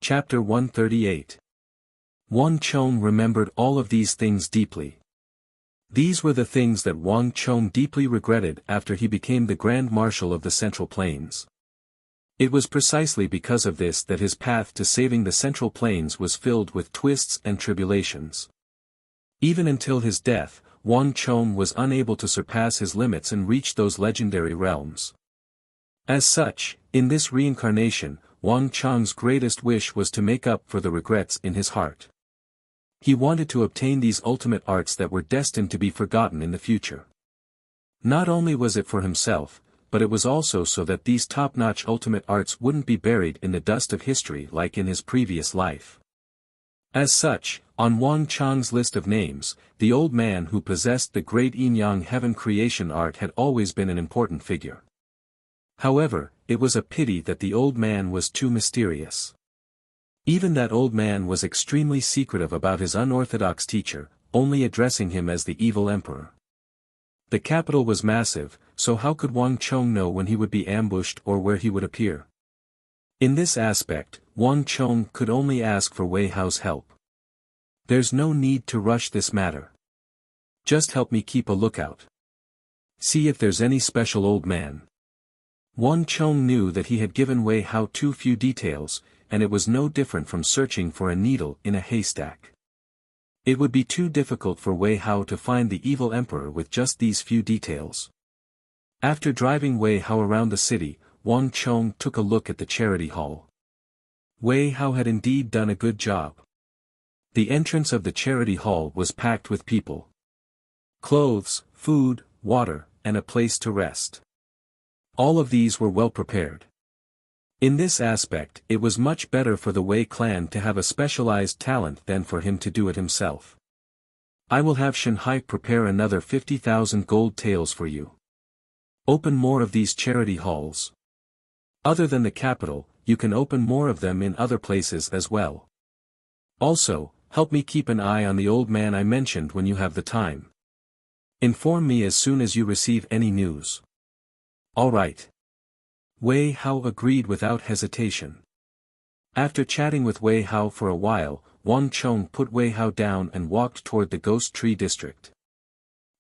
Chapter 138. Wang Chong remembered all of these things deeply. These were the things that Wang Chong deeply regretted after he became the Grand Marshal of the Central Plains. It was precisely because of this that his path to saving the Central Plains was filled with twists and tribulations. Even until his death, Wang Chong was unable to surpass his limits and reach those legendary realms. As such, in this reincarnation, Wang Chong's greatest wish was to make up for the regrets in his heart. He wanted to obtain these ultimate arts that were destined to be forgotten in the future. Not only was it for himself, but it was also so that these top-notch ultimate arts wouldn't be buried in the dust of history like in his previous life. As such, on Wang Chong's list of names, the old man who possessed the great yin-yang heaven creation art had always been an important figure. However, it was a pity that the old man was too mysterious. Even that old man was extremely secretive about his unorthodox teacher, only addressing him as the evil emperor. The capital was massive, so how could Wang Chong know when he would be ambushed or where he would appear? In this aspect, Wang Chong could only ask for Wei Hao's help. There's no need to rush this matter. Just help me keep a lookout. See if there's any special old man. Wang Chong knew that he had given Wei Hao too few details, and it was no different from searching for a needle in a haystack. It would be too difficult for Wei Hao to find the evil emperor with just these few details. After driving Wei Hao around the city, Wang Chong took a look at the charity hall. Wei Hao had indeed done a good job. The entrance of the charity hall was packed with people. Clothes, food, water, and a place to rest. All of these were well prepared. In this aspect, it was much better for the Wei clan to have a specialized talent than for him to do it himself. I will have Shanghai prepare another 50,000 gold taels for you. Open more of these charity halls. Other than the capital, you can open more of them in other places as well. Also, help me keep an eye on the old man I mentioned when you have the time. Inform me as soon as you receive any news. All right. Wei Hao agreed without hesitation. After chatting with Wei Hao for a while, Wang Chong put Wei Hao down and walked toward the Ghost Tree District.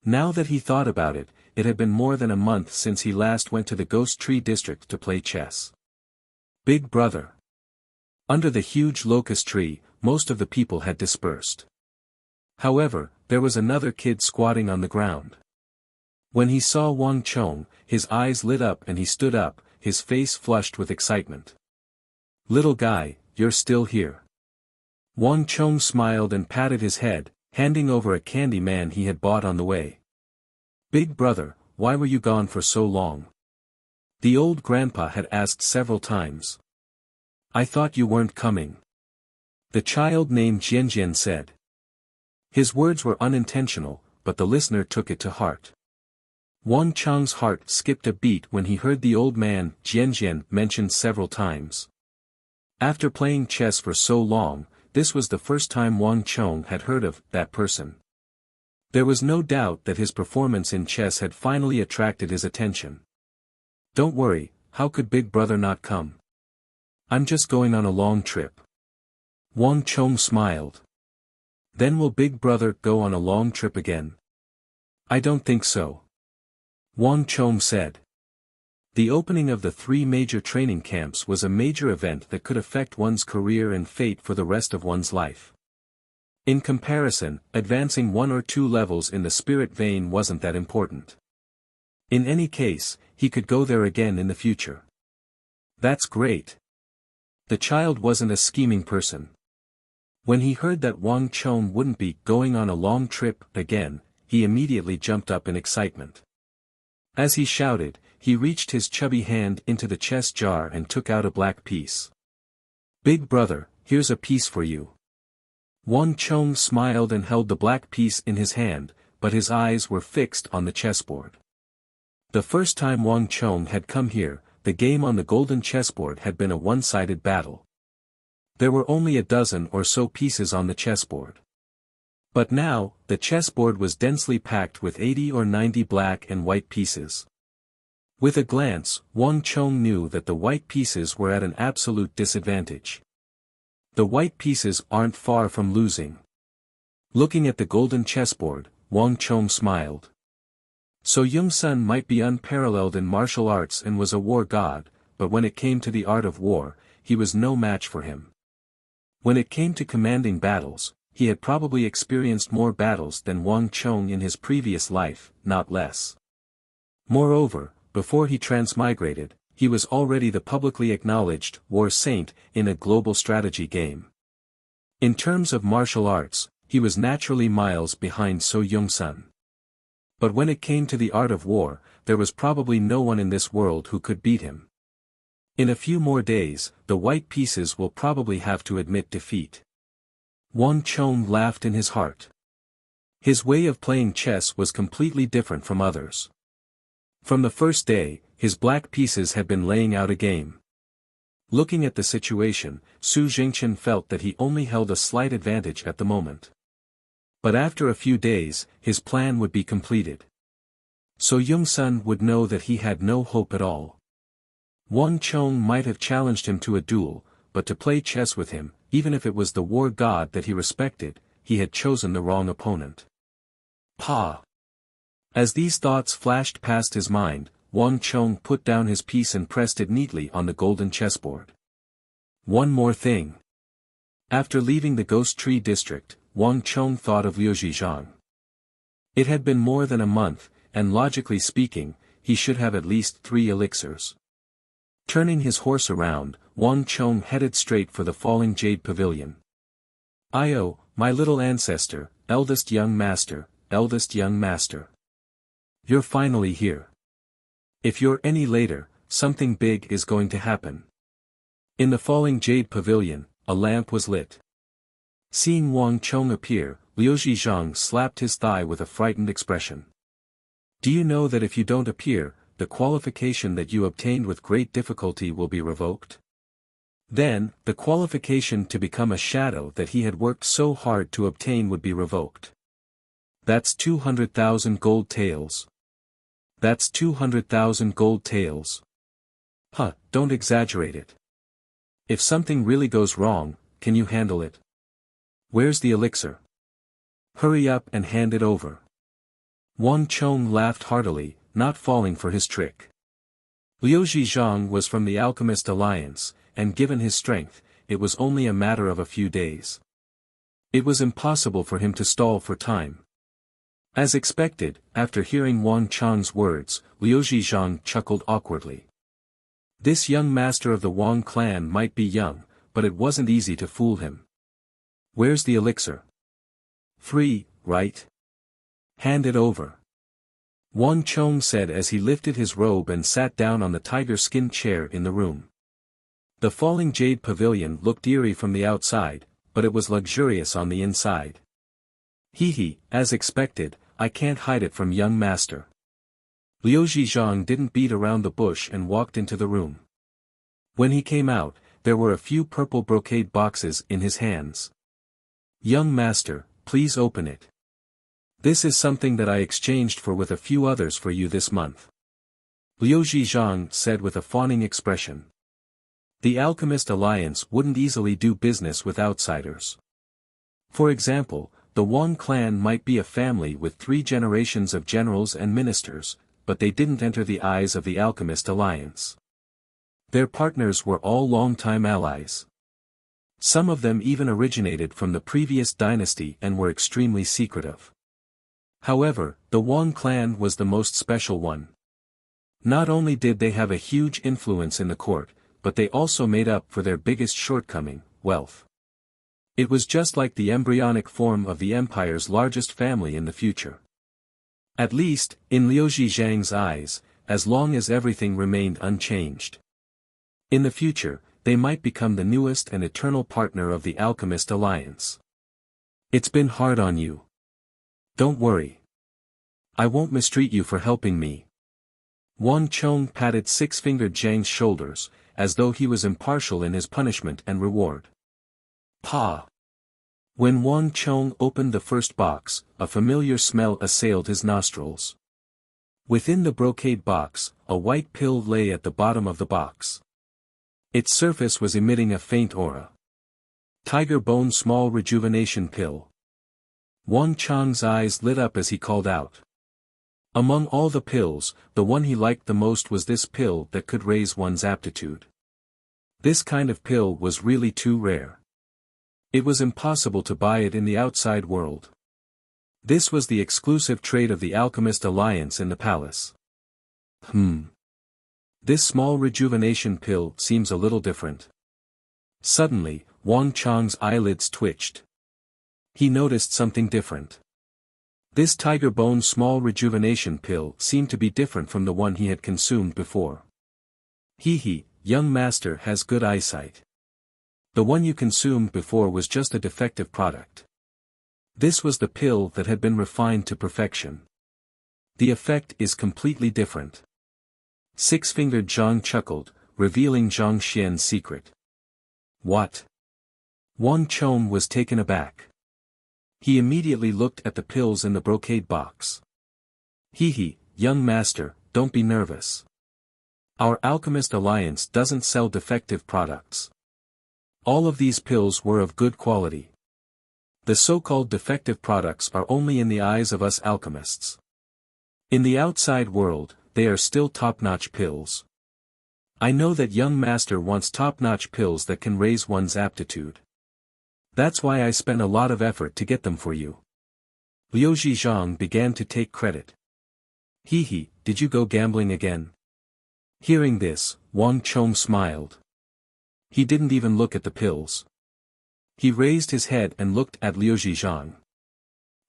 Now that he thought about it, it had been more than a month since he last went to the Ghost Tree District to play chess. Big brother. Under the huge locust tree, most of the people had dispersed. However, there was another kid squatting on the ground. When he saw Wang Chong, his eyes lit up and he stood up, his face flushed with excitement. Little guy, you're still here. Wang Chong smiled and patted his head, handing over a candy man he had bought on the way. Big brother, why were you gone for so long? The old grandpa had asked several times. I thought you weren't coming. The child named Jianjian said. His words were unintentional, but the listener took it to heart. Wang Chong's heart skipped a beat when he heard the old man, Jianjian, mentioned several times. After playing chess for so long, this was the first time Wang Chong had heard of that person. There was no doubt that his performance in chess had finally attracted his attention. Don't worry, how could Big Brother not come? I'm just going on a long trip. Wang Chong smiled. Then will Big Brother go on a long trip again? I don't think so. Wang Chong said. The opening of the 3 major training camps was a major event that could affect one's career and fate for the rest of one's life. In comparison, advancing 1 or 2 levels in the spirit vein wasn't that important. In any case, he could go there again in the future. That's great. The child wasn't a scheming person. When he heard that Wang Chong wouldn't be going on a long trip again, he immediately jumped up in excitement. As he shouted, he reached his chubby hand into the chess jar and took out a black piece. Big brother, here's a piece for you. Wang Chong smiled and held the black piece in his hand, but his eyes were fixed on the chessboard. The first time Wang Chong had come here, the game on the golden chessboard had been a one-sided battle. There were only a dozen or so pieces on the chessboard. But now, the chessboard was densely packed with 80 or 90 black and white pieces. With a glance, Wang Chong knew that the white pieces were at an absolute disadvantage. The white pieces aren't far from losing. Looking at the golden chessboard, Wang Chong smiled. So Yongsun might be unparalleled in martial arts and was a war god, but when it came to the art of war, he was no match for him. When it came to commanding battles, he had probably experienced more battles than Wang Chong in his previous life, not less. Moreover, before he transmigrated, he was already the publicly acknowledged war saint in a global strategy game. In terms of martial arts, he was naturally miles behind So Yongsun. But when it came to the art of war, there was probably no one in this world who could beat him. In a few more days, the white pieces will probably have to admit defeat. Wang Chong laughed in his heart. His way of playing chess was completely different from others. From the first day, his black pieces had been laying out a game. Looking at the situation, Su Jingchen felt that he only held a slight advantage at the moment. But after a few days, his plan would be completed. So Yongsun would know that he had no hope at all. Wang Chong might have challenged him to a duel, but to play chess with him, even if it was the war god that he respected, he had chosen the wrong opponent. Pa! As these thoughts flashed past his mind, Wang Chong put down his piece and pressed it neatly on the golden chessboard. One more thing. After leaving the Ghost Tree district, Wang Chong thought of Liu Zhizhang. It had been more than a month, and logically speaking, he should have at least 3 elixirs. Turning his horse around, Wang Chong headed straight for the falling jade pavilion. "Io, my little ancestor, eldest young master, eldest young master. You're finally here. If you're any later, something big is going to happen." In the falling jade pavilion, a lamp was lit. Seeing Wang Chong appear, Liu Zhizhang slapped his thigh with a frightened expression. "Do you know that if you don't appear, the qualification that you obtained with great difficulty will be revoked?" Then, the qualification to become a shadow that he had worked so hard to obtain would be revoked. That's 200,000 gold taels. That's 200,000 gold taels. Huh, don't exaggerate it. If something really goes wrong, can you handle it? Where's the elixir? Hurry up and hand it over. Wang Chong laughed heartily, not falling for his trick. Liu Zhizhang was from the Alchemist Alliance, and given his strength, it was only a matter of a few days. It was impossible for him to stall for time. As expected, after hearing Wang Chong's words, Liu Zhizhang chuckled awkwardly. This young master of the Wang clan might be young, but it wasn't easy to fool him. Where's the elixir? Free, right? Hand it over. Wang Chong said as he lifted his robe and sat down on the tiger skin chair in the room. The falling jade pavilion looked eerie from the outside, but it was luxurious on the inside. Hee, as expected, I can't hide it from young master. Liu Zhizhang didn't beat around the bush and walked into the room. When he came out, there were a few purple brocade boxes in his hands. Young master, please open it. This is something that I exchanged for with a few others for you this month. Liu Zhizhang said with a fawning expression. The Alchemist Alliance wouldn't easily do business with outsiders. For example, the Wang clan might be a family with 3 generations of generals and ministers, but they didn't enter the eyes of the Alchemist Alliance. Their partners were all long-time allies. Some of them even originated from the previous dynasty and were extremely secretive. However, the Wang clan was the most special one. Not only did they have a huge influence in the court, but they also made up for their biggest shortcoming, wealth. It was just like the embryonic form of the empire's largest family in the future. At least, in Liu Zhizhang's eyes, as long as everything remained unchanged. In the future, they might become the newest and eternal partner of the Alchemist Alliance. It's been hard on you. Don't worry. I won't mistreat you for helping me. Wang Chong patted six-fingered Zhang's shoulders, as though he was impartial in his punishment and reward. Pa! When Wang Chong opened the first box, a familiar smell assailed his nostrils. Within the brocade box, a white pill lay at the bottom of the box. Its surface was emitting a faint aura. Tiger Bone Small Rejuvenation Pill. Wang Chang's eyes lit up as he called out. Among all the pills, the one he liked the most was this pill that could raise one's aptitude. This kind of pill was really too rare. It was impossible to buy it in the outside world. This was the exclusive trade of the Alchemist Alliance in the palace. This small rejuvenation pill seems a little different. Suddenly, Wang Chang's eyelids twitched. He noticed something different. This Tiger Bone Small Rejuvenation Pill seemed to be different from the one he had consumed before. Young master has good eyesight. The one you consumed before was just a defective product. This was the pill that had been refined to perfection. The effect is completely different. Six-fingered Zhang chuckled, revealing Zhang Xian's secret. What? Wang Chong was taken aback. He immediately looked at the pills in the brocade box. Young master, don't be nervous. Our Alchemist Alliance doesn't sell defective products. All of these pills were of good quality. The so-called defective products are only in the eyes of us alchemists. In the outside world, they are still top-notch pills. I know that young master wants top-notch pills that can raise one's aptitude. That's why I spent a lot of effort to get them for you. Liu Zhizhang began to take credit. Did you go gambling again? Hearing this, Wang Chong smiled. He didn't even look at the pills. He raised his head and looked at Liu Zhizhang.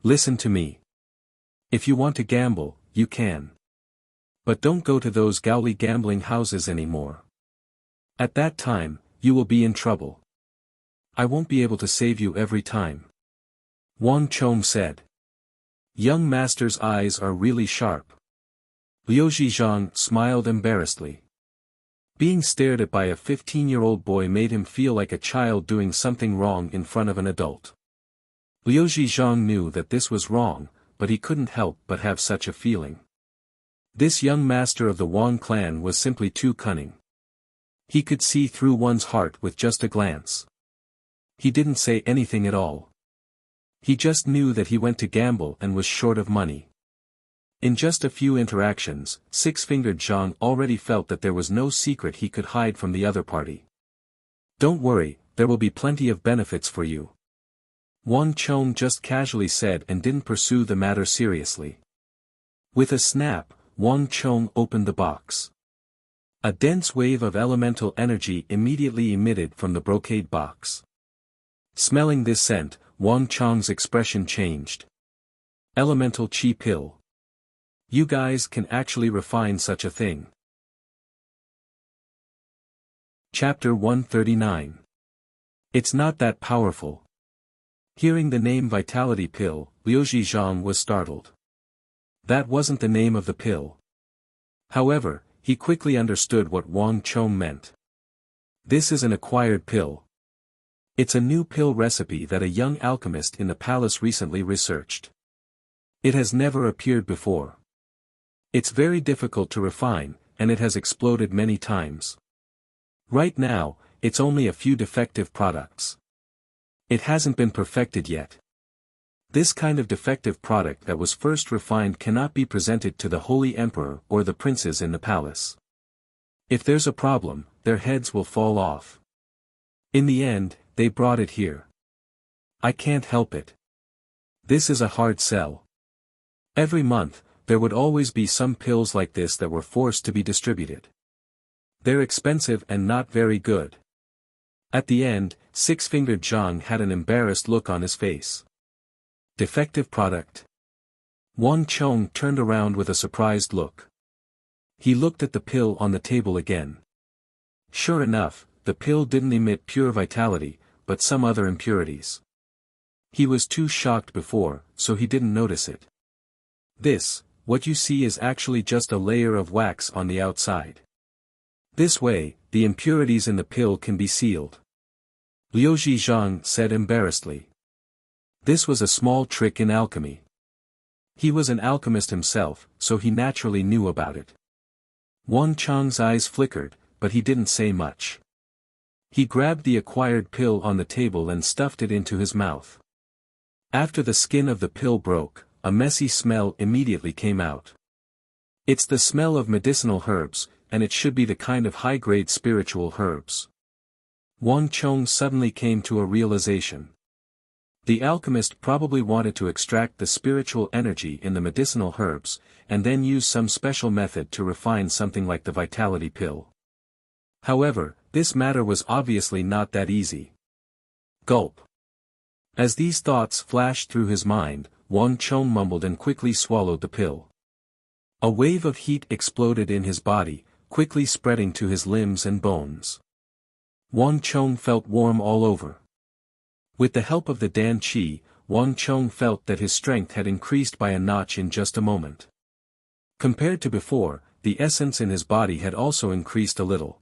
Listen to me. If you want to gamble, you can. But don't go to those Gaoli gambling houses anymore. At that time, you will be in trouble. I won't be able to save you every time. Wang Chong said. Young master's eyes are really sharp. Liu Zhizhang smiled embarrassedly. Being stared at by a 15-year-old boy made him feel like a child doing something wrong in front of an adult. Liu Zhizhang knew that this was wrong, but he couldn't help but have such a feeling. This young master of the Wang clan was simply too cunning. He could see through one's heart with just a glance. He didn't say anything at all. He just knew that he went to gamble and was short of money. In just a few interactions, Six-Fingered Zhang already felt that there was no secret he could hide from the other party. Don't worry, there will be plenty of benefits for you. Wang Chong just casually said and didn't pursue the matter seriously. With a snap, Wang Chong opened the box. A dense wave of elemental energy immediately emitted from the brocade box. Smelling this scent, Wang Chong's expression changed. Elemental Chi Pill. You guys can actually refine such a thing. Chapter 139. It's not that powerful. Hearing the name Vitality Pill, Liu Zhizhang was startled. That wasn't the name of the pill. However, he quickly understood what Wang Chong meant. This is an acquired pill. It's a new pill recipe that a young alchemist in the palace recently researched. It has never appeared before. It's very difficult to refine, and it has exploded many times. Right now, it's only a few defective products. It hasn't been perfected yet. This kind of defective product that was first refined cannot be presented to the Holy Emperor or the princes in the palace. If there's a problem, their heads will fall off. In the end, they brought it here. I can't help it. This is a hard sell. Every month, there would always be some pills like this that were forced to be distributed. They're expensive and not very good. At the end, Six-Fingered Zhang had an embarrassed look on his face. Defective product. Wang Chong turned around with a surprised look. He looked at the pill on the table again. Sure enough, the pill didn't emit pure vitality, but some other impurities. He was too shocked before, so he didn't notice it. What you see is actually just a layer of wax on the outside. This way, the impurities in the pill can be sealed. Liu Zhizhang said embarrassedly. This was a small trick in alchemy. He was an alchemist himself, so he naturally knew about it. Wang Chong's eyes flickered, but he didn't say much. He grabbed the acquired pill on the table and stuffed it into his mouth. After the skin of the pill broke, a messy smell immediately came out. It's the smell of medicinal herbs, and it should be the kind of high-grade spiritual herbs. Wang Chong suddenly came to a realization. The alchemist probably wanted to extract the spiritual energy in the medicinal herbs, and then use some special method to refine something like the vitality pill. However, this matter was obviously not that easy. Gulp. As these thoughts flashed through his mind, Wang Chong mumbled and quickly swallowed the pill. A wave of heat exploded in his body, quickly spreading to his limbs and bones. Wang Chong felt warm all over. With the help of the Dan Qi, Wang Chong felt that his strength had increased by a notch in just a moment. Compared to before, the essence in his body had also increased a little.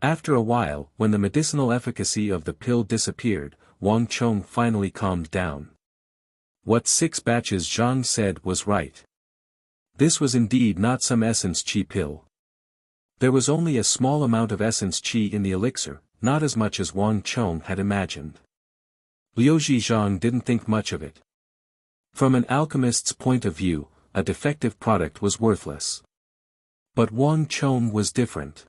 After a while, when the medicinal efficacy of the pill disappeared, Wang Chong finally calmed down. What 6 batches Zhang said was right. This was indeed not some essence qi pill. There was only a small amount of essence qi in the elixir, not as much as Wang Chong had imagined. Liu Zhang didn't think much of it. From an alchemist's point of view, a defective product was worthless. But Wang Chong was different.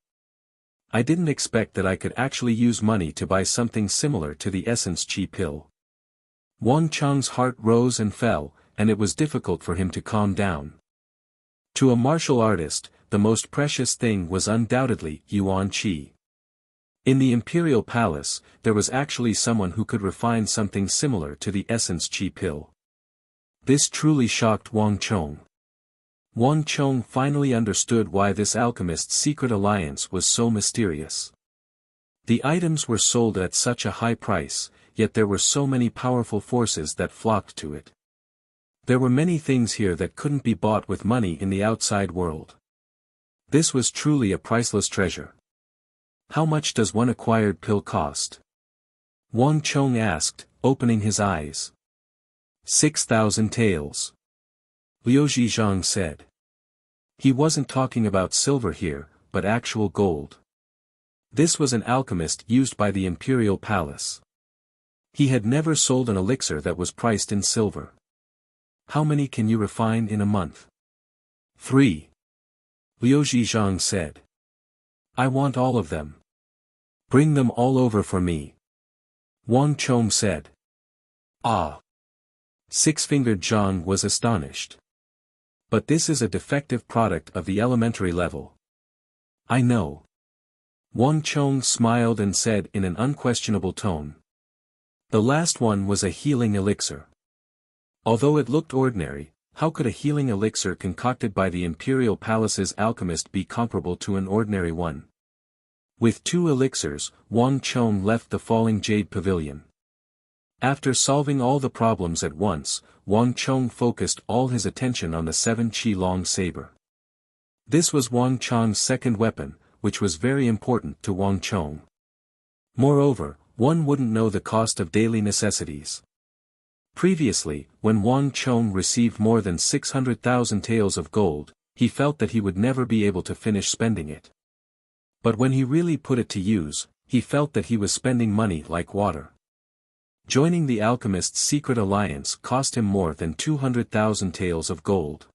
I didn't expect that I could actually use money to buy something similar to the essence qi pill. Wang Chong's heart rose and fell, and it was difficult for him to calm down. To a martial artist, the most precious thing was undoubtedly yuan qi. In the imperial palace, there was actually someone who could refine something similar to the essence qi pill. This truly shocked Wang Chong. Wang Chong finally understood why this alchemist's secret alliance was so mysterious. The items were sold at such a high price, yet there were so many powerful forces that flocked to it. There were many things here that couldn't be bought with money in the outside world. This was truly a priceless treasure. How much does one acquired pill cost? Wang Chong asked, opening his eyes. 6,000 taels. Liu Zhang said. He wasn't talking about silver here, but actual gold. This was an alchemist used by the imperial palace. He had never sold an elixir that was priced in silver. How many can you refine in a month? 3. Liu Zhang said. I want all of them. Bring them all over for me. Wang Chong said. Ah. Six-fingered Zhang was astonished. But this is a defective product of the elementary level. I know. Wang Chong smiled and said in an unquestionable tone. The last one was a healing elixir. Although it looked ordinary, how could a healing elixir concocted by the imperial palace's alchemist be comparable to an ordinary one? With 2 elixirs, Wang Chong left the falling jade pavilion. After solving all the problems at once, Wang Chong focused all his attention on the 7 qi long saber. This was Wang Chong's second weapon, which was very important to Wang Chong. Moreover, one wouldn't know the cost of daily necessities. Previously, when Wang Chong received more than 600,000 taels of gold, he felt that he would never be able to finish spending it. But when he really put it to use, he felt that he was spending money like water. Joining the alchemist's secret alliance cost him more than 200,000 taels of gold.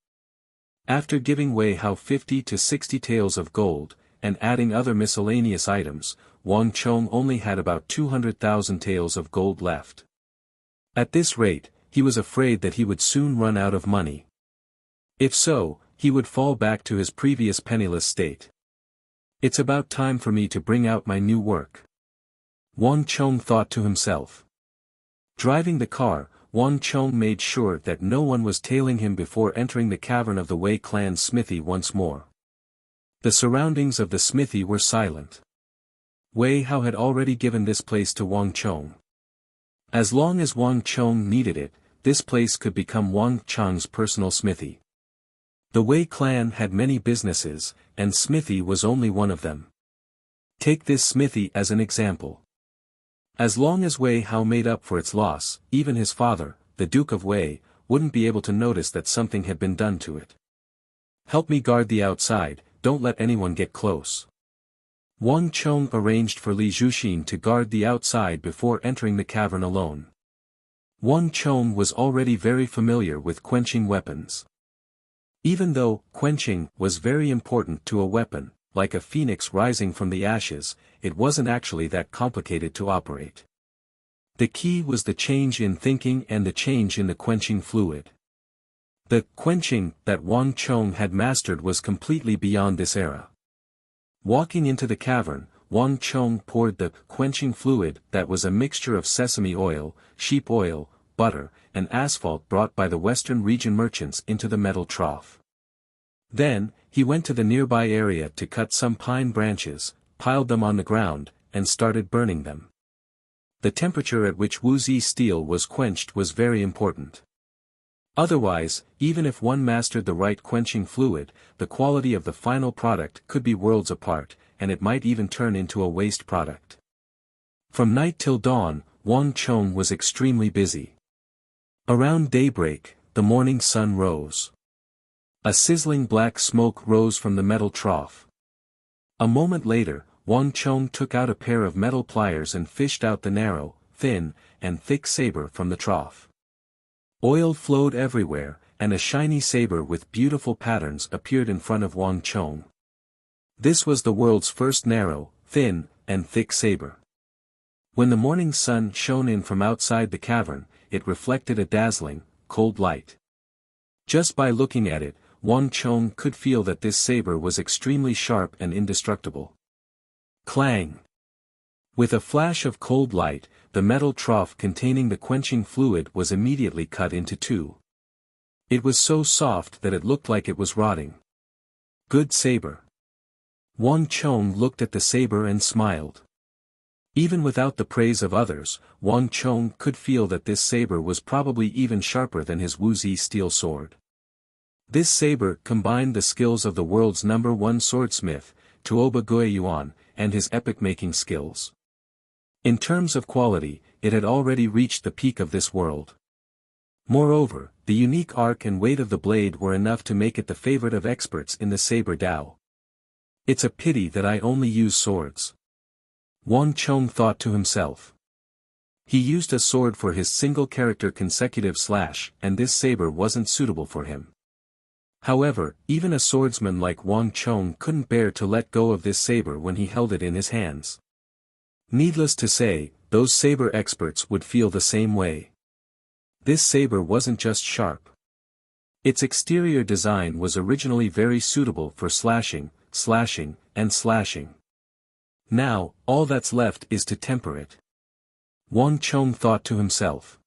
After giving Wei Hao 50 to 60 taels of gold, and adding other miscellaneous items, Wang Chong only had about 200,000 taels of gold left. At this rate, he was afraid that he would soon run out of money. If so, he would fall back to his previous penniless state. It's about time for me to bring out my new work. Wang Chong thought to himself. Driving the car, Wang Chong made sure that no one was tailing him before entering the cavern of the Wei clan's smithy once more. The surroundings of the smithy were silent. Wei Hao had already given this place to Wang Chong. As long as Wang Chong needed it, this place could become Wang Chong's personal smithy. The Wei clan had many businesses, and smithy was only one of them. Take this smithy as an example. As long as Wei Hao made up for its loss, even his father, the Duke of Wei, wouldn't be able to notice that something had been done to it. Help me guard the outside, don't let anyone get close. Wang Chong arranged for Li Zhuxin to guard the outside before entering the cavern alone. Wang Chong was already very familiar with quenching weapons. Even though quenching was very important to a weapon, like a phoenix rising from the ashes, it wasn't actually that complicated to operate. The key was the change in thinking and the change in the quenching fluid. The quenching that Wang Chong had mastered was completely beyond this era. Walking into the cavern, Wang Chong poured the quenching fluid that was a mixture of sesame oil, sheep oil, butter, and asphalt brought by the western region merchants into the metal trough. Then, he went to the nearby area to cut some pine branches, piled them on the ground, and started burning them. The temperature at which Wuxia steel was quenched was very important. Otherwise, even if one mastered the right quenching fluid, the quality of the final product could be worlds apart, and it might even turn into a waste product. From night till dawn, Wang Chong was extremely busy. Around daybreak, the morning sun rose. A sizzling black smoke rose from the metal trough. A moment later, Wang Chong took out a pair of metal pliers and fished out the narrow, thin, and thick saber from the trough. Oil flowed everywhere, and a shiny saber with beautiful patterns appeared in front of Wang Chong. This was the world's first narrow, thin, and thick saber. When the morning sun shone in from outside the cavern, it reflected a dazzling, cold light. Just by looking at it, Wang Chong could feel that this saber was extremely sharp and indestructible. Clang! With a flash of cold light, the metal trough containing the quenching fluid was immediately cut into two. It was so soft that it looked like it was rotting. Good saber. Wang Chong looked at the saber and smiled. Even without the praise of others, Wang Chong could feel that this saber was probably even sharper than his Wuxia steel sword. This saber combined the skills of the world's #1 swordsmith, Tuoba Guiyuan, and his epic-making skills. In terms of quality, it had already reached the peak of this world. Moreover, the unique arc and weight of the blade were enough to make it the favorite of experts in the saber Dao. It's a pity that I only use swords. Wang Chong thought to himself. He used a sword for his single-character consecutive slash, and this saber wasn't suitable for him. However, even a swordsman like Wang Chong couldn't bear to let go of this saber when he held it in his hands. Needless to say, those saber experts would feel the same way. This saber wasn't just sharp. Its exterior design was originally very suitable for slashing, and slashing. Now, all that's left is to temper it. Wang Chong thought to himself.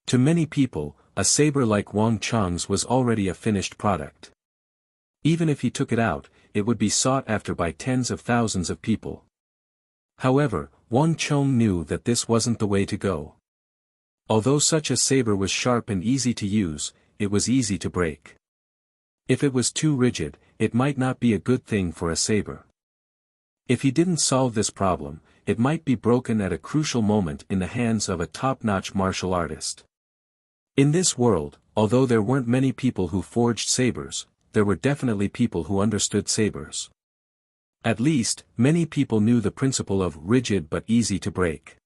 To many people, a saber like Wang Chong's was already a finished product. Even if he took it out, it would be sought after by tens of thousands of people. However, Wang Chong knew that this wasn't the way to go. Although such a saber was sharp and easy to use, it was easy to break. If it was too rigid, it might not be a good thing for a saber. If he didn't solve this problem, it might be broken at a crucial moment in the hands of a top-notch martial artist. In this world, although there weren't many people who forged sabers, there were definitely people who understood sabers. At least, many people knew the principle of rigid but easy to break.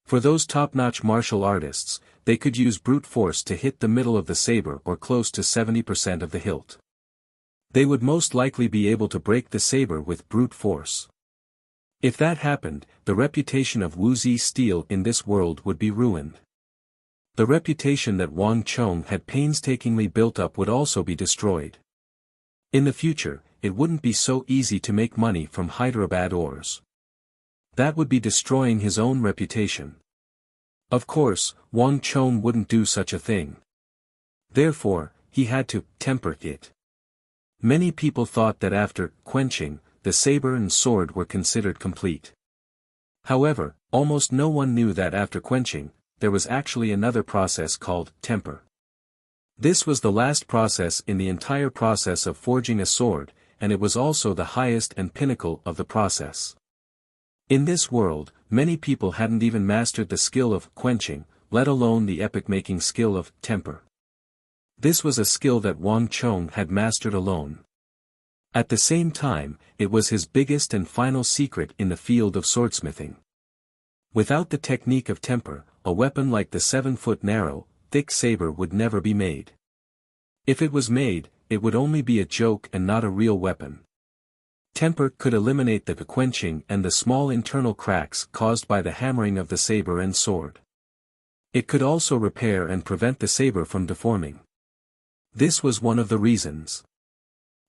For those top-notch martial artists, they could use brute force to hit the middle of the saber or close to 70% of the hilt. They would most likely be able to break the saber with brute force. If that happened, the reputation of Wuxia steel in this world would be ruined. The reputation that Wang Chong had painstakingly built up would also be destroyed. In the future, it wouldn't be so easy to make money from Hyderabad ores. That would be destroying his own reputation. Of course, Wang Chong wouldn't do such a thing. Therefore, he had to temper it. Many people thought that after quenching, the saber and sword were considered complete. However, almost no one knew that after quenching, there was actually another process called temper. This was the last process in the entire process of forging a sword, and it was also the highest and pinnacle of the process. In this world, many people hadn't even mastered the skill of quenching, let alone the epic-making skill of temper. This was a skill that Wang Chong had mastered alone. At the same time, it was his biggest and final secret in the field of swordsmithing. Without the technique of temper, a weapon like the 7-foot narrow, thick saber would never be made. If it was made, it would only be a joke and not a real weapon. Temper could eliminate the quenching and the small internal cracks caused by the hammering of the saber and sword. It could also repair and prevent the saber from deforming. This was one of the reasons.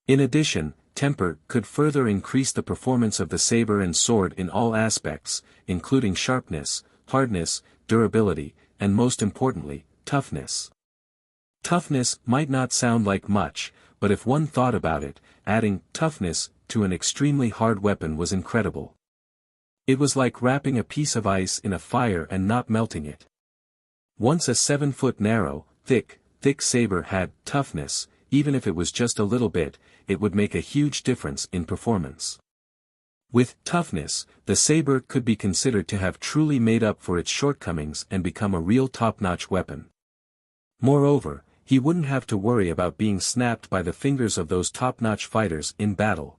In addition, temper could further increase the performance of the saber and sword in all aspects, including sharpness, hardness, durability, and most importantly, toughness. Toughness might not sound like much, but if one thought about it, adding toughness to an extremely hard weapon was incredible. It was like wrapping a piece of ice in a fire and not melting it. Once a 7-foot narrow, thick saber had toughness, even if it was just a little bit, it would make a huge difference in performance. With toughness, the saber could be considered to have truly made up for its shortcomings and become a real top-notch weapon. Moreover, he wouldn't have to worry about being snapped by the fingers of those top-notch fighters in battle.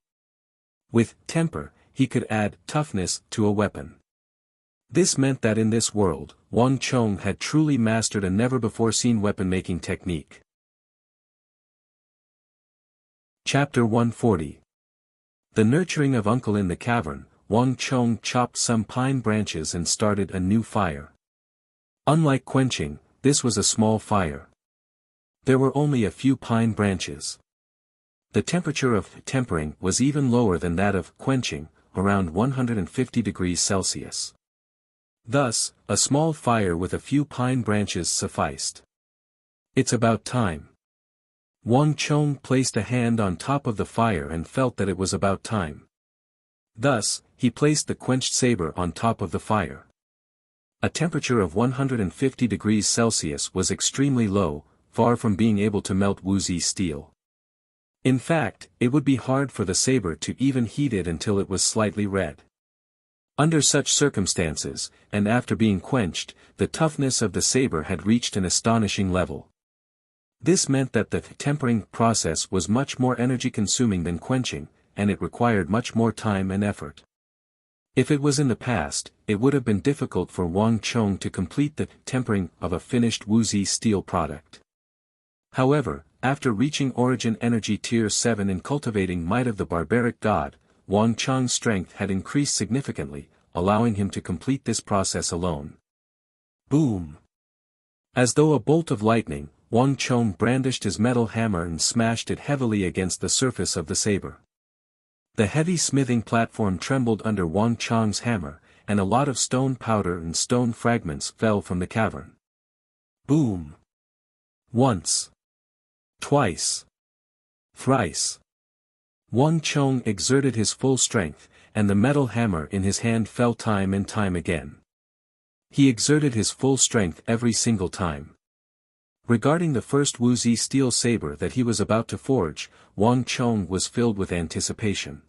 With temper, he could add toughness to a weapon. This meant that in this world, Wang Chong had truly mastered a never-before-seen weapon-making technique. Chapter 140. The nurturing of Uncle in the cavern, Wang Chong chopped some pine branches and started a new fire. Unlike quenching, this was a small fire. There were only a few pine branches. The temperature of tempering was even lower than that of quenching, around 150 degrees Celsius. Thus, a small fire with a few pine branches sufficed. It's about time. Wang Chong placed a hand on top of the fire and felt that it was about time. Thus, he placed the quenched saber on top of the fire. A temperature of 150 degrees Celsius was extremely low, far from being able to melt Wuxia steel. In fact, it would be hard for the saber to even heat it until it was slightly red. Under such circumstances, and after being quenched, the toughness of the saber had reached an astonishing level. This meant that the tempering process was much more energy-consuming than quenching, and it required much more time and effort. If it was in the past, it would have been difficult for Wang Chong to complete the tempering of a finished Wuxia steel product. However, after reaching Origin Energy Tier 7 and cultivating Might of the Barbaric God, Wang Chong's strength had increased significantly, allowing him to complete this process alone. Boom! As though a bolt of lightning, Wang Chong brandished his metal hammer and smashed it heavily against the surface of the saber. The heavy smithing platform trembled under Wang Chong's hammer, and a lot of stone powder and stone fragments fell from the cavern. Boom! Once. Twice. Thrice. Wang Chong exerted his full strength, and the metal hammer in his hand fell time and time again. He exerted his full strength every single time. Regarding the first Wuxia steel saber that he was about to forge, Wang Chong was filled with anticipation.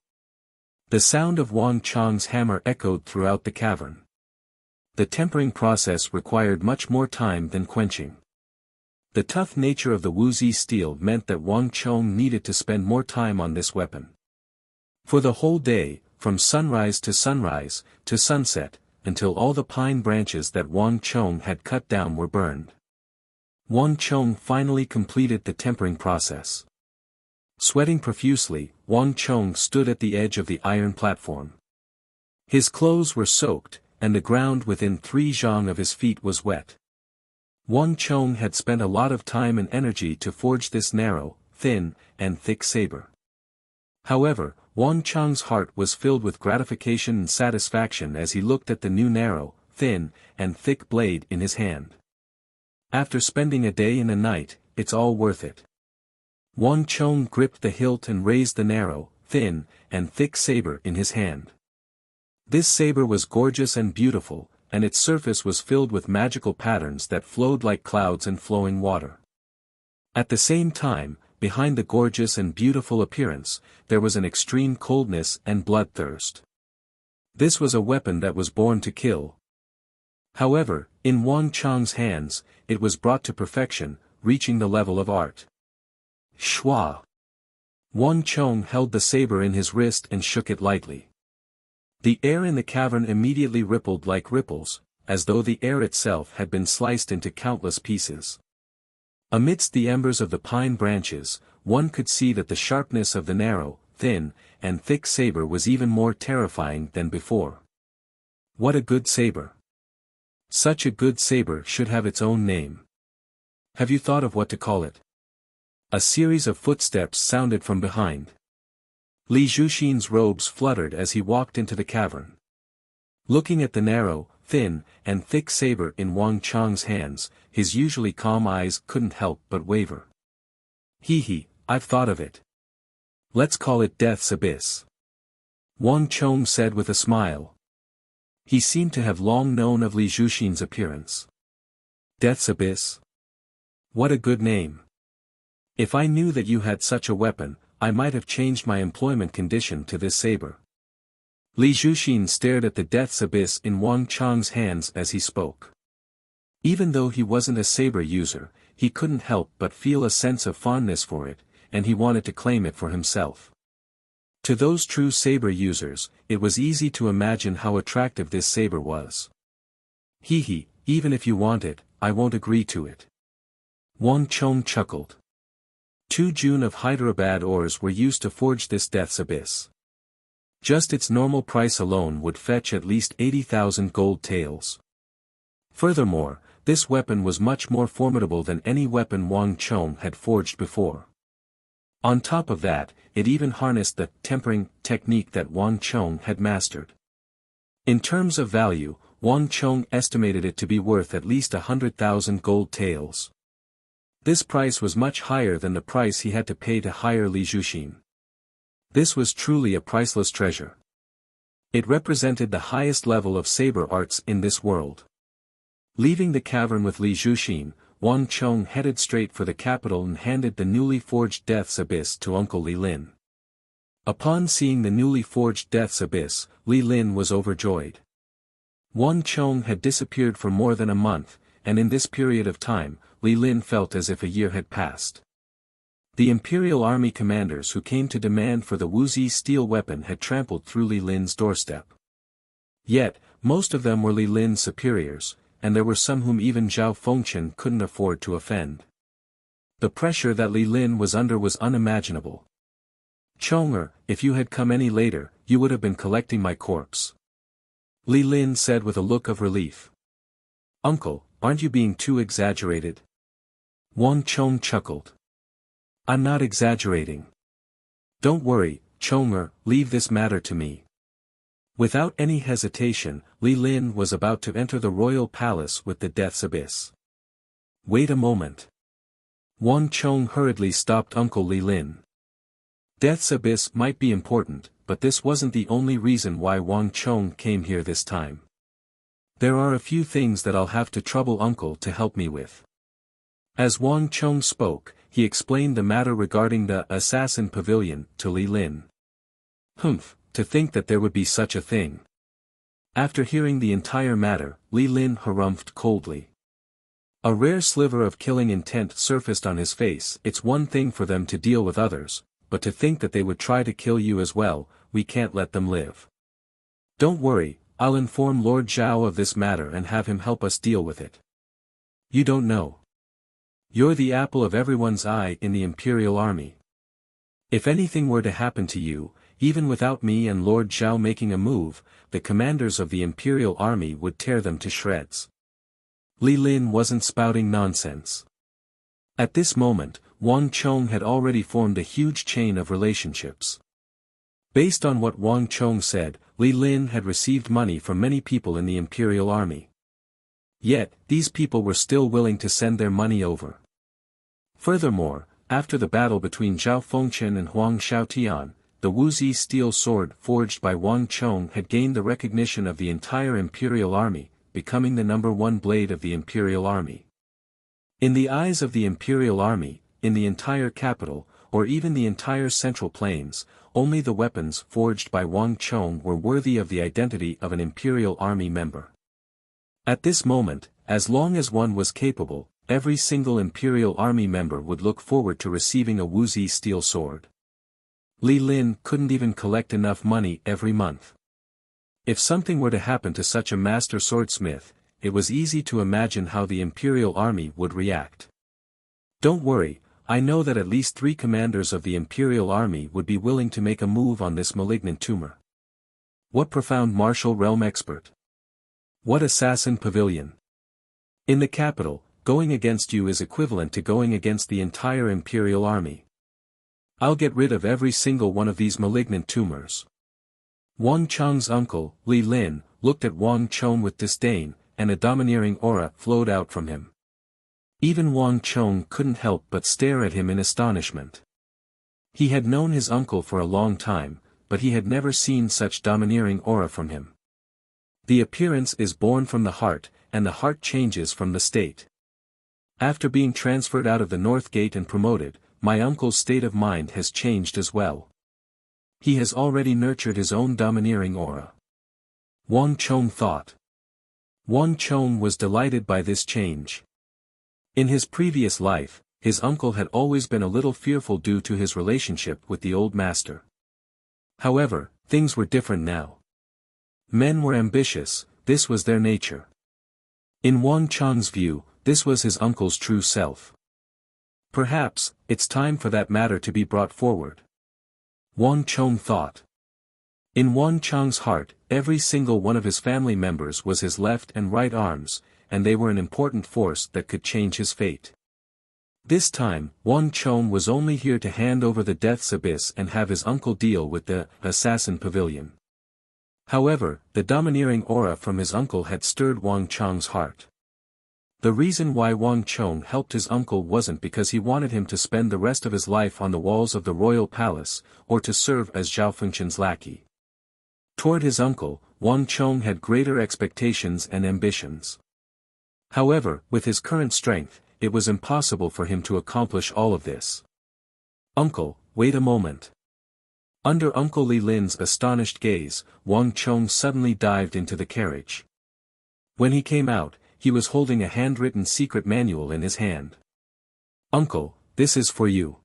The sound of Wang Chong's hammer echoed throughout the cavern. The tempering process required much more time than quenching. The tough nature of the Wuxia steel meant that Wang Chong needed to spend more time on this weapon. For the whole day, from sunrise to sunset, until all the pine branches that Wang Chong had cut down were burned. Wang Chong finally completed the tempering process. Sweating profusely, Wang Chong stood at the edge of the iron platform. His clothes were soaked, and the ground within 3 zhang of his feet was wet. Wang Chong had spent a lot of time and energy to forge this narrow, thin, and thick saber. However, Wang Chong's heart was filled with gratification and satisfaction as he looked at the new narrow, thin, and thick blade in his hand. After spending a day and a night, it's all worth it. Wang Chong gripped the hilt and raised the narrow, thin, and thick saber in his hand. This saber was gorgeous and beautiful, and its surface was filled with magical patterns that flowed like clouds and flowing water. At the same time, behind the gorgeous and beautiful appearance, there was an extreme coldness and bloodthirst. This was a weapon that was born to kill. However, in Wang Chong's hands, it was brought to perfection, reaching the level of art. Schwa! Wang Chong held the saber in his wrist and shook it lightly. The air in the cavern immediately rippled like ripples, as though the air itself had been sliced into countless pieces. Amidst the embers of the pine branches, one could see that the sharpness of the narrow, thin, and thick saber was even more terrifying than before. What a good saber! Such a good saber should have its own name. Have you thought of what to call it? A series of footsteps sounded from behind. Li Zhuxin's robes fluttered as he walked into the cavern. Looking at the narrow, thin, and thick saber in Wang Chong's hands, his usually calm eyes couldn't help but waver. I've thought of it. Let's call it Death's Abyss. Wang Chong said with a smile. He seemed to have long known of Li Zhuxin's appearance. Death's Abyss? What a good name. If I knew that you had such a weapon, I might have changed my employment condition to this saber. Li Zhuxin stared at the Death's Abyss in Wang Chong's hands as he spoke. Even though he wasn't a saber user, he couldn't help but feel a sense of fondness for it, and he wanted to claim it for himself. To those true saber users, it was easy to imagine how attractive this saber was. Even if you want it, I won't agree to it. Wang Chong chuckled. 2 June of Hyderabad ores were used to forge this Death's Abyss. Just its normal price alone would fetch at least 80,000 gold taels. Furthermore, this weapon was much more formidable than any weapon Wang Chong had forged before. On top of that, it even harnessed the tempering technique that Wang Chong had mastered. In terms of value, Wang Chong estimated it to be worth at least 100,000 gold taels. This price was much higher than the price he had to pay to hire Li Zhuxin. This was truly a priceless treasure. It represented the highest level of saber arts in this world. Leaving the cavern with Li Zhuxin, Wang Chong headed straight for the capital and handed the newly forged Death's Abyss to Uncle Li Lin. Upon seeing the newly forged Death's Abyss, Li Lin was overjoyed. Wang Chong had disappeared for more than a month, and in this period of time, Li Lin felt as if a year had passed. The Imperial Army commanders who came to demand for the Wuxia steel weapon had trampled through Li Lin's doorstep. Yet, most of them were Li Lin's superiors, and there were some whom even Zhao Fengchen couldn't afford to offend. The pressure that Li Lin was under was unimaginable. Chonger, if you had come any later, you would have been collecting my corpse. Li Lin said with a look of relief. Uncle, aren't you being too exaggerated? Wang Chong chuckled. I'm not exaggerating. Don't worry, Chonger, leave this matter to me. Without any hesitation, Li Lin was about to enter the royal palace with the Death's Abyss. Wait a moment. Wang Chong hurriedly stopped Uncle Li Lin. Death's Abyss might be important, but this wasn't the only reason why Wang Chong came here this time. There are a few things that I'll have to trouble Uncle to help me with. As Wang Chong spoke, he explained the matter regarding the assassin pavilion to Li Lin. To think that there would be such a thing. After hearing the entire matter, Li Lin harumphed coldly. A rare sliver of killing intent surfaced on his face. It's one thing for them to deal with others, but to think that they would try to kill you as well, we can't let them live. Don't worry, I'll inform Lord Zhao of this matter and have him help us deal with it. You don't know. You're the apple of everyone's eye in the Imperial Army. If anything were to happen to you, even without me and Lord Zhao making a move, the commanders of the Imperial Army would tear them to shreds. Li Lin wasn't spouting nonsense. At this moment, Wang Chong had already formed a huge chain of relationships. Based on what Wang Chong said, Li Lin had received money from many people in the Imperial Army. Yet, these people were still willing to send their money over. Furthermore, after the battle between Zhao Fengchen and Huang Xiaotian, the Wuxia steel sword forged by Wang Chong had gained the recognition of the entire Imperial Army, becoming the #1 blade of the Imperial Army. In the eyes of the Imperial Army, in the entire capital, or even the entire Central Plains, only the weapons forged by Wang Chong were worthy of the identity of an Imperial Army member. At this moment, as long as one was capable, every single Imperial Army member would look forward to receiving a Wuxia steel sword. Li Lin couldn't even collect enough money every month. If something were to happen to such a master swordsmith, it was easy to imagine how the imperial army would react. Don't worry, I know that at least 3 commanders of the imperial army would be willing to make a move on this malignant tumor. What profound martial realm expert! What assassin pavilion! In the capital, going against you is equivalent to going against the entire imperial army. I'll get rid of every single one of these malignant tumors. Wang Cheng's uncle, Li Lin, looked at Wang Cheng with disdain, and a domineering aura flowed out from him. Even Wang Cheng couldn't help but stare at him in astonishment. He had known his uncle for a long time, but he had never seen such domineering aura from him. The appearance is born from the heart, and the heart changes from the state. After being transferred out of the North Gate and promoted, my uncle's state of mind has changed as well. He has already nurtured his own domineering aura. Wang Cheng thought. Wang Cheng was delighted by this change. In his previous life, his uncle had always been a little fearful due to his relationship with the old master. However, things were different now. Men were ambitious, this was their nature. In Wang Cheng's view, this was his uncle's true self. Perhaps, it's time for that matter to be brought forward. Wang Cheng thought. In Wang Cheng's heart, every single one of his family members was his left and right arms, and they were an important force that could change his fate. This time, Wang Cheng was only here to hand over the death's abyss and have his uncle deal with the assassin pavilion. However, the domineering aura from his uncle had stirred Wang Cheng's heart. The reason why Wang Cheng helped his uncle wasn't because he wanted him to spend the rest of his life on the walls of the royal palace, or to serve as Zhao Fengchen's lackey. Toward his uncle, Wang Cheng had greater expectations and ambitions. However, with his current strength, it was impossible for him to accomplish all of this. Uncle, wait a moment. Under Uncle Li Lin's astonished gaze, Wang Cheng suddenly dived into the carriage. When he came out, he was holding a handwritten secret manual in his hand. Uncle, this is for you.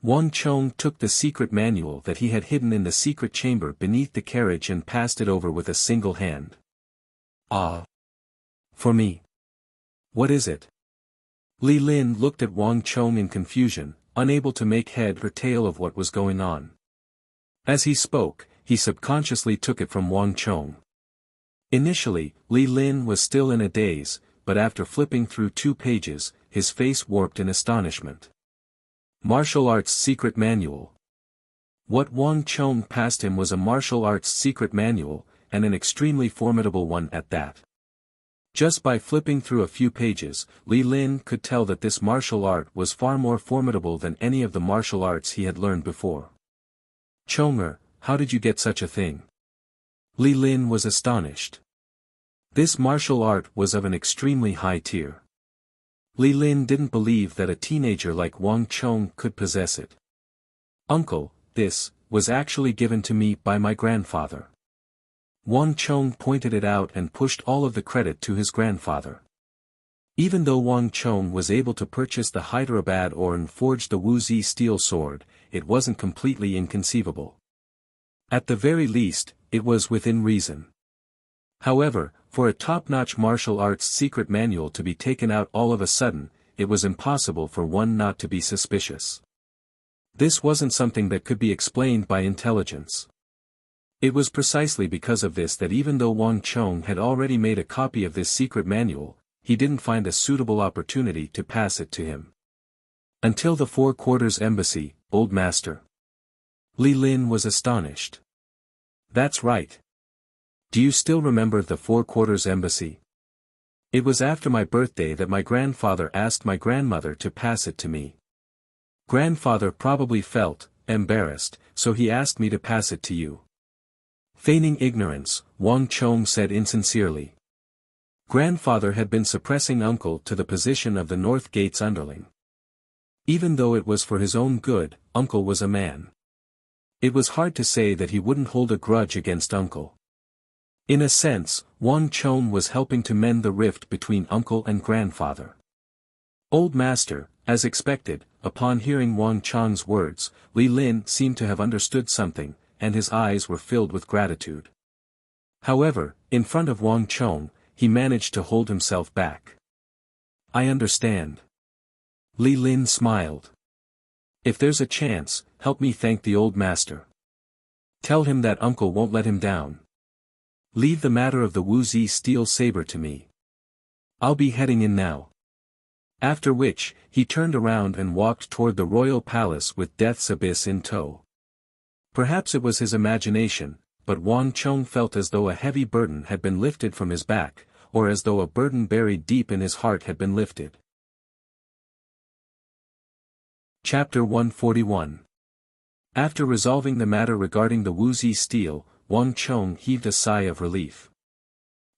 Wang Cheng took the secret manual that he had hidden in the secret chamber beneath the carriage and passed it over with a single hand. Ah! For me. What is it? Li Lin looked at Wang Cheng in confusion, unable to make head or tail of what was going on. As he spoke, he subconsciously took it from Wang Cheng. Initially, Li Lin was still in a daze, but after flipping through 2 pages, his face warped in astonishment. Martial Arts Secret Manual. What Wang Cheng passed him was a martial arts secret manual, and an extremely formidable one at that. Just by flipping through a few pages, Li Lin could tell that this martial art was far more formidable than any of the martial arts he had learned before. Chenger, how did you get such a thing? Li Lin was astonished. This martial art was of an extremely high tier. Li Lin didn't believe that a teenager like Wang Cheng could possess it. Uncle, this was actually given to me by my grandfather. Wang Cheng pointed it out and pushed all of the credit to his grandfather. Even though Wang Cheng was able to purchase the Hyderabad ore and forge the Wuxia steel sword, it wasn't completely inconceivable. At the very least, it was within reason. However, for a top-notch martial arts secret manual to be taken out all of a sudden, it was impossible for one not to be suspicious. This wasn't something that could be explained by intelligence. It was precisely because of this that even though Wang Cheng had already made a copy of this secret manual, he didn't find a suitable opportunity to pass it to him. Until the Four Quarters Embassy, Old Master. Li Lin was astonished. That's right. Do you still remember the Four Quarters Embassy? It was after my birthday that my grandfather asked my grandmother to pass it to me. Grandfather probably felt embarrassed, so he asked me to pass it to you. Feigning ignorance, Wang Cheng said insincerely. Grandfather had been suppressing uncle to the position of the North Gate's underling. Even though it was for his own good, uncle was a man. It was hard to say that he wouldn't hold a grudge against uncle. In a sense, Wang Cheng was helping to mend the rift between uncle and grandfather. Old Master, as expected, upon hearing Wang Chang's words, Li Lin seemed to have understood something, and his eyes were filled with gratitude. However, in front of Wang Chong, he managed to hold himself back. "I understand." Li Lin smiled. "If there's a chance, help me thank the old master. Tell him that uncle won't let him down. Leave the matter of the Wuxia steel saber to me. I'll be heading in now." After which, he turned around and walked toward the royal palace with Death's Abyss in tow. Perhaps it was his imagination, but Wang Chong felt as though a heavy burden had been lifted from his back, or as though a burden buried deep in his heart had been lifted. Chapter 141. After resolving the matter regarding the Wuxia steel, Wang Chong heaved a sigh of relief.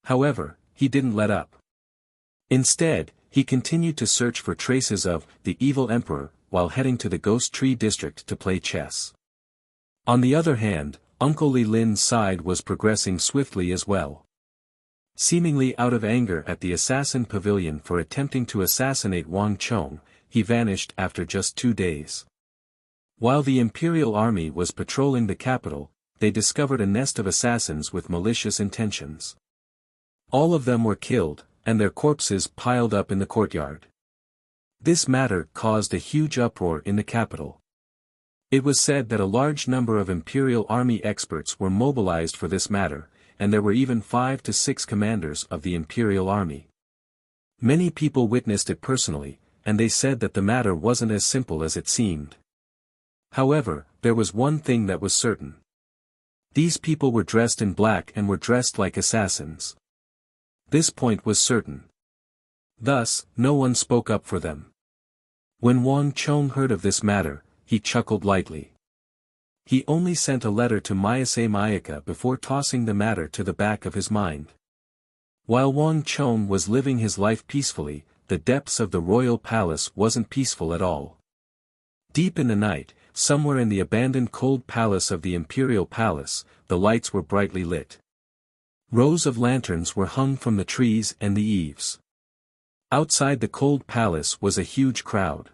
However, he didn't let up. Instead, he continued to search for traces of the evil emperor, while heading to the Ghost Tree district to play chess. On the other hand, Uncle Li Lin's side was progressing swiftly as well. Seemingly out of anger at the assassin pavilion for attempting to assassinate Wang Chong, he vanished after just 2 days. While the imperial army was patrolling the capital, they discovered a nest of assassins with malicious intentions. All of them were killed, and their corpses piled up in the courtyard. This matter caused a huge uproar in the capital. It was said that a large number of imperial army experts were mobilized for this matter, and there were even 5 to 6 commanders of the imperial army. Many people witnessed it personally, and they said that the matter wasn't as simple as it seemed. However, there was one thing that was certain. These people were dressed in black and were dressed like assassins. This point was certain. Thus, no one spoke up for them. When Wang Chong heard of this matter, he chuckled lightly. He only sent a letter to Mayase Mayaka before tossing the matter to the back of his mind. While Wang Chong was living his life peacefully, the depths of the royal palace wasn't peaceful at all. Deep in the night, somewhere in the abandoned cold palace of the imperial palace, the lights were brightly lit. Rows of lanterns were hung from the trees and the eaves. Outside the cold palace was a huge crowd.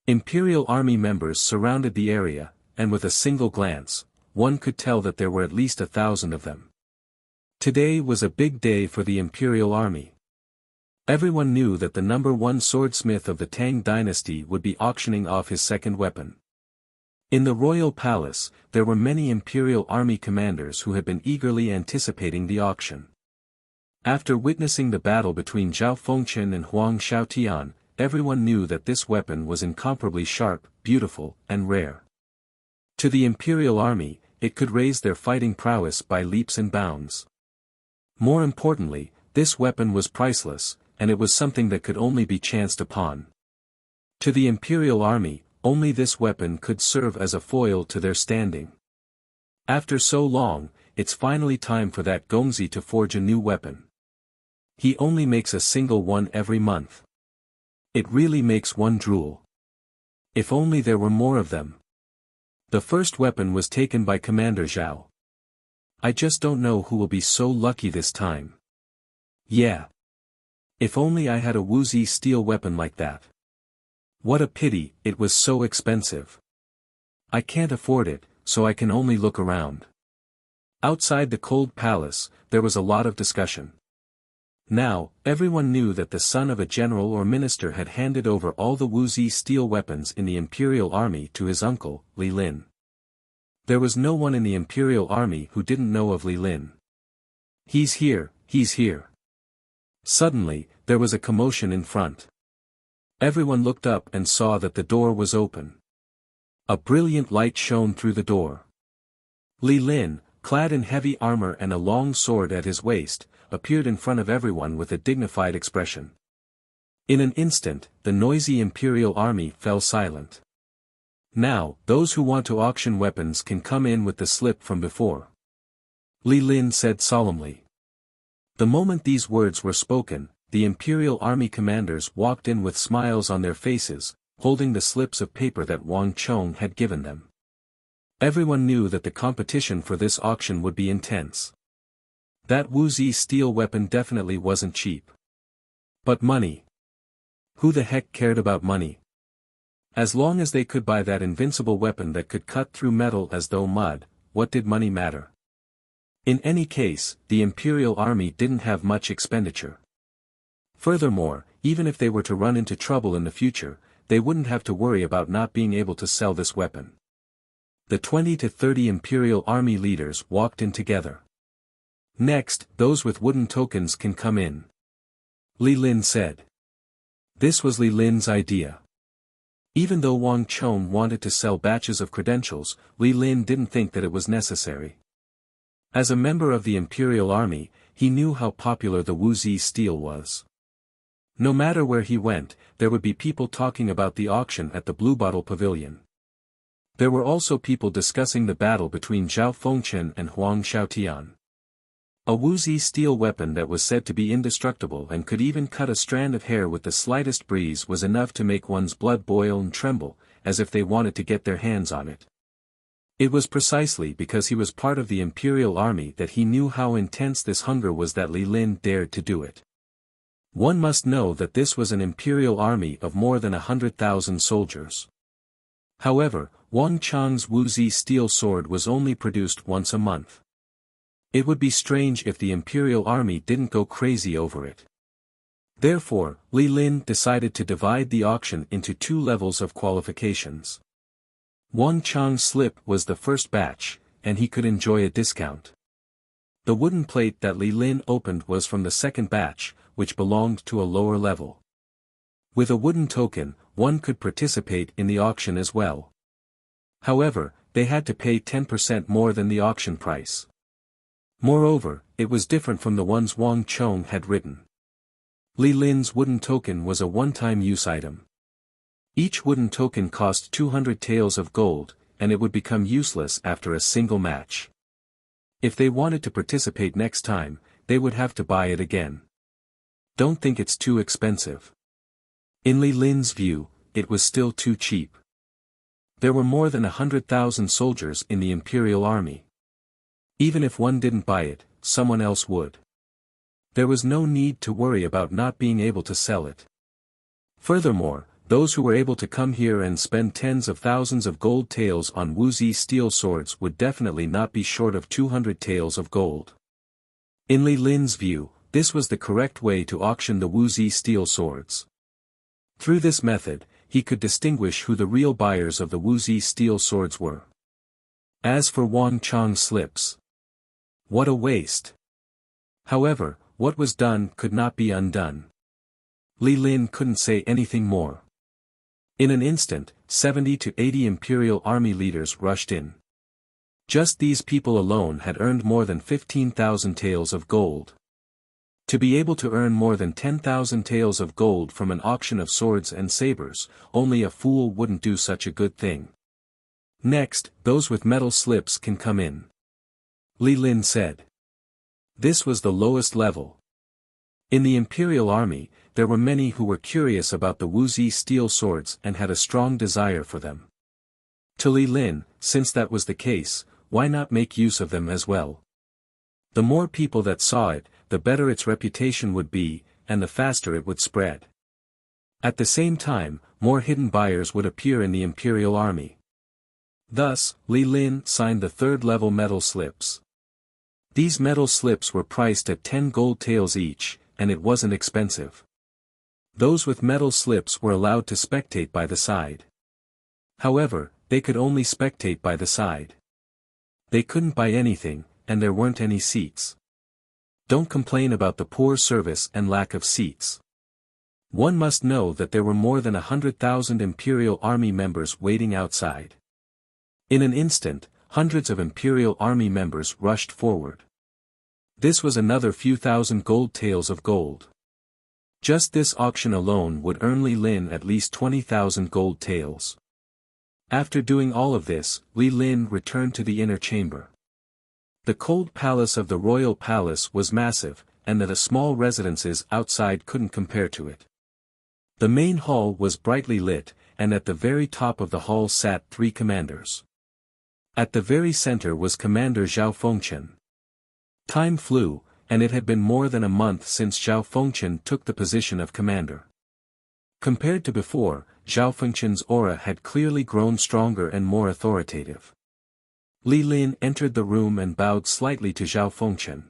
Imperial army members surrounded the area, and with a single glance, one could tell that there were at least 1,000 of them. Today was a big day for the imperial army. Everyone knew that the #1 swordsmith of the Tang dynasty would be auctioning off his second weapon. In the royal palace, there were many imperial army commanders who had been eagerly anticipating the auction. After witnessing the battle between Zhao Fengchen and Huang Xiaotian, everyone knew that this weapon was incomparably sharp, beautiful, and rare. To the imperial army, it could raise their fighting prowess by leaps and bounds. More importantly, this weapon was priceless, and it was something that could only be chanced upon. To the imperial army, only this weapon could serve as a foil to their standing. After so long, it's finally time for that Gongzi to forge a new weapon. He only makes a single one every month. It really makes one drool. If only there were more of them. The first weapon was taken by Commander Zhao. I just don't know who will be so lucky this time. Yeah. If only I had a Wuxia steel weapon like that. What a pity, it was so expensive. I can't afford it, so I can only look around. Outside the cold palace, there was a lot of discussion. Now, everyone knew that the son of a general or minister had handed over all the Wuxia steel weapons in the imperial army to his uncle, Li Lin. There was no one in the imperial army who didn't know of Li Lin. He's here, he's here. Suddenly, there was a commotion in front. Everyone looked up and saw that the door was open. A brilliant light shone through the door. Li Lin, clad in heavy armor and a long sword at his waist, appeared in front of everyone with a dignified expression. In an instant, the noisy imperial army fell silent. Now, those who want to auction weapons can come in with the slip from before. Li Lin said solemnly. The moment these words were spoken, the imperial army commanders walked in with smiles on their faces, holding the slips of paper that Wang Chong had given them. Everyone knew that the competition for this auction would be intense. That Wuxia steel weapon definitely wasn't cheap. But money. Who the heck cared about money? As long as they could buy that invincible weapon that could cut through metal as though mud, what did money matter? In any case, the Imperial Army didn't have much expenditure. Furthermore, even if they were to run into trouble in the future, they wouldn't have to worry about not being able to sell this weapon. The 20 to 30 Imperial Army leaders walked in together. Next, those with wooden tokens can come in, Li Lin said. This was Li Lin's idea. Even though Wang Chong wanted to sell batches of credentials, Li Lin didn't think that it was necessary. As a member of the Imperial Army, he knew how popular the Wuxia steel was. No matter where he went, there would be people talking about the auction at the Blue Bottle Pavilion. There were also people discussing the battle between Zhao Fengchen and Huang Xiaotian. A Wuxia steel weapon that was said to be indestructible and could even cut a strand of hair with the slightest breeze was enough to make one's blood boil and tremble, as if they wanted to get their hands on it. It was precisely because he was part of the Imperial Army that he knew how intense this hunger was that Li Lin dared to do it. One must know that this was an Imperial Army of more than 100,000 soldiers. However, Wang Chang's Wuxia steel sword was only produced once a month. It would be strange if the Imperial Army didn't go crazy over it. Therefore, Li Lin decided to divide the auction into 2 levels of qualifications. Wang Chang's slip was the first batch, and he could enjoy a discount. The wooden plate that Li Lin opened was from the second batch, which belonged to a lower level. With a wooden token, one could participate in the auction as well. However, they had to pay 10% more than the auction price. Moreover, it was different from the ones Wang Chong had written. Li Lin's wooden token was a one-time use item. Each wooden token cost 200 taels of gold, and it would become useless after a single match. If they wanted to participate next time, they would have to buy it again. Don't think it's too expensive. In Li Lin's view, it was still too cheap. There were more than 100,000 soldiers in the Imperial Army. Even if one didn't buy it, someone else would. There was no need to worry about not being able to sell it. Furthermore, those who were able to come here and spend tens of thousands of gold taels on Wuxia steel swords would definitely not be short of 200 taels of gold. In Li Lin's view, this was the correct way to auction the Wuxia steel swords. Through this method, he could distinguish who the real buyers of the Wuxia steel swords were. As for Wang Chang's slips, what a waste! However, what was done could not be undone. Li Lin couldn't say anything more. In an instant, 70 to 80 Imperial Army leaders rushed in. Just these people alone had earned more than 15,000 taels of gold. To be able to earn more than 10,000 taels of gold from an auction of swords and sabers, only a fool wouldn't do such a good thing. Next, those with metal slips can come in, Li Lin said. This was the lowest level. In the Imperial Army, there were many who were curious about the Wuxia steel swords and had a strong desire for them. To Li Lin, since that was the case, why not make use of them as well? The more people that saw it, the better its reputation would be, and the faster it would spread. At the same time, more hidden buyers would appear in the Imperial Army. Thus, Li Lin signed the third-level metal slips. These metal slips were priced at 10 gold taels each, and it wasn't expensive. Those with metal slips were allowed to spectate by the side. However, they could only spectate by the side. They couldn't buy anything, and there weren't any seats. Don't complain about the poor service and lack of seats. One must know that there were more than 100,000 Imperial Army members waiting outside. In an instant, hundreds of Imperial Army members rushed forward. This was another few thousand gold taels of gold. Just this auction alone would earn Li Lin at least 20,000 gold taels. After doing all of this, Li Lin returned to the inner chamber. The cold palace of the royal palace was massive, and the small residences outside couldn't compare to it. The main hall was brightly lit, and at the very top of the hall sat 3 commanders. At the very center was Commander Zhao Fengchen. Time flew, and it had been more than a month since Zhao Fengchen took the position of commander. Compared to before, Zhao Fengchen's aura had clearly grown stronger and more authoritative. Li Lin entered the room and bowed slightly to Zhao Fengchen.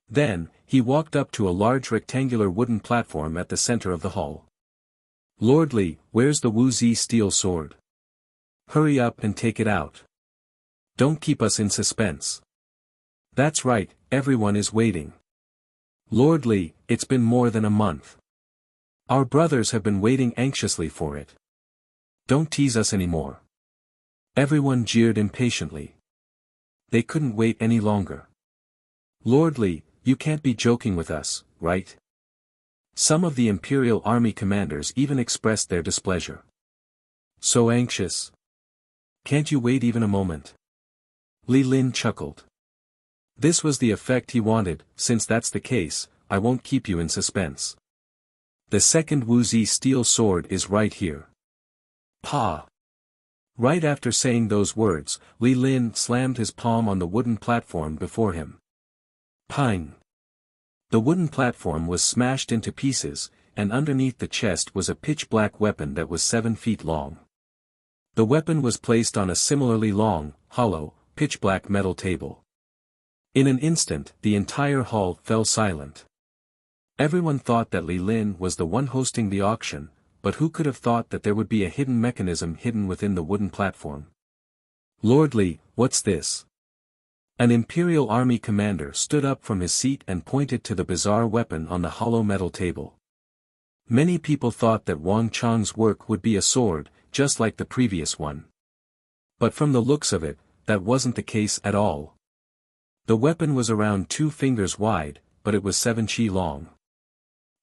Then, he walked up to a large rectangular wooden platform at the center of the hall. "Lord Li, where's the Wuxia steel sword? Hurry up and take it out. Don't keep us in suspense." "That's right, everyone is waiting. Lord Li, it's been more than a month. Our brothers have been waiting anxiously for it. Don't tease us anymore." Everyone jeered impatiently. They couldn't wait any longer. "Lord Li, you can't be joking with us, right?" Some of the Imperial Army commanders even expressed their displeasure. "So anxious? Can't you wait even a moment?" Li Lin chuckled. This was the effect he wanted. "Since that's the case, I won't keep you in suspense. The second Wuxia steel sword is right here." Pa! Right after saying those words, Li Lin slammed his palm on the wooden platform before him. Pang! The wooden platform was smashed into pieces, and underneath the chest was a pitch-black weapon that was 7 feet long. The weapon was placed on a similarly long, hollow, pitch-black metal table. In an instant, the entire hall fell silent. Everyone thought that Li Lin was the one hosting the auction, but who could have thought that there would be a hidden mechanism hidden within the wooden platform? "Lord Li, what's this?" An Imperial Army commander stood up from his seat and pointed to the bizarre weapon on the hollow metal table. Many people thought that Wang Chang's work would be a sword, just like the previous one. But from the looks of it, that wasn't the case at all. The weapon was around 2 fingers wide, but it was 7 chi long.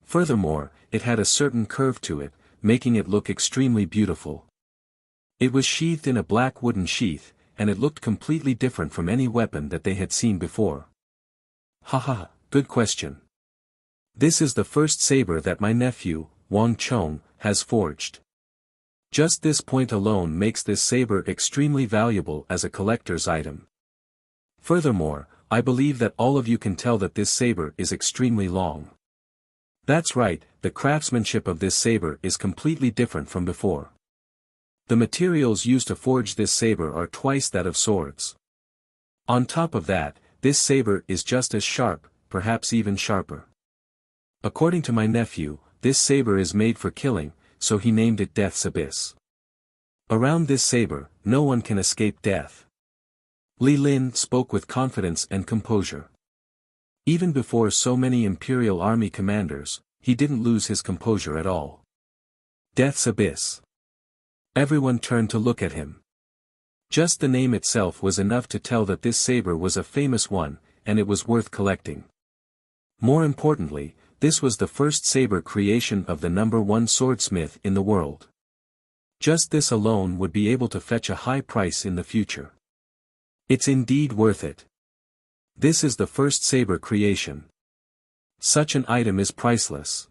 Furthermore, it had a certain curve to it, making it look extremely beautiful. It was sheathed in a black wooden sheath, and it looked completely different from any weapon that they had seen before. "Haha, good question. This is the first saber that my nephew, Wang Chong, has forged. Just this point alone makes this saber extremely valuable as a collector's item. Furthermore, I believe that all of you can tell that this saber is extremely long. That's right, the craftsmanship of this saber is completely different from before. The materials used to forge this saber are twice that of swords. On top of that, this saber is just as sharp, perhaps even sharper. According to my nephew, this saber is made for killing, so he named it Death's Abyss. Around this saber, no one can escape death." Li Lin spoke with confidence and composure. Even before so many Imperial Army commanders, he didn't lose his composure at all. Death's Abyss. Everyone turned to look at him. Just the name itself was enough to tell that this saber was a famous one, and it was worth collecting. More importantly, this was the first saber creation of the #1 swordsmith in the world. Just this alone would be able to fetch a high price in the future. It's indeed worth it. This is the first saber creation. Such an item is priceless.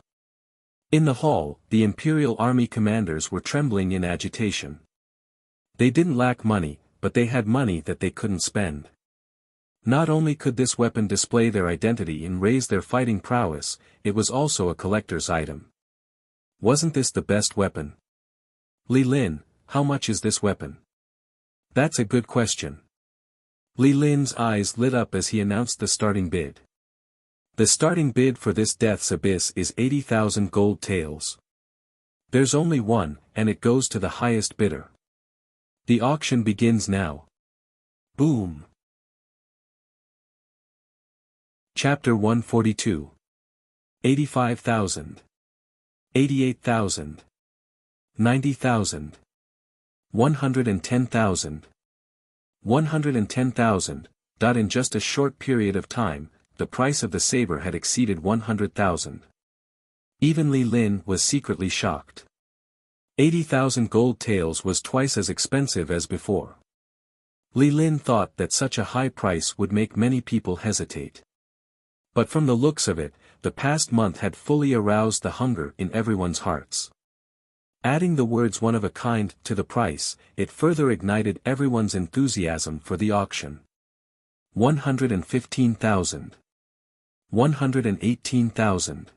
In the hall, the Imperial Army commanders were trembling in agitation. They didn't lack money, but they had money that they couldn't spend. Not only could this weapon display their identity and raise their fighting prowess, it was also a collector's item. Wasn't this the best weapon? Li Lin, how much is this weapon? That's a good question. Li Lin's eyes lit up as he announced the starting bid. The starting bid for this Death's Abyss is 80,000 gold taels. There's only one, and it goes to the highest bidder. The auction begins now. Boom! Chapter 142. 85,000. 88,000. 90,000. 110,000. 110,000. In just a short period of time, the price of the saber had exceeded 100,000. Even Li Lin was secretly shocked. 80,000 gold taels was twice as expensive as before. Li Lin thought that such a high price would make many people hesitate. But from the looks of it, the past month had fully aroused the hunger in everyone's hearts. Adding the words "one of a kind" to the price, it further ignited everyone's enthusiasm for the auction. 115,000. 118,000.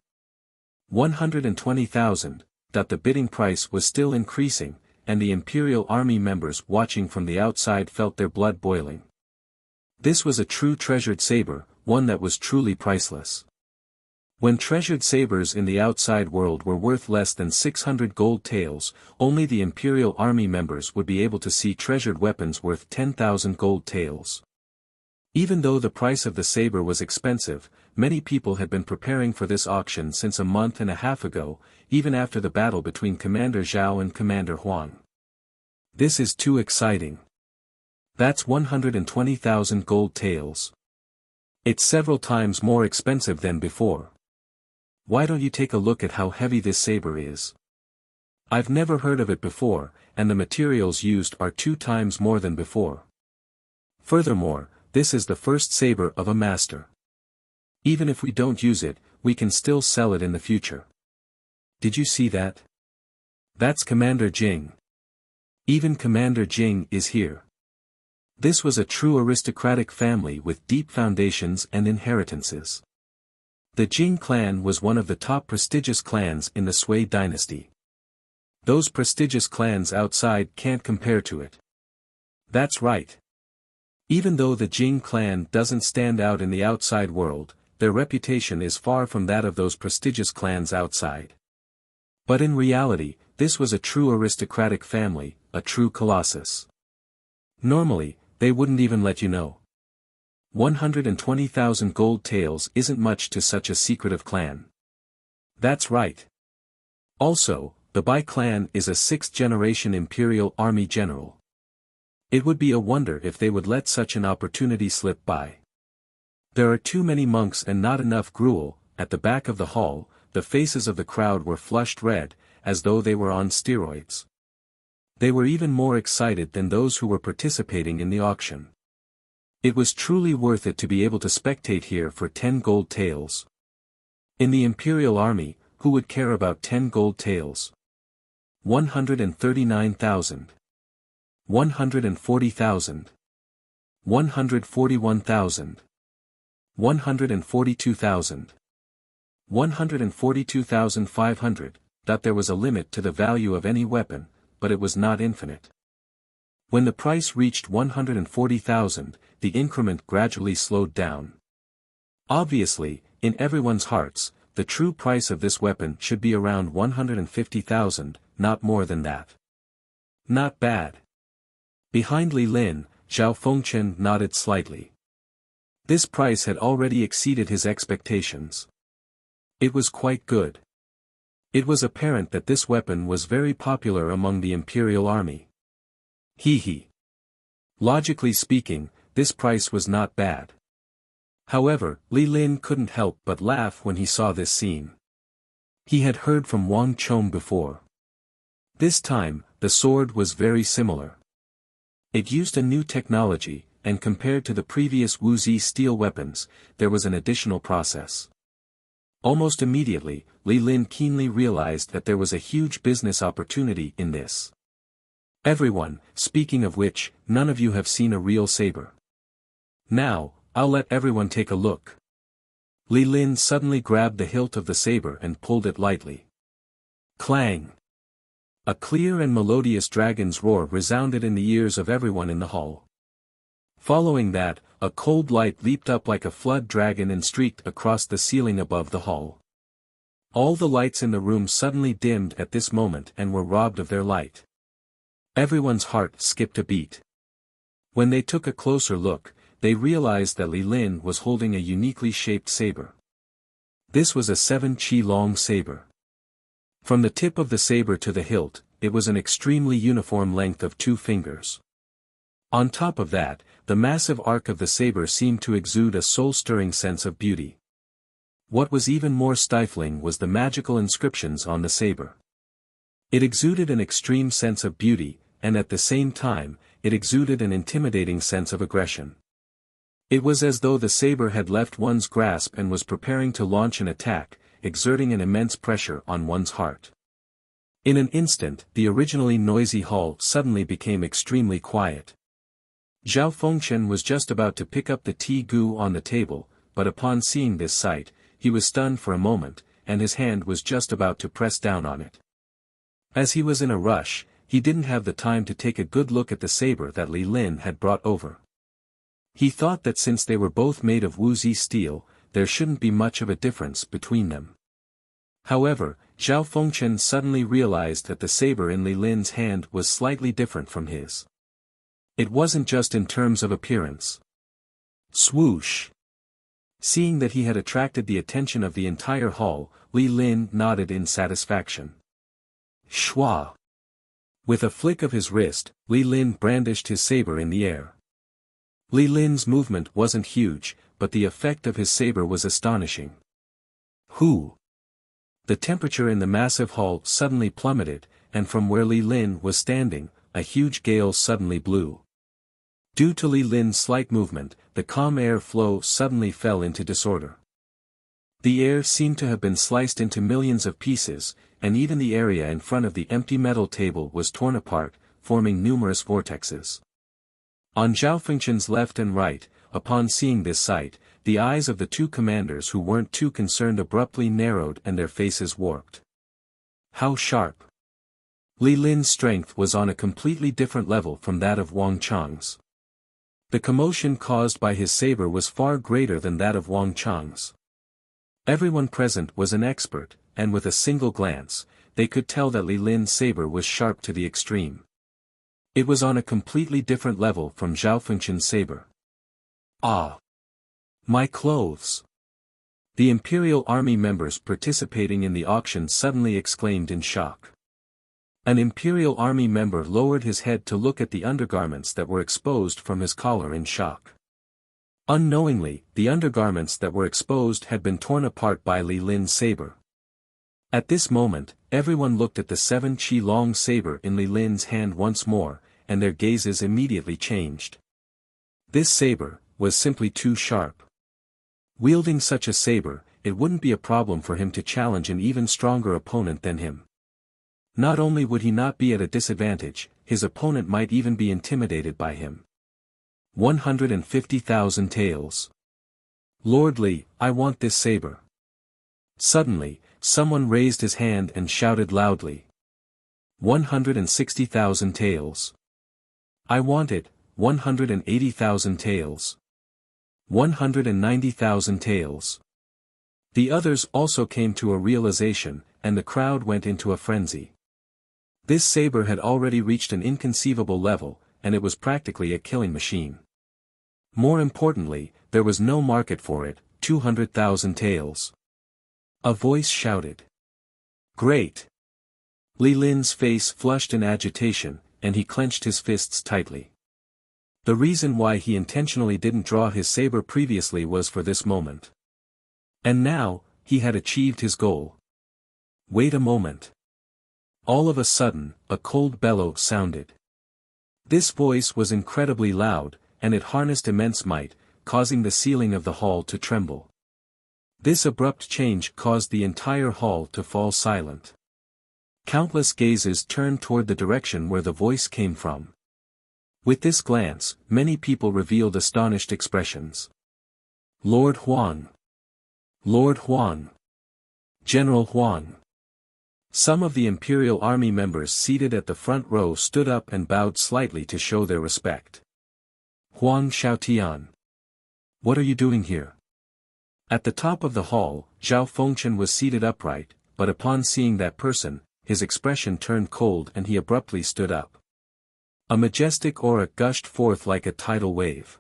120,000. that the bidding price was still increasing, and the Imperial Army members watching from the outside felt their blood boiling. This was a true treasured saber, one that was truly priceless. When treasured sabers in the outside world were worth less than 600 gold taels, only the Imperial Army members would be able to see treasured weapons worth 10,000 gold taels. Even though the price of the saber was expensive, many people had been preparing for this auction since a month and a half ago, even after the battle between Commander Zhao and Commander Huang. This is too exciting. That's 120,000 gold taels. It's several times more expensive than before. Why don't you take a look at how heavy this saber is? I've never heard of it before, and the materials used are 2 times more than before. Furthermore, this is the first saber of a master. Even if we don't use it, we can still sell it in the future. Did you see that? That's Commander Jing. Even Commander Jing is here. This was a true aristocratic family with deep foundations and inheritances. The Jing clan was one of the top prestigious clans in the Sui dynasty. Those prestigious clans outside can't compare to it. That's right. Even though the Jing clan doesn't stand out in the outside world, their reputation is far from that of those prestigious clans outside. But in reality, this was a true aristocratic family, a true colossus. Normally, they wouldn't even let you know. 120,000 gold taels isn't much to such a secretive clan. That's right. Also, the Bai clan is a 6th-generation Imperial Army general. It would be a wonder if they would let such an opportunity slip by. There are too many monks and not enough gruel. At the back of the hall, the faces of the crowd were flushed red, as though they were on steroids. They were even more excited than those who were participating in the auction. It was truly worth it to be able to spectate here for 10 gold taels. In the Imperial Army, who would care about 10 gold taels? 139,000. 140,000. 141,000. 142,000. 142,500. That there was a limit to the value of any weapon, but it was not infinite. When the price reached 140,000, the increment gradually slowed down. Obviously, in everyone's hearts, the true price of this weapon should be around 150,000, not more than that. Not bad. Behind Li Lin, Zhao Fengchen nodded slightly. This price had already exceeded his expectations. It was quite good. It was apparent that this weapon was very popular among the Imperial Army. Hee. Logically speaking, this price was not bad. However, Li Lin couldn't help but laugh when he saw this scene. He had heard from Wang Chong before. This time, the sword was very similar. It used a new technology, and compared to the previous Wuxia steel weapons, there was an additional process. Almost immediately, Li Lin keenly realized that there was a huge business opportunity in this. Everyone, speaking of which, none of you have seen a real saber. Now, I'll let everyone take a look. Li Lin suddenly grabbed the hilt of the saber and pulled it lightly. Clang! A clear and melodious dragon's roar resounded in the ears of everyone in the hall. Following that, a cold light leaped up like a flood dragon and streaked across the ceiling above the hall. All the lights in the room suddenly dimmed at this moment and were robbed of their light. Everyone's heart skipped a beat. When they took a closer look, they realized that Li Lin was holding a uniquely shaped saber. This was a 7-chi long saber. From the tip of the saber to the hilt, it was an extremely uniform length of 2 fingers. On top of that, the massive arc of the saber seemed to exude a soul-stirring sense of beauty. What was even more stifling was the magical inscriptions on the saber. It exuded an extreme sense of beauty, and at the same time, it exuded an intimidating sense of aggression. It was as though the saber had left one's grasp and was preparing to launch an attack, exerting an immense pressure on one's heart. In an instant, the originally noisy hall suddenly became extremely quiet. Zhao Fengchen was just about to pick up the tea goo on the table, but upon seeing this sight, he was stunned for a moment, and his hand was just about to press down on it. As he was in a rush, he didn't have the time to take a good look at the saber that Li Lin had brought over. He thought that since they were both made of Wuxia steel, there shouldn't be much of a difference between them. However, Zhao Fengchen suddenly realized that the saber in Li Lin's hand was slightly different from his. It wasn't just in terms of appearance. Swoosh! Seeing that he had attracted the attention of the entire hall, Li Lin nodded in satisfaction. Shua! With a flick of his wrist, Li Lin brandished his saber in the air. Li Lin's movement wasn't huge, but the effect of his saber was astonishing. Hoo! The temperature in the massive hall suddenly plummeted, and from where Li Lin was standing, a huge gale suddenly blew. Due to Li Lin's slight movement, the calm air flow suddenly fell into disorder. The air seemed to have been sliced into millions of pieces, and even the area in front of the empty metal table was torn apart, forming numerous vortexes. On Zhao Fengchen's left and right, upon seeing this sight, the eyes of the two commanders who weren't too concerned abruptly narrowed and their faces warped. How sharp! Li Lin's strength was on a completely different level from that of Wang Chang's. The commotion caused by his saber was far greater than that of Wang Chang's. Everyone present was an expert, and with a single glance, they could tell that Li Lin's saber was sharp to the extreme. It was on a completely different level from Zhao Fengchen's saber. Ah! My clothes! The Imperial Army members participating in the auction suddenly exclaimed in shock. An Imperial Army member lowered his head to look at the undergarments that were exposed from his collar in shock. Unknowingly, the undergarments that were exposed had been torn apart by Li Lin's saber. At this moment, everyone looked at the 7-chi-long saber in Li Lin's hand once more, and their gazes immediately changed. This saber was simply too sharp. Wielding such a saber, it wouldn't be a problem for him to challenge an even stronger opponent than him. Not only would he not be at a disadvantage, his opponent might even be intimidated by him. 150,000 taels. Lord Li, I want this saber. Suddenly, someone raised his hand and shouted loudly. 160,000 taels. I want it, 180,000 taels. 190,000 taels. The others also came to a realization, and the crowd went into a frenzy. This saber had already reached an inconceivable level, and it was practically a killing machine. More importantly, there was no market for it, 200,000 taels. A voice shouted. Great! Li Lin's face flushed in agitation, and he clenched his fists tightly. The reason why he intentionally didn't draw his saber previously was for this moment. And now, he had achieved his goal. Wait a moment. All of a sudden, a cold bellow sounded. This voice was incredibly loud, and it harnessed immense might, causing the ceiling of the hall to tremble. This abrupt change caused the entire hall to fall silent. Countless gazes turned toward the direction where the voice came from. With this glance, many people revealed astonished expressions. Lord Huang! Lord Huang! General Huang! Some of the Imperial Army members seated at the front row stood up and bowed slightly to show their respect. Huang Xiaotian. What are you doing here? At the top of the hall, Zhao Fengchen was seated upright, but upon seeing that person, his expression turned cold and he abruptly stood up. A majestic aura gushed forth like a tidal wave.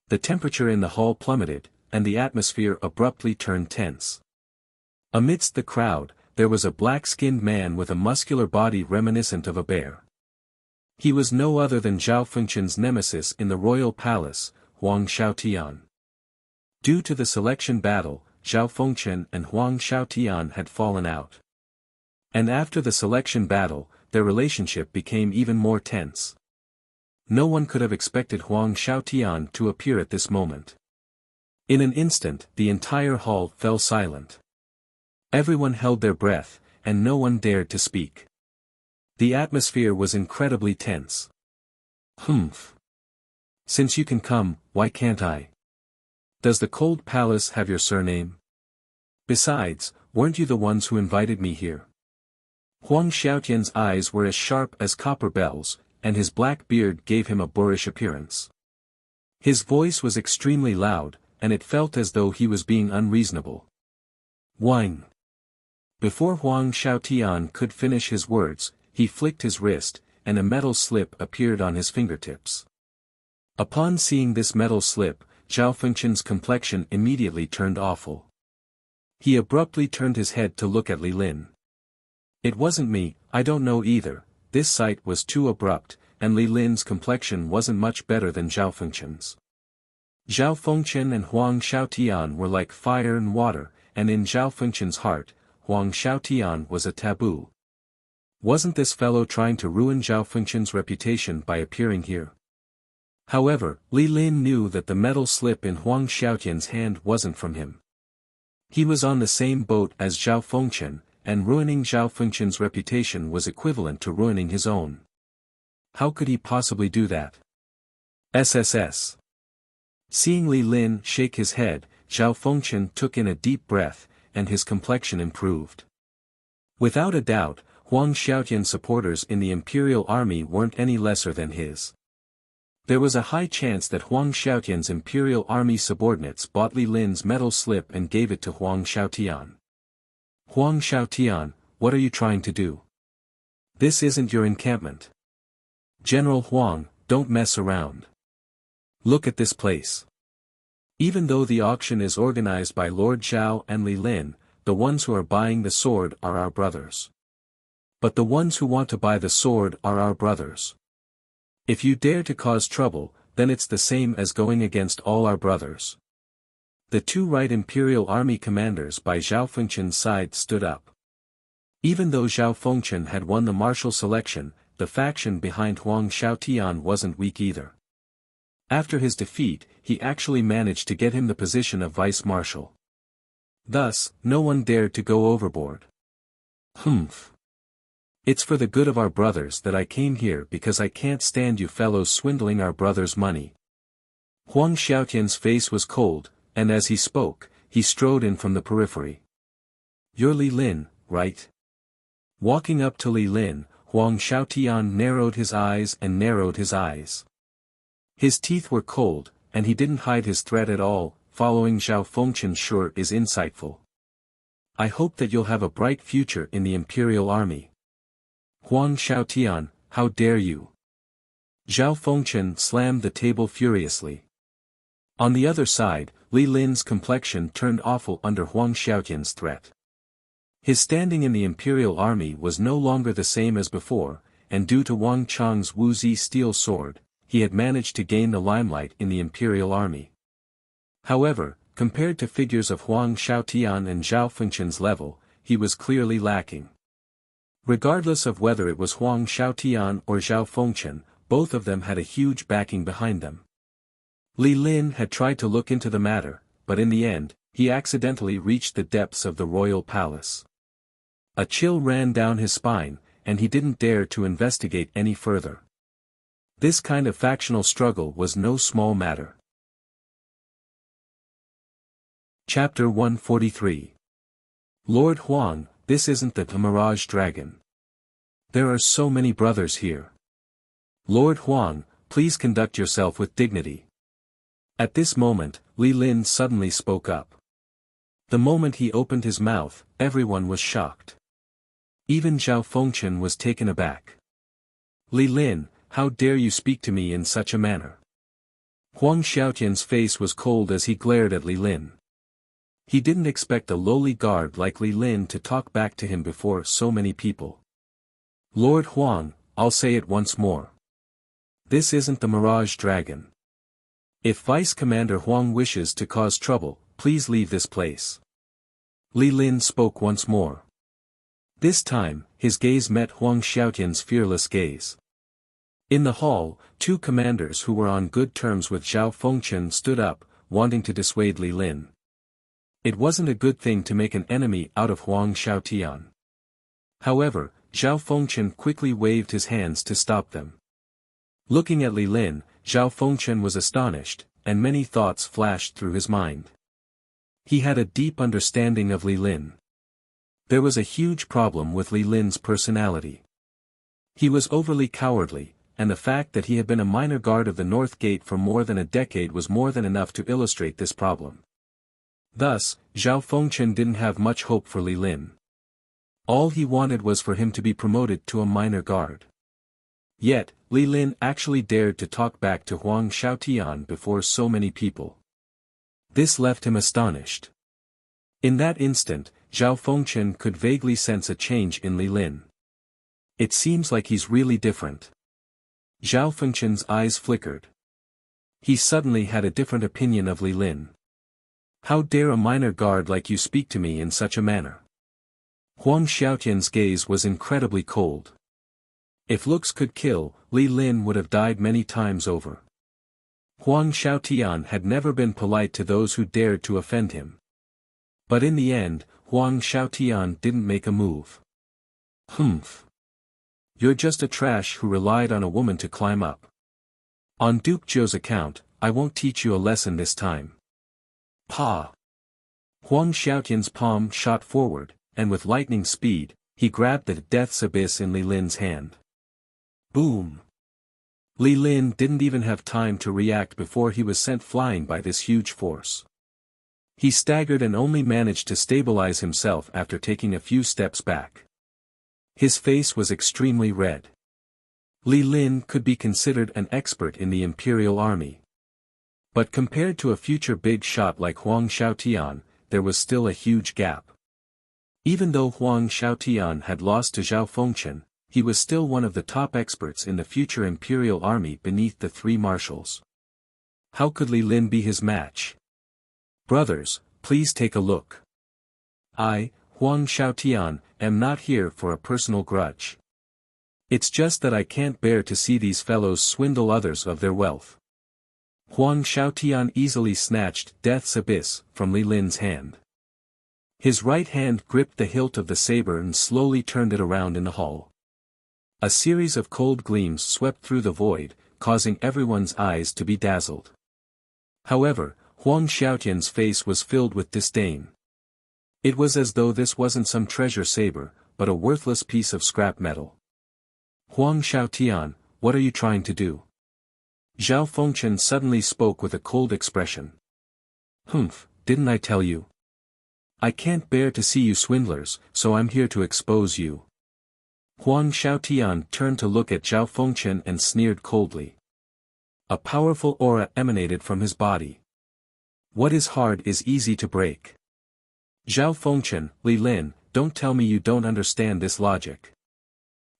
The temperature in the hall plummeted, and the atmosphere abruptly turned tense. Amidst the crowd, there was a black-skinned man with a muscular body reminiscent of a bear. He was no other than Zhao Fengchen's nemesis in the royal palace, Huang Xiaotian. Due to the selection battle, Zhao Fengchen and Huang Xiaotian had fallen out. And after the selection battle, their relationship became even more tense. No one could have expected Huang Xiaotian to appear at this moment. In an instant, the entire hall fell silent. Everyone held their breath, and no one dared to speak. The atmosphere was incredibly tense. Humph. Since you can come, why can't I? Does the cold palace have your surname? Besides, weren't you the ones who invited me here? Huang Xiaotian's eyes were as sharp as copper bells, and his black beard gave him a boorish appearance. His voice was extremely loud, and it felt as though he was being unreasonable. Whine. Before Huang Xiaotian could finish his words, he flicked his wrist, and a metal slip appeared on his fingertips. Upon seeing this metal slip, Zhao Fengchen's complexion immediately turned awful. He abruptly turned his head to look at Li Lin. It wasn't me, I don't know either. This sight was too abrupt, and Li Lin's complexion wasn't much better than Zhao Fengchen's. Zhao Fengchen and Huang Xiaotian were like fire and water, and in Zhao Fengchen's heart, Huang Xiaotian was a taboo. Wasn't this fellow trying to ruin Zhao Fengchen's reputation by appearing here? However, Li Lin knew that the metal slip in Huang Xiaotian's hand wasn't from him. He was on the same boat as Zhao Fengchen, and ruining Zhao Fengchen's reputation was equivalent to ruining his own. How could he possibly do that? SSS. Seeing Li Lin shake his head, Zhao Fengchen took in a deep breath, and his complexion improved. Without a doubt, Huang Xiaotian's supporters in the imperial army weren't any lesser than his. There was a high chance that Huang Xiaotian's imperial army subordinates bought Li Lin's metal slip and gave it to Huang Xiaotian. Huang Xiaotian, what are you trying to do? This isn't your encampment. General Huang, don't mess around. Look at this place. Even though the auction is organized by Lord Zhao and Li Lin, the ones who are buying the sword are our brothers. But the ones who want to buy the sword are our brothers. If you dare to cause trouble, then it's the same as going against all our brothers. The two right imperial army commanders by Zhao Fengchen's side stood up. Even though Zhao Fengchen had won the martial selection, the faction behind Huang Xiaotian wasn't weak either. After his defeat, he actually managed to get him the position of vice-marshal. Thus, no one dared to go overboard. Humph. It's for the good of our brothers that I came here because I can't stand you fellows swindling our brothers' money. Huang Xiaotian's face was cold, and as he spoke, he strode in from the periphery. You're Li Lin, right? Walking up to Li Lin, Huang Xiaotian narrowed his eyes and narrowed his eyes. His teeth were cold, and he didn't hide his threat at all. Following Zhao Fengchen sure is insightful. I hope that you'll have a bright future in the imperial army. Huang Xiaotian, how dare you? Zhao Fengchen slammed the table furiously. On the other side, Li Lin's complexion turned awful under Huang Xiaotian's threat. His standing in the imperial army was no longer the same as before, and due to Wang Chang's Wuxia steel sword, he had managed to gain the limelight in the imperial army. However, compared to figures of Huang Xiaotian and Zhao Fengchen's level, he was clearly lacking. Regardless of whether it was Huang Xiaotian or Zhao Fengchen, both of them had a huge backing behind them. Li Lin had tried to look into the matter, but in the end, he accidentally reached the depths of the royal palace. A chill ran down his spine, and he didn't dare to investigate any further. This kind of factional struggle was no small matter. Chapter 143. Lord Huang, this isn't the Mirage Dragon. There are so many brothers here. Lord Huang, please conduct yourself with dignity. At this moment, Li Lin suddenly spoke up. The moment he opened his mouth, everyone was shocked. Even Zhao Fengchen was taken aback. Li Lin, how dare you speak to me in such a manner? Huang Xiaotian's face was cold as he glared at Li Lin. He didn't expect a lowly guard like Li Lin to talk back to him before so many people. Lord Huang, I'll say it once more. This isn't the Mirage Dragon. If Vice Commander Huang wishes to cause trouble, please leave this place. Li Lin spoke once more. This time, his gaze met Huang Xiaotian's fearless gaze. In the hall, two commanders who were on good terms with Zhao Fengchen stood up, wanting to dissuade Li Lin. It wasn't a good thing to make an enemy out of Huang Xiaotian. However, Zhao Fengchen quickly waved his hands to stop them. Looking at Li Lin, Zhao Fengchen was astonished, and many thoughts flashed through his mind. He had a deep understanding of Li Lin. There was a huge problem with Li Lin's personality. He was overly cowardly, and the fact that he had been a minor guard of the North Gate for more than a decade was more than enough to illustrate this problem. Thus, Zhao Fengchen didn't have much hope for Li Lin. All he wanted was for him to be promoted to a minor guard. Yet, Li Lin actually dared to talk back to Huang Xiaotian before so many people. This left him astonished. In that instant, Zhao Fengchen could vaguely sense a change in Li Lin. It seems like he's really different. Zhao Fengchen's eyes flickered. He suddenly had a different opinion of Li Lin. How dare a minor guard like you speak to me in such a manner? Huang Xiaotian's gaze was incredibly cold. If looks could kill, Li Lin would have died many times over. Huang Xiaotian had never been polite to those who dared to offend him. But in the end, Huang Xiaotian didn't make a move. Humph. You're just a trash who relied on a woman to climb up. On Duke Zhou's account, I won't teach you a lesson this time. Pa! Huang Xiaotian's palm shot forward, and with lightning speed, he grabbed the death's abyss in Li Lin's hand. Boom! Li Lin didn't even have time to react before he was sent flying by this huge force. He staggered and only managed to stabilize himself after taking a few steps back. His face was extremely red. Li Lin could be considered an expert in the Imperial Army. But compared to a future big shot like Huang Xiaotian, there was still a huge gap. Even though Huang Xiaotian had lost to Zhao Fengchen, he was still one of the top experts in the future Imperial Army beneath the three marshals. How could Li Lin be his match? Brothers, please take a look. I, Huang Xiaotian, am not here for a personal grudge. It's just that I can't bear to see these fellows swindle others of their wealth. Huang Xiaotian easily snatched Death's Abyss from Li Lin's hand. His right hand gripped the hilt of the saber and slowly turned it around in the hall. A series of cold gleams swept through the void, causing everyone's eyes to be dazzled. However, Huang Xiaotian's face was filled with disdain. It was as though this wasn't some treasure saber, but a worthless piece of scrap metal. Huang Xiaotian, what are you trying to do? Zhao Fengchen suddenly spoke with a cold expression. Humph, didn't I tell you? I can't bear to see you swindlers, so I'm here to expose you. Huang Xiaotian turned to look at Zhao Fengchen and sneered coldly. A powerful aura emanated from his body. What is hard is easy to break. Zhao Fengchen, Li Lin, don't tell me you don't understand this logic.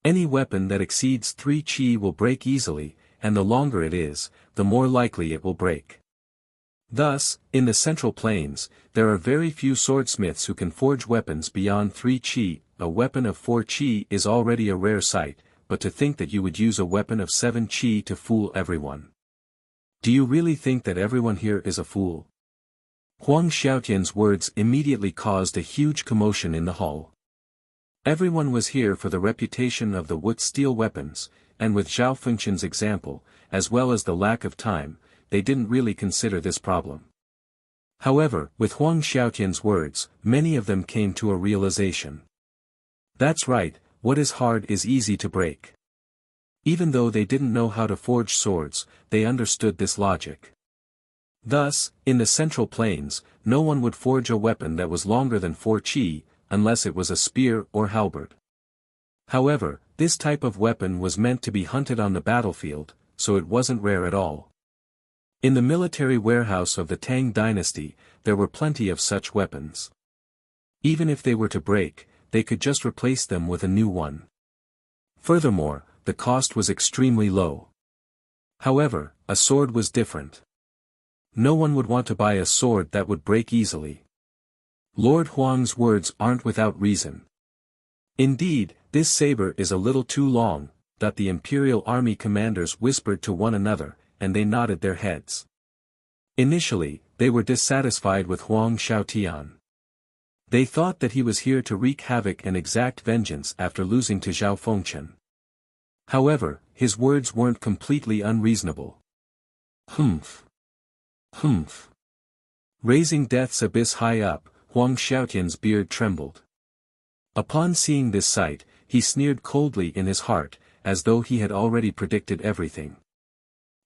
Any weapon that exceeds 3 qi will break easily, and the longer it is, the more likely it will break. Thus, in the Central Plains, there are very few swordsmiths who can forge weapons beyond 3 qi. A weapon of 4 qi is already a rare sight, but to think that you would use a weapon of 7 qi to fool everyone. Do you really think that everyone here is a fool? Huang Xiaotian's words immediately caused a huge commotion in the hall. Everyone was here for the reputation of the Wuxia steel weapons, and with Zhao Fengchen's example, as well as the lack of time, they didn't really consider this problem. However, with Huang Xiaotian's words, many of them came to a realization. That's right, what is hard is easy to break. Even though they didn't know how to forge swords, they understood this logic. Thus, in the Central Plains, no one would forge a weapon that was longer than 4 qi, unless it was a spear or halberd. However, this type of weapon was meant to be hunted on the battlefield, so it wasn't rare at all. In the military warehouse of the Tang dynasty, there were plenty of such weapons. Even if they were to break, they could just replace them with a new one. Furthermore, the cost was extremely low. However, a sword was different. No one would want to buy a sword that would break easily. Lord Huang's words aren't without reason. Indeed, this saber is a little too long, that the Imperial Army commanders whispered to one another, and they nodded their heads. Initially, they were dissatisfied with Huang Xiaotian. They thought that he was here to wreak havoc and exact vengeance after losing to Zhao Fengchen. However, his words weren't completely unreasonable. Humph. Humph. Raising Death's Abyss high up, Huang Xiaotian's beard trembled. Upon seeing this sight, he sneered coldly in his heart, as though he had already predicted everything.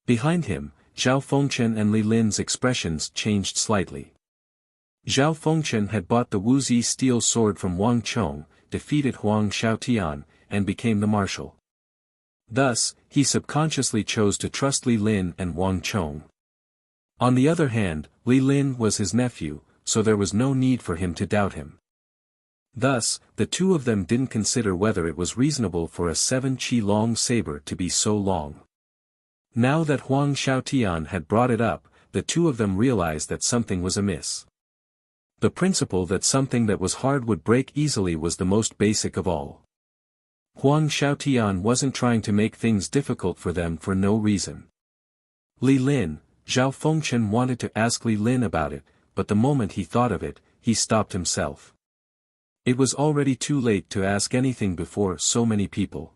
Behind him, Zhao Fengchen and Li Lin's expressions changed slightly. Zhao Fengchen had bought the Wuxia steel sword from Wang Chong, defeated Huang Xiaotian, and became the marshal. Thus, he subconsciously chose to trust Li Lin and Wang Chong. On the other hand, Li Lin was his nephew, so there was no need for him to doubt him. Thus, the two of them didn't consider whether it was reasonable for a 7-chi long saber to be so long. Now that Huang Xiaotian had brought it up, the two of them realized that something was amiss. The principle that something that was hard would break easily was the most basic of all. Huang Xiaotian wasn't trying to make things difficult for them for no reason. Li Lin, Zhao Fengchen wanted to ask Li Lin about it, but the moment he thought of it, he stopped himself. It was already too late to ask anything before so many people.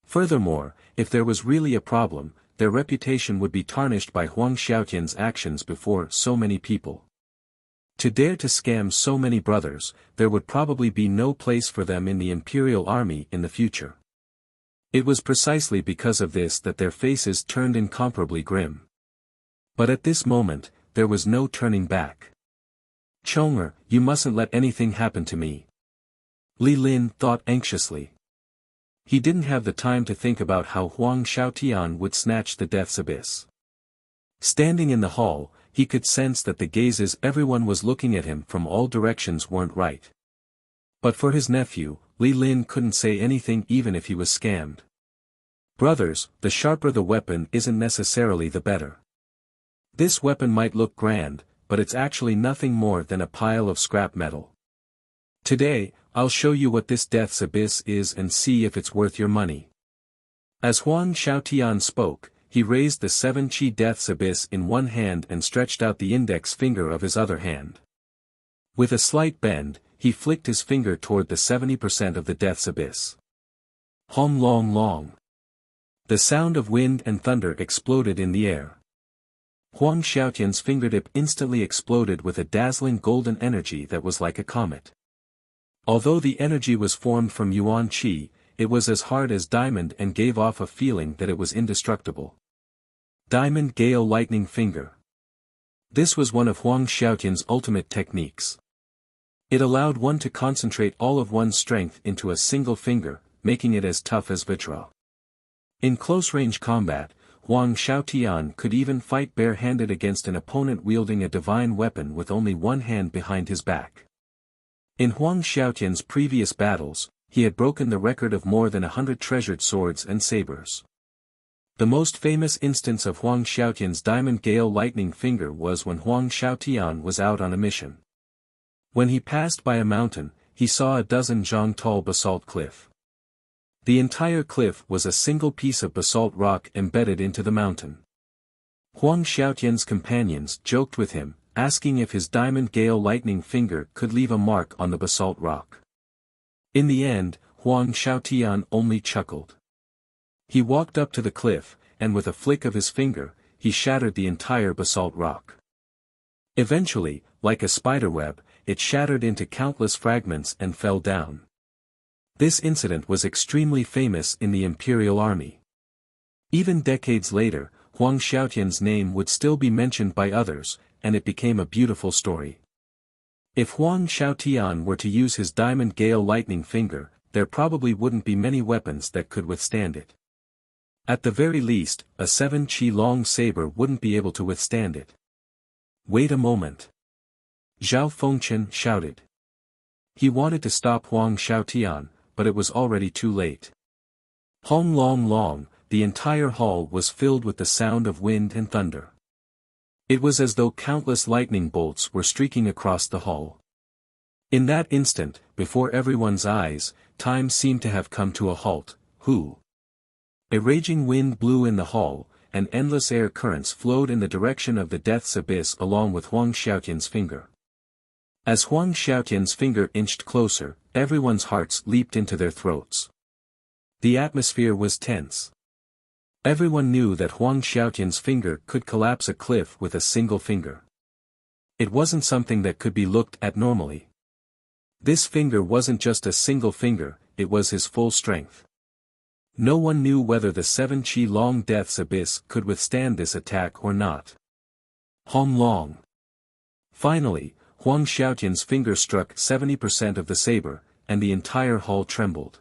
Furthermore, if there was really a problem, their reputation would be tarnished by Huang Xiaotian's actions before so many people. To dare to scam so many brothers, there would probably be no place for them in the imperial army in the future. It was precisely because of this that their faces turned incomparably grim. But at this moment, there was no turning back. Chong'er, you mustn't let anything happen to me. Li Lin thought anxiously. He didn't have the time to think about how Huang Xiaotian would snatch the death's abyss. Standing in the hall, he could sense that the gazes everyone was looking at him from all directions weren't right. But for his nephew, Li Lin couldn't say anything even if he was scammed. Brothers, the sharper the weapon isn't necessarily the better. This weapon might look grand, but it's actually nothing more than a pile of scrap metal. Today, I'll show you what this death's abyss is and see if it's worth your money. As Huang Xiaotian spoke, he raised the 7-chi death's abyss in one hand and stretched out the index finger of his other hand. With a slight bend, he flicked his finger toward the 70% of the death's abyss. Hong long long. The sound of wind and thunder exploded in the air. Huang Xiaotian's fingertip instantly exploded with a dazzling golden energy that was like a comet. Although the energy was formed from yuan qi, it was as hard as diamond and gave off a feeling that it was indestructible. Diamond Gale Lightning Finger. This was one of Huang Xiaotian's ultimate techniques. It allowed one to concentrate all of one's strength into a single finger, making it as tough as vitriol. In close-range combat, Huang Xiaotian could even fight bare-handed against an opponent wielding a divine weapon with only one hand behind his back. In Huang Xiaotian's previous battles, he had broken the record of more than 100 treasured swords and sabers. The most famous instance of Huang Xiaotian's Diamond Gale Lightning Finger was when Huang Xiaotian was out on a mission. When he passed by a mountain, he saw a dozen zhang tall basalt cliff. The entire cliff was a single piece of basalt rock embedded into the mountain. Huang Xiaotian's companions joked with him, asking if his Diamond Gale Lightning Finger could leave a mark on the basalt rock. In the end, Huang Xiaotian only chuckled. He walked up to the cliff, and with a flick of his finger, he shattered the entire basalt rock. Eventually, like a spiderweb, it shattered into countless fragments and fell down. This incident was extremely famous in the imperial army. Even decades later, Huang Xiaotian's name would still be mentioned by others, and it became a beautiful story. If Huang Xiaotian were to use his Diamond Gale Lightning Finger, there probably wouldn't be many weapons that could withstand it. At the very least, a 7-chi long saber wouldn't be able to withstand it. Wait a moment. Zhao Fengchen shouted. He wanted to stop Huang Xiaotian, but it was already too late. Hong long long, the entire hall was filled with the sound of wind and thunder. It was as though countless lightning bolts were streaking across the hall. In that instant, before everyone's eyes, time seemed to have come to a halt. A raging wind blew in the hall, and endless air currents flowed in the direction of the death's abyss along with Huang Xiaotian's finger. As Huang Xiaotian's finger inched closer, everyone's hearts leaped into their throats. The atmosphere was tense. Everyone knew that Huang Xiaotian's finger could collapse a cliff with a single finger. It wasn't something that could be looked at normally. This finger wasn't just a single finger, it was his full strength. No one knew whether the 7 Qi Long Death's abyss could withstand this attack or not. Hong Long. Finally, Huang Xiaotian's finger struck 70% of the saber, and the entire hull trembled.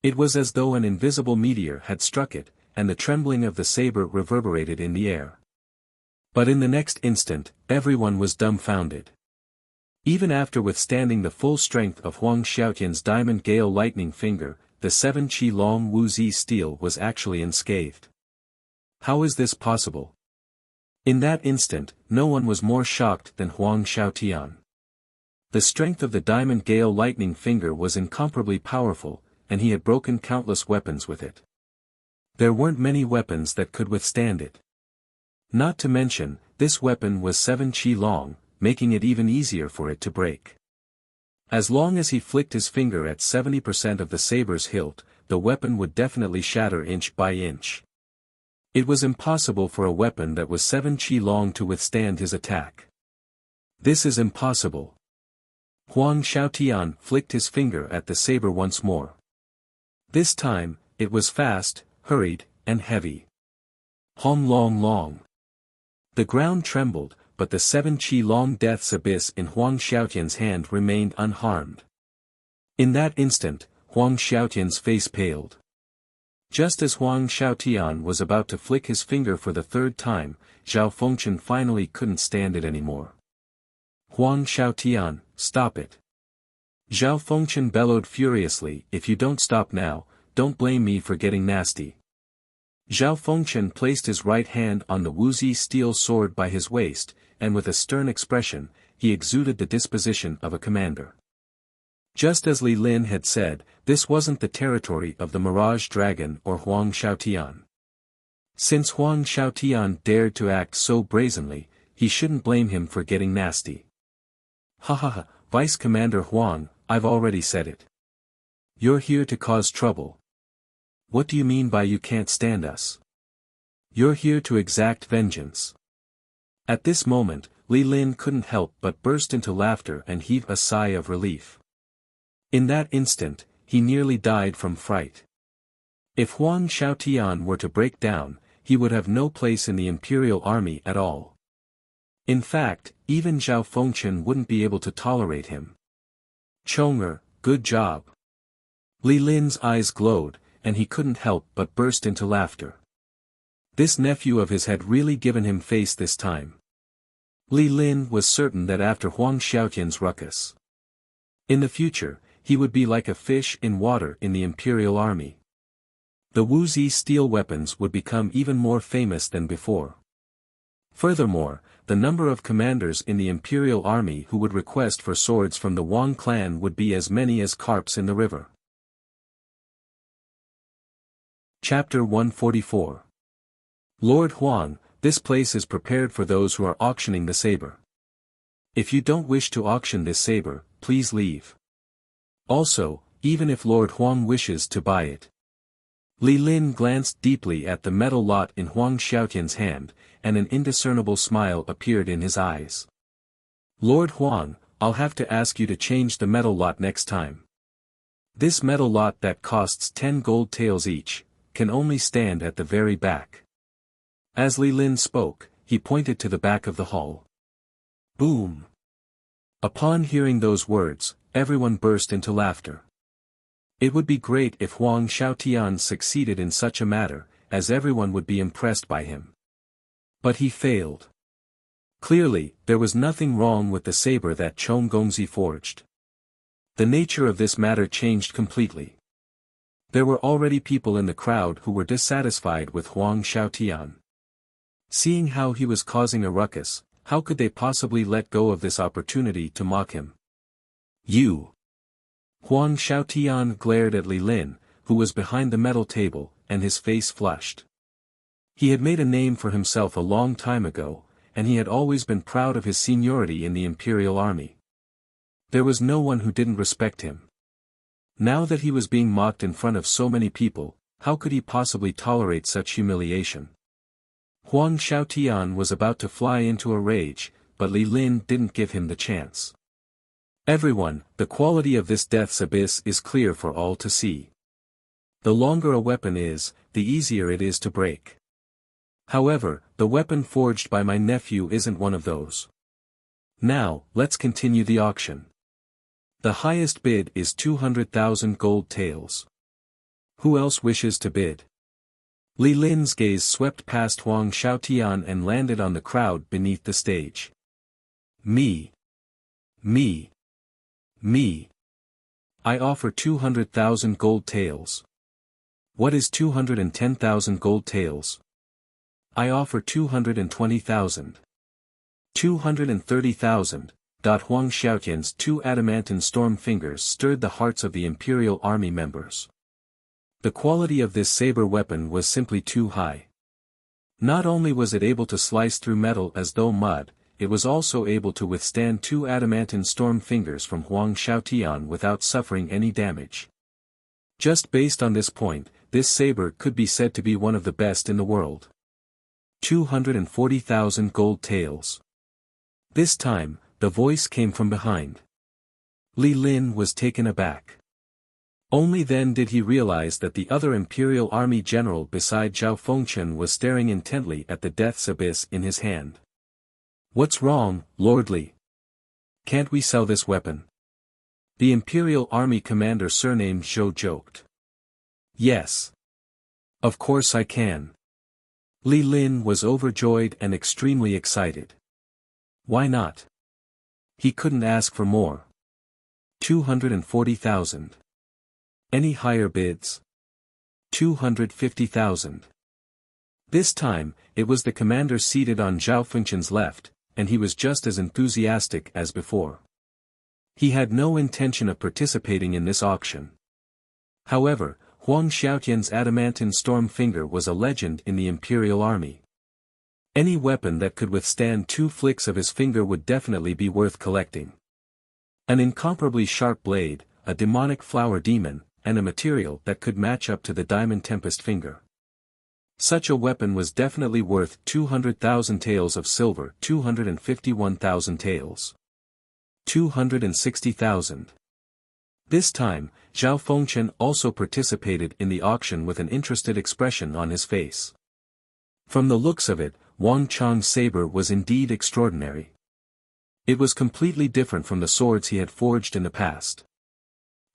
It was as though an invisible meteor had struck it, and the trembling of the saber reverberated in the air. But in the next instant, everyone was dumbfounded. Even after withstanding the full strength of Huang Xiaotian's diamond gale lightning finger, the 7 Qi Long Wuxia steel was actually unscathed. How is this possible? In that instant, no one was more shocked than Huang Xiaotian. The strength of the diamond gale lightning finger was incomparably powerful, and he had broken countless weapons with it. There weren't many weapons that could withstand it. Not to mention, this weapon was 7 Qi long, making it even easier for it to break. As long as he flicked his finger at 70% of the saber's hilt, the weapon would definitely shatter inch by inch. It was impossible for a weapon that was 7 Qi long to withstand his attack. This is impossible. Huang Xiaotian flicked his finger at the saber once more. This time, it was fast, hurried, and heavy. Hong Long Long. The ground trembled, but the 7 Qi Long Death's abyss in Huang Xiaotian's hand remained unharmed. In that instant, Huang Xiaotian's face paled. Just as Huang Xiaotian was about to flick his finger for the third time, Zhao Fengchen finally couldn't stand it anymore. Huang Xiaotian, stop it. Zhao Fengchen bellowed furiously, if you don't stop now, don't blame me for getting nasty. Zhao Fengchen placed his right hand on the Wuxia steel sword by his waist, and with a stern expression, he exuded the disposition of a commander. Just as Li Lin had said, this wasn't the territory of the Mirage Dragon or Huang Xiaotian. Since Huang Xiaotian dared to act so brazenly, he shouldn't blame him for getting nasty. Ha ha ha, Vice Commander Huang, I've already said it. You're here to cause trouble. What do you mean by you can't stand us? You're here to exact vengeance. At this moment, Li Lin couldn't help but burst into laughter and heave a sigh of relief. In that instant, he nearly died from fright. If Huang Xiaotian were to break down, he would have no place in the imperial army at all. In fact, even Zhao Fengchen wouldn't be able to tolerate him. Chong'er, good job. Li Lin's eyes glowed, and he couldn't help but burst into laughter. This nephew of his had really given him face this time. Li Lin was certain that after Huang Xiaotian's ruckus, in the future, he would be like a fish in water in the imperial army. The Wuxia steel weapons would become even more famous than before. Furthermore, the number of commanders in the imperial army who would request for swords from the Wang clan would be as many as carps in the river. Chapter 144. Lord Huang, this place is prepared for those who are auctioning the saber. If you don't wish to auction this saber, please leave. Also, even if Lord Huang wishes to buy it. Li Lin glanced deeply at the metal lot in Huang Xiaotian's hand, and an indiscernible smile appeared in his eyes. Lord Huang, I'll have to ask you to change the metal lot next time. This metal lot that costs 10 gold taels each, can only stand at the very back. As Li Lin spoke, he pointed to the back of the hall. Boom! Upon hearing those words, everyone burst into laughter. It would be great if Huang Xiaotian succeeded in such a matter, as everyone would be impressed by him. But he failed. Clearly, there was nothing wrong with the saber that Chong Gongzi forged. The nature of this matter changed completely. There were already people in the crowd who were dissatisfied with Huang Xiaotian. Seeing how he was causing a ruckus, how could they possibly let go of this opportunity to mock him? You! Huang Xiaotian glared at Li Lin, who was behind the metal table, and his face flushed. He had made a name for himself a long time ago, and he had always been proud of his seniority in the imperial army. There was no one who didn't respect him. Now that he was being mocked in front of so many people, how could he possibly tolerate such humiliation? Huang Xiaotian was about to fly into a rage, but Li Lin didn't give him the chance. Everyone, the quality of this death's abyss is clear for all to see. The longer a weapon is, the easier it is to break. However, the weapon forged by my nephew isn't one of those. Now, let's continue the auction. The highest bid is 200,000 gold taels. Who else wishes to bid? Li Lin's gaze swept past Huang Xiaotian and landed on the crowd beneath the stage. Me. Me. Me. I offer 200,000 gold taels. What is 210,000 gold taels? I offer 220,000. 230,000. Huang Xiaotian's two adamantine storm fingers stirred the hearts of the Imperial Army members. The quality of this saber weapon was simply too high. Not only was it able to slice through metal as though mud, it was also able to withstand two adamantine storm fingers from Huang Xiaotian without suffering any damage. Just based on this point, this saber could be said to be one of the best in the world. 240,000 gold taels. This time, the voice came from behind. Li Lin was taken aback. Only then did he realize that the other Imperial Army general beside Zhao Fengchen was staring intently at the death's abyss in his hand. What's wrong, Lord Li? Can't we sell this weapon? The Imperial Army commander surnamed Zhou joked. Yes. Of course I can. Li Lin was overjoyed and extremely excited. Why not? He couldn't ask for more. 240,000. Any higher bids? 250,000. This time, it was the commander seated on Zhao Fengchen's left, and he was just as enthusiastic as before. He had no intention of participating in this auction. However, Huang Xiaotian's adamantine storm finger was a legend in the Imperial Army. Any weapon that could withstand 2 flicks of his finger would definitely be worth collecting. An incomparably sharp blade, a demonic flower demon, and a material that could match up to the Diamond Tempest finger. Such a weapon was definitely worth 200,000 taels of silver, 251,000 taels. 260,000. This time, Zhao Fengchen also participated in the auction with an interested expression on his face. From the looks of it, Wang Chang's saber was indeed extraordinary. It was completely different from the swords he had forged in the past.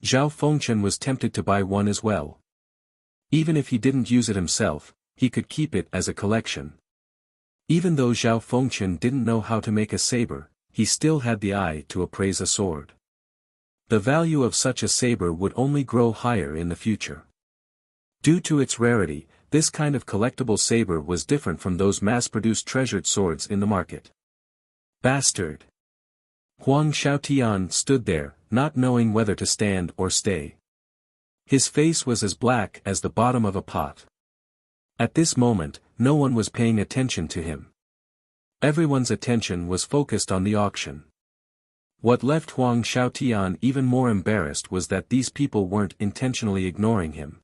Zhao Fengchen was tempted to buy one as well. Even if he didn't use it himself, he could keep it as a collection. Even though Zhao Fengchen didn't know how to make a saber, he still had the eye to appraise a sword. The value of such a saber would only grow higher in the future. Due to its rarity, this kind of collectible saber was different from those mass-produced treasured swords in the market. Bastard! Huang Xiaotian stood there, not knowing whether to stand or stay. His face was as black as the bottom of a pot. At this moment, no one was paying attention to him. Everyone's attention was focused on the auction. What left Huang Xiaotian even more embarrassed was that these people weren't intentionally ignoring him.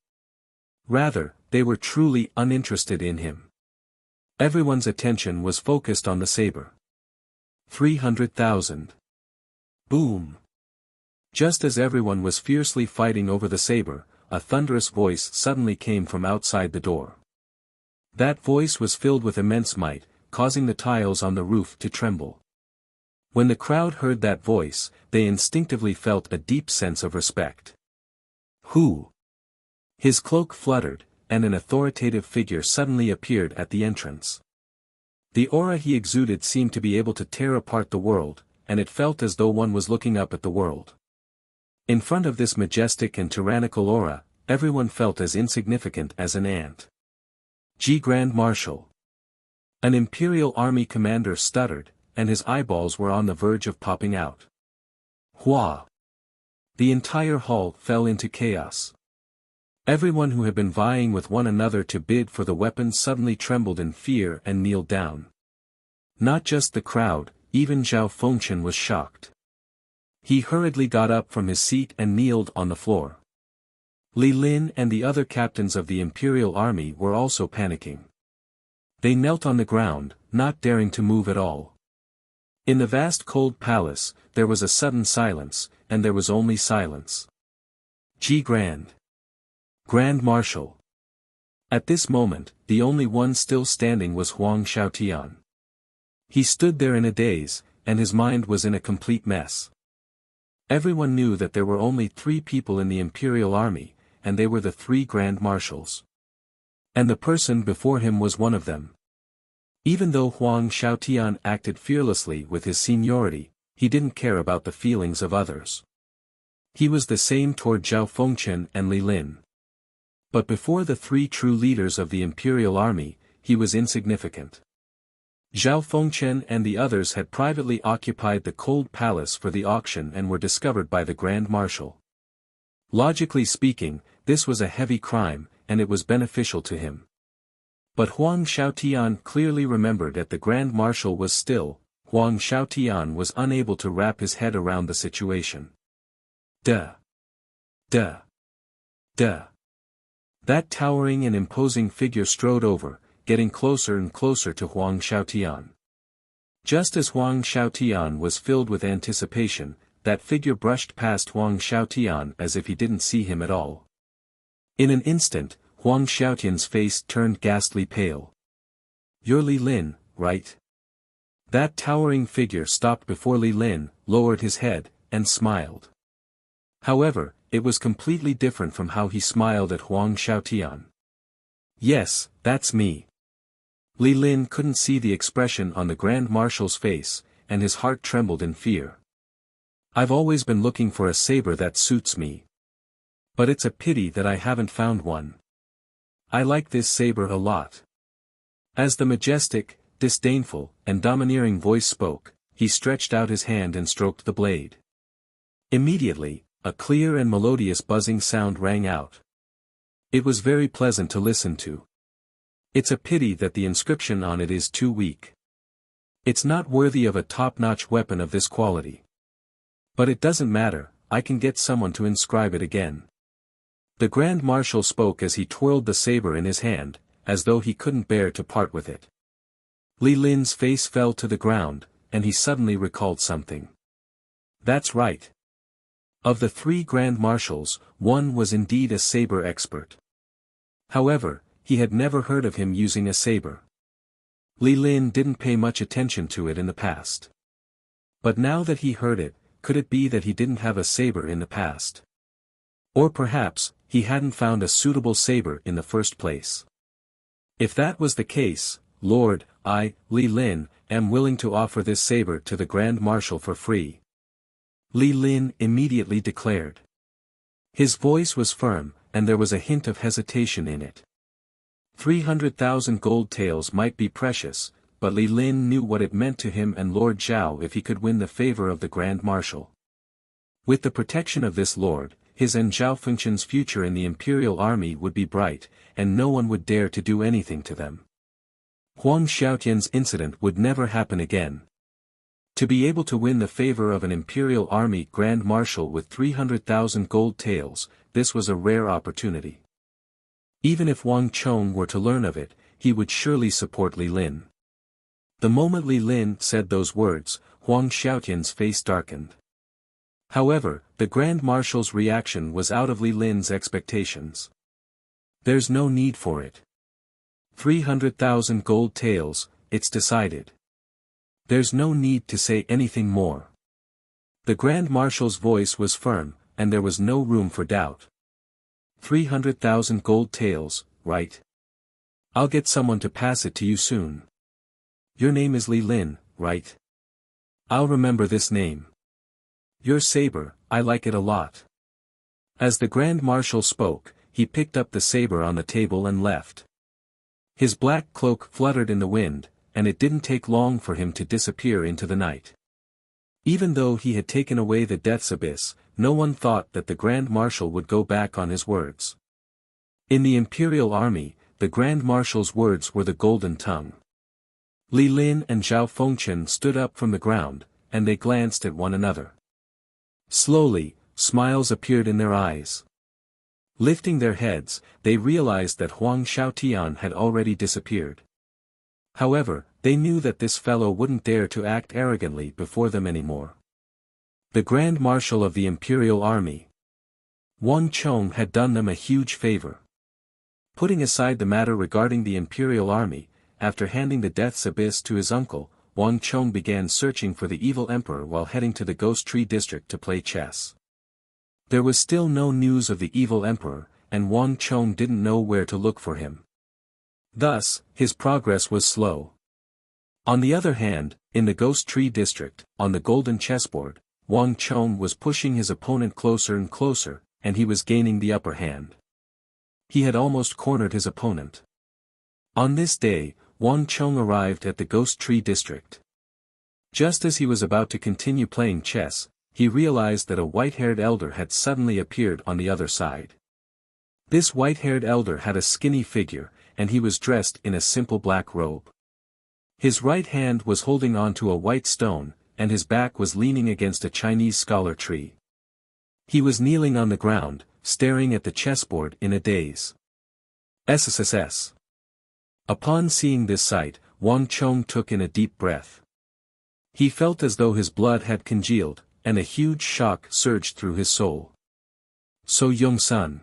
Rather, they were truly uninterested in him. Everyone's attention was focused on the saber. 300,000. Boom! Just as everyone was fiercely fighting over the saber, a thunderous voice suddenly came from outside the door. That voice was filled with immense might, causing the tiles on the roof to tremble. When the crowd heard that voice, they instinctively felt a deep sense of respect. Who? His cloak fluttered, and an authoritative figure suddenly appeared at the entrance. The aura he exuded seemed to be able to tear apart the world, and it felt as though one was looking up at the world. In front of this majestic and tyrannical aura, everyone felt as insignificant as an ant. G. Grand Marshal. An Imperial Army commander stuttered, and his eyeballs were on the verge of popping out. Hua! The entire hall fell into chaos. Everyone who had been vying with one another to bid for the weapon suddenly trembled in fear and kneeled down. Not just the crowd, even Zhao Fengchen was shocked. He hurriedly got up from his seat and kneeled on the floor. Li Lin and the other captains of the Imperial Army were also panicking. They knelt on the ground, not daring to move at all. In the vast cold palace, there was a sudden silence, and there was only silence. Grand Marshal. At this moment, the only one still standing was Huang Xiaotian. He stood there in a daze, and his mind was in a complete mess. Everyone knew that there were only 3 people in the imperial army, and they were the 3 grand marshals. And the person before him was one of them. Even though Huang Xiaotian acted fearlessly with his seniority, he didn't care about the feelings of others. He was the same toward Zhao Fengchen and Li Lin. But before the 3 true leaders of the imperial army, he was insignificant. Zhao Fengchen and the others had privately occupied the cold palace for the auction and were discovered by the Grand Marshal. Logically speaking, this was a heavy crime, and it was beneficial to him. But Huang Xiaotian clearly remembered that the Grand Marshal was still. Huang Xiaotian was unable to wrap his head around the situation. Duh. That towering and imposing figure strode over, getting closer and closer to Huang Xiaotian. Just as Huang Xiaotian was filled with anticipation, that figure brushed past Huang Xiaotian as if he didn't see him at all. In an instant, Huang Xiaotian's face turned ghastly pale. "You're Li Lin, right?" That towering figure stopped before Li Lin, lowered his head, and smiled. However, it was completely different from how he smiled at Huang Xiaotian. "Yes, that's me." Li Lin couldn't see the expression on the Grand Marshal's face, and his heart trembled in fear. "I've always been looking for a saber that suits me. But it's a pity that I haven't found one. I like this saber a lot." As the majestic, disdainful, and domineering voice spoke, he stretched out his hand and stroked the blade. Immediately, a clear and melodious buzzing sound rang out. It was very pleasant to listen to. It's a pity that the inscription on it is too weak. It's not worthy of a top-notch weapon of this quality. But it doesn't matter, I can get someone to inscribe it again. The Grand Marshal spoke as he twirled the saber in his hand, as though he couldn't bear to part with it. Li Lin's face fell to the ground, and he suddenly recalled something. That's right. Of the 3 Grand Marshals, one was indeed a saber expert. However, he had never heard of him using a saber. Li Lin didn't pay much attention to it in the past. But now that he heard it, could it be that he didn't have a saber in the past? Or perhaps, he hadn't found a suitable saber in the first place. If that was the case, Lord, I, Li Lin, am willing to offer this saber to the Grand Marshal for free. Li Lin immediately declared. His voice was firm, and there was a hint of hesitation in it. 300,000 gold taels might be precious, but Li Lin knew what it meant to him and Lord Zhao if he could win the favor of the Grand Marshal. With the protection of this lord, his and Zhao Fengchen's future in the imperial army would be bright, and no one would dare to do anything to them. Huang Xiaotian's incident would never happen again. To be able to win the favor of an imperial army Grand Marshal with 300,000 gold taels, this was a rare opportunity. Even if Wang Chong were to learn of it, he would surely support Li Lin. The moment Li Lin said those words, Huang Xiaotian's face darkened. However, the Grand Marshal's reaction was out of Li Lin's expectations. There's no need for it. 300,000 gold taels, it's decided. There's no need to say anything more. The Grand Marshal's voice was firm, and there was no room for doubt. 300,000 gold taels, right? I'll get someone to pass it to you soon. Your name is Li Lin, right? I'll remember this name. Your saber, I like it a lot. As the Grand Marshal spoke, he picked up the saber on the table and left. His black cloak fluttered in the wind, and it didn't take long for him to disappear into the night. Even though he had taken away the death's abyss, no one thought that the Grand Marshal would go back on his words. In the Imperial Army, the Grand Marshal's words were the golden tongue. Li Lin and Zhao Fengchen stood up from the ground, and they glanced at one another. Slowly, smiles appeared in their eyes. Lifting their heads, they realized that Huang Xiaotian had already disappeared. However, they knew that this fellow wouldn't dare to act arrogantly before them anymore. The Grand Marshal of the Imperial Army, Wang Chong, had done them a huge favor. Putting aside the matter regarding the Imperial Army, after handing the Death's Abyss to his uncle, Wang Chong began searching for the evil emperor while heading to the Ghost Tree District to play chess. There was still no news of the evil emperor, and Wang Chong didn't know where to look for him. Thus, his progress was slow. On the other hand, in the Ghost Tree District, on the golden chessboard, Wang Chong was pushing his opponent closer and closer, and he was gaining the upper hand. He had almost cornered his opponent. On this day, Wang Chong arrived at the Ghost Tree District. Just as he was about to continue playing chess, he realized that a white-haired elder had suddenly appeared on the other side. This white-haired elder had a skinny figure, and he was dressed in a simple black robe. His right hand was holding onto a white stone, and his back was leaning against a Chinese scholar tree. He was kneeling on the ground, staring at the chessboard in a daze. SSSS. Upon seeing this sight, Wang Chong took in a deep breath. He felt as though his blood had congealed, and a huge shock surged through his soul. So Young-sun.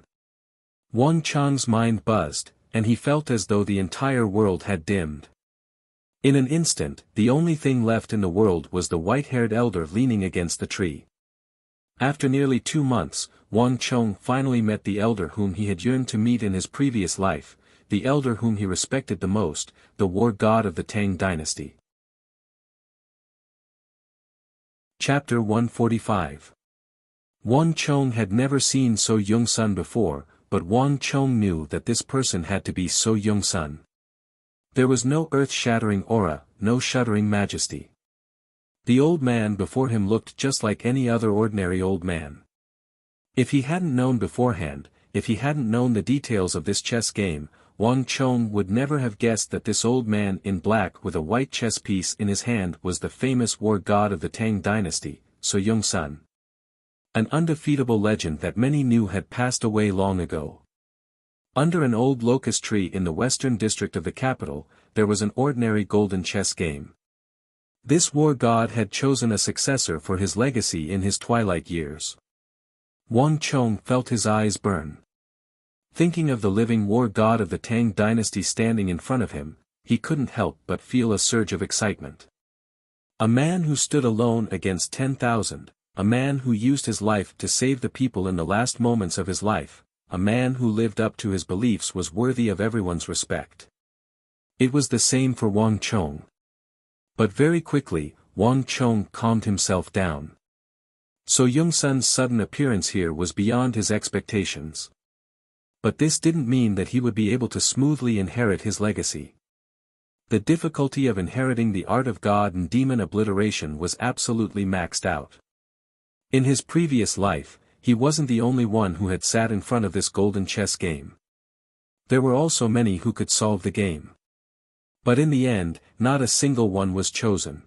Wang Chong's mind buzzed, and he felt as though the entire world had dimmed. In an instant, the only thing left in the world was the white-haired elder leaning against the tree. After nearly 2 months, Wang Chong finally met the elder whom he had yearned to meet in his previous life, the elder whom he respected the most, the war god of the Tang dynasty. Chapter 145. Wang Chong had never seen So Young-sun before, but Wang Chong knew that this person had to be So Young-sun. There was no earth-shattering aura, no shuddering majesty. The old man before him looked just like any other ordinary old man. If he hadn't known beforehand, if he hadn't known the details of this chess game, Wang Chong would never have guessed that this old man in black with a white chess piece in his hand was the famous war god of the Tang dynasty, So Young-sun. An undefeatable legend that many knew had passed away long ago. Under an old locust tree in the western district of the capital, there was an ordinary golden chess game. This war god had chosen a successor for his legacy in his twilight years. Wang Chong felt his eyes burn. Thinking of the living war god of the Tang dynasty standing in front of him, he couldn't help but feel a surge of excitement. A man who stood alone against 10,000, a man who used his life to save the people in the last moments of his life, a man who lived up to his beliefs was worthy of everyone's respect. It was the same for Wang Chong. But very quickly, Wang Chong calmed himself down. So Young-sun's sudden appearance here was beyond his expectations. But this didn't mean that he would be able to smoothly inherit his legacy. The difficulty of inheriting the art of god and demon obliteration was absolutely maxed out. In his previous life, he wasn't the only one who had sat in front of this golden chess game. There were also many who could solve the game. But in the end, not a single one was chosen.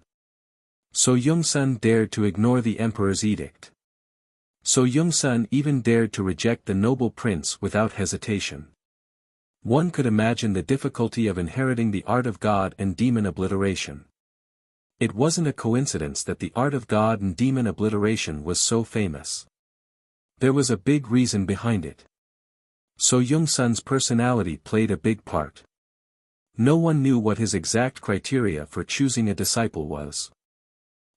So Young-sun dared to ignore the emperor's edict. So Young-sun even dared to reject the noble prince without hesitation. One could imagine the difficulty of inheriting the art of god and demon obliteration. It wasn't a coincidence that the art of god and demon obliteration was so famous. There was a big reason behind it. So Young-sun's personality played a big part. No one knew what his exact criteria for choosing a disciple was.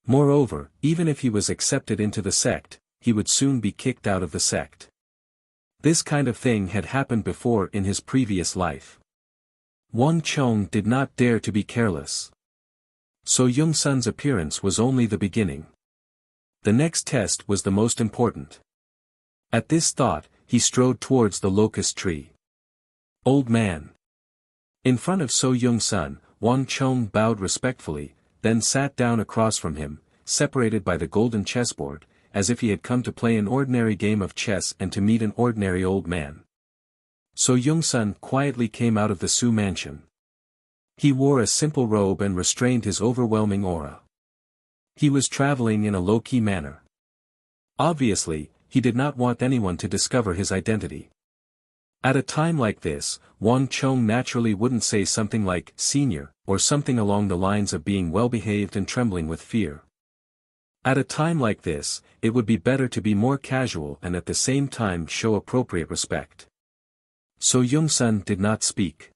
Moreover, even if he was accepted into the sect, he would soon be kicked out of the sect. This kind of thing had happened before in his previous life. Wang Chong did not dare to be careless. So Young-sun's appearance was only the beginning. The next test was the most important. At this thought, he strode towards the locust tree. Old man. In front of So Young-sun, Wang Chong bowed respectfully, then sat down across from him, separated by the golden chessboard, as if he had come to play an ordinary game of chess and to meet an ordinary old man. So Young-sun quietly came out of the Su mansion. He wore a simple robe and restrained his overwhelming aura. He was traveling in a low-key manner. Obviously, he did not want anyone to discover his identity. At a time like this, Wang Chong naturally wouldn't say something like "senior" or something along the lines of being well-behaved and trembling with fear. At a time like this, it would be better to be more casual and at the same time show appropriate respect. So Young-sun did not speak.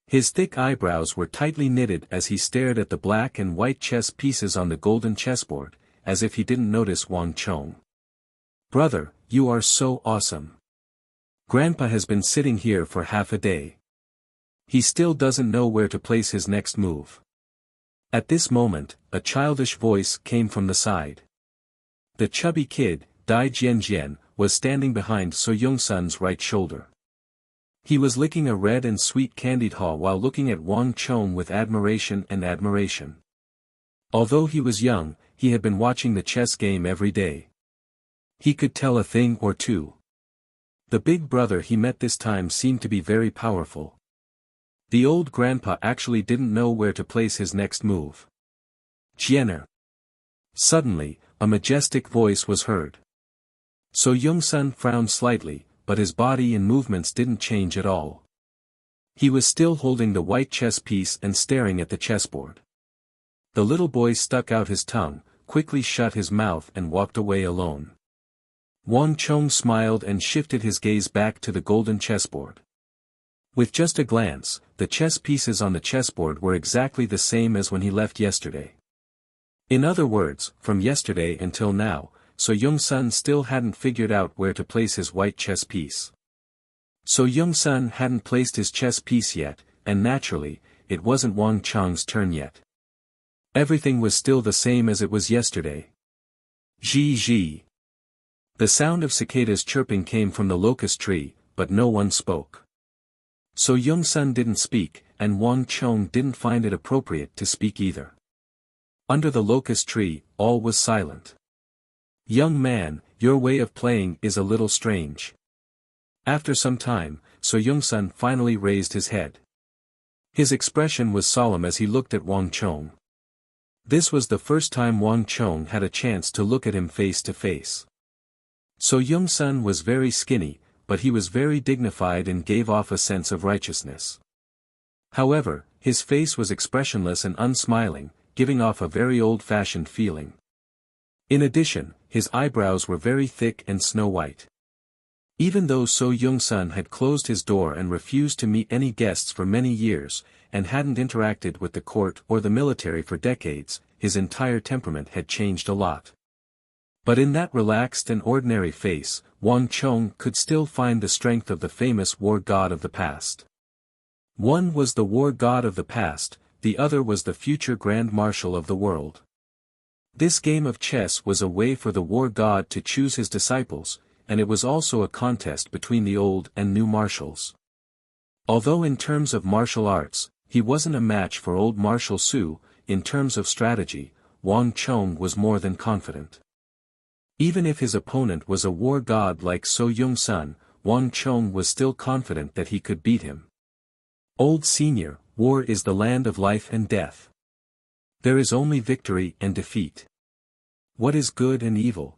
His thick eyebrows were tightly knitted as he stared at the black and white chess pieces on the golden chessboard, as if he didn't notice Wang Chong. "Brother, you are so awesome. Grandpa has been sitting here for half a day. He still doesn't know where to place his next move." At this moment, a childish voice came from the side. The chubby kid, Dai Jianjian, was standing behind So Young-sun's right shoulder. He was licking a red and sweet candied haw while looking at Wang Chong with admiration. Although he was young, he had been watching the chess game every day. He could tell a thing or two. The big brother he met this time seemed to be very powerful. The old grandpa actually didn't know where to place his next move. "Jianer." Suddenly, a majestic voice was heard. So Young-sun frowned slightly, but his body and movements didn't change at all. He was still holding the white chess piece and staring at the chessboard. The little boy stuck out his tongue, quickly shut his mouth and walked away alone. Wang Chong smiled and shifted his gaze back to the golden chessboard. With just a glance, the chess pieces on the chessboard were exactly the same as when he left yesterday. In other words, from yesterday until now, So Young-sun still hadn't figured out where to place his white chess piece. So Young-sun hadn't placed his chess piece yet, and naturally, it wasn't Wang Chong's turn yet. Everything was still the same as it was yesterday. Zhi. The sound of cicadas chirping came from the locust tree, but no one spoke. So Young-sun didn't speak, and Wang Chong didn't find it appropriate to speak either. Under the locust tree, all was silent. "Young man, your way of playing is a little strange." After some time, So Young-sun finally raised his head. His expression was solemn as he looked at Wang Chong. This was the first time Wang Chong had a chance to look at him face to face. So Young-sun was very skinny, but he was very dignified and gave off a sense of righteousness. However, his face was expressionless and unsmiling, giving off a very old-fashioned feeling. In addition, his eyebrows were very thick and snow-white. Even though So Young-sun had closed his door and refused to meet any guests for many years, and hadn't interacted with the court or the military for decades, his entire temperament had changed a lot. But in that relaxed and ordinary face, Wang Chong could still find the strength of the famous war god of the past. One was the war god of the past, the other was the future Grand Marshal of the world. This game of chess was a way for the war god to choose his disciples, and it was also a contest between the old and new marshals. Although in terms of martial arts, he wasn't a match for old Marshal Su, in terms of strategy, Wang Chong was more than confident. Even if his opponent was a war god like So Young-sun, Wang Chong was still confident that he could beat him. "Old senior, war is the land of life and death. There is only victory and defeat. What is good and evil?"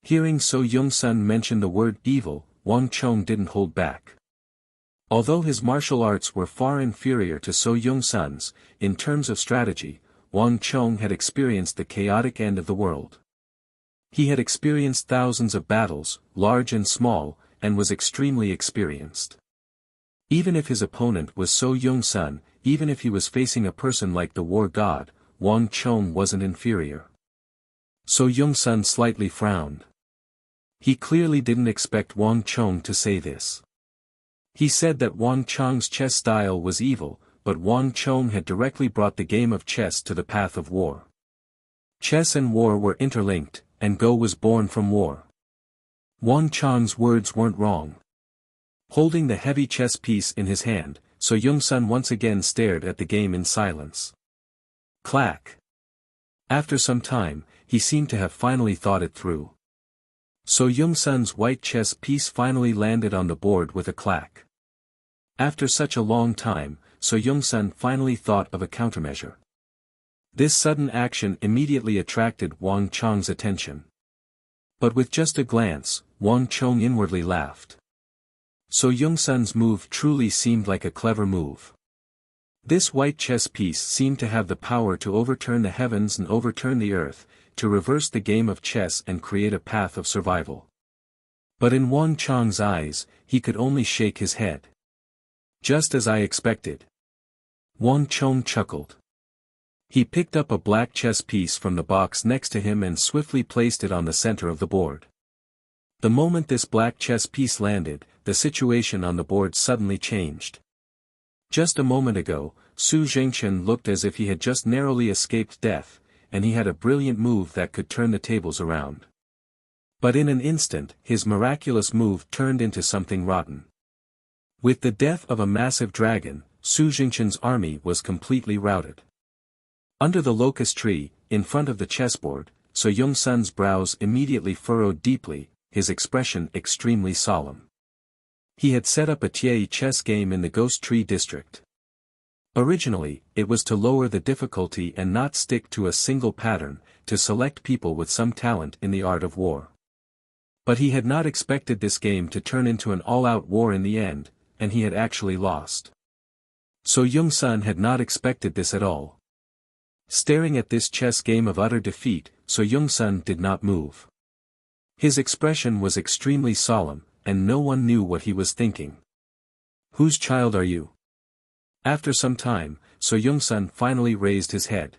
Hearing So Young-sun mention the word evil, Wang Chong didn't hold back. Although his martial arts were far inferior to So Young-sun's, in terms of strategy, Wang Chong had experienced the chaotic end of the world. He had experienced thousands of battles, large and small, and was extremely experienced. Even if his opponent was So Young-sun, even if he was facing a person like the war god, Wang Chong wasn't inferior. So Young-sun slightly frowned. He clearly didn't expect Wang Chong to say this. He said that Wang Chong's chess style was evil, but Wang Chong had directly brought the game of chess to the path of war. Chess and war were interlinked, and Go was born from war. Wang Chong's words weren't wrong. Holding the heavy chess piece in his hand, So Young-sun once again stared at the game in silence. Clack. After some time, he seemed to have finally thought it through. So Young-sun's white chess piece finally landed on the board with a clack. After such a long time, So Young-sun finally thought of a countermeasure. This sudden action immediately attracted Wang Chong's attention. But with just a glance, Wang Chong inwardly laughed. So Young-sun's move truly seemed like a clever move. This white chess piece seemed to have the power to overturn the heavens and overturn the earth, to reverse the game of chess and create a path of survival. But in Wang Chong's eyes, he could only shake his head. Just as I expected. Wang Chong chuckled. He picked up a black chess piece from the box next to him and swiftly placed it on the center of the board. The moment this black chess piece landed, the situation on the board suddenly changed. Just a moment ago, Su Zhengchen looked as if he had just narrowly escaped death, and he had a brilliant move that could turn the tables around. But in an instant, his miraculous move turned into something rotten. With the death of a massive dragon, Su Zhengchen's army was completely routed. Under the locust tree, in front of the chessboard, So Yong-sun's brows immediately furrowed deeply, his expression extremely solemn. He had set up a tie chess game in the Ghost Tree district. Originally, it was to lower the difficulty and not stick to a single pattern, to select people with some talent in the art of war. But he had not expected this game to turn into an all-out war in the end, and he had actually lost. So Yong-sun had not expected this at all. Staring at this chess game of utter defeat, So Yong-sun did not move. His expression was extremely solemn, and no one knew what he was thinking. "Whose child are you?" After some time, So Yong-sun finally raised his head.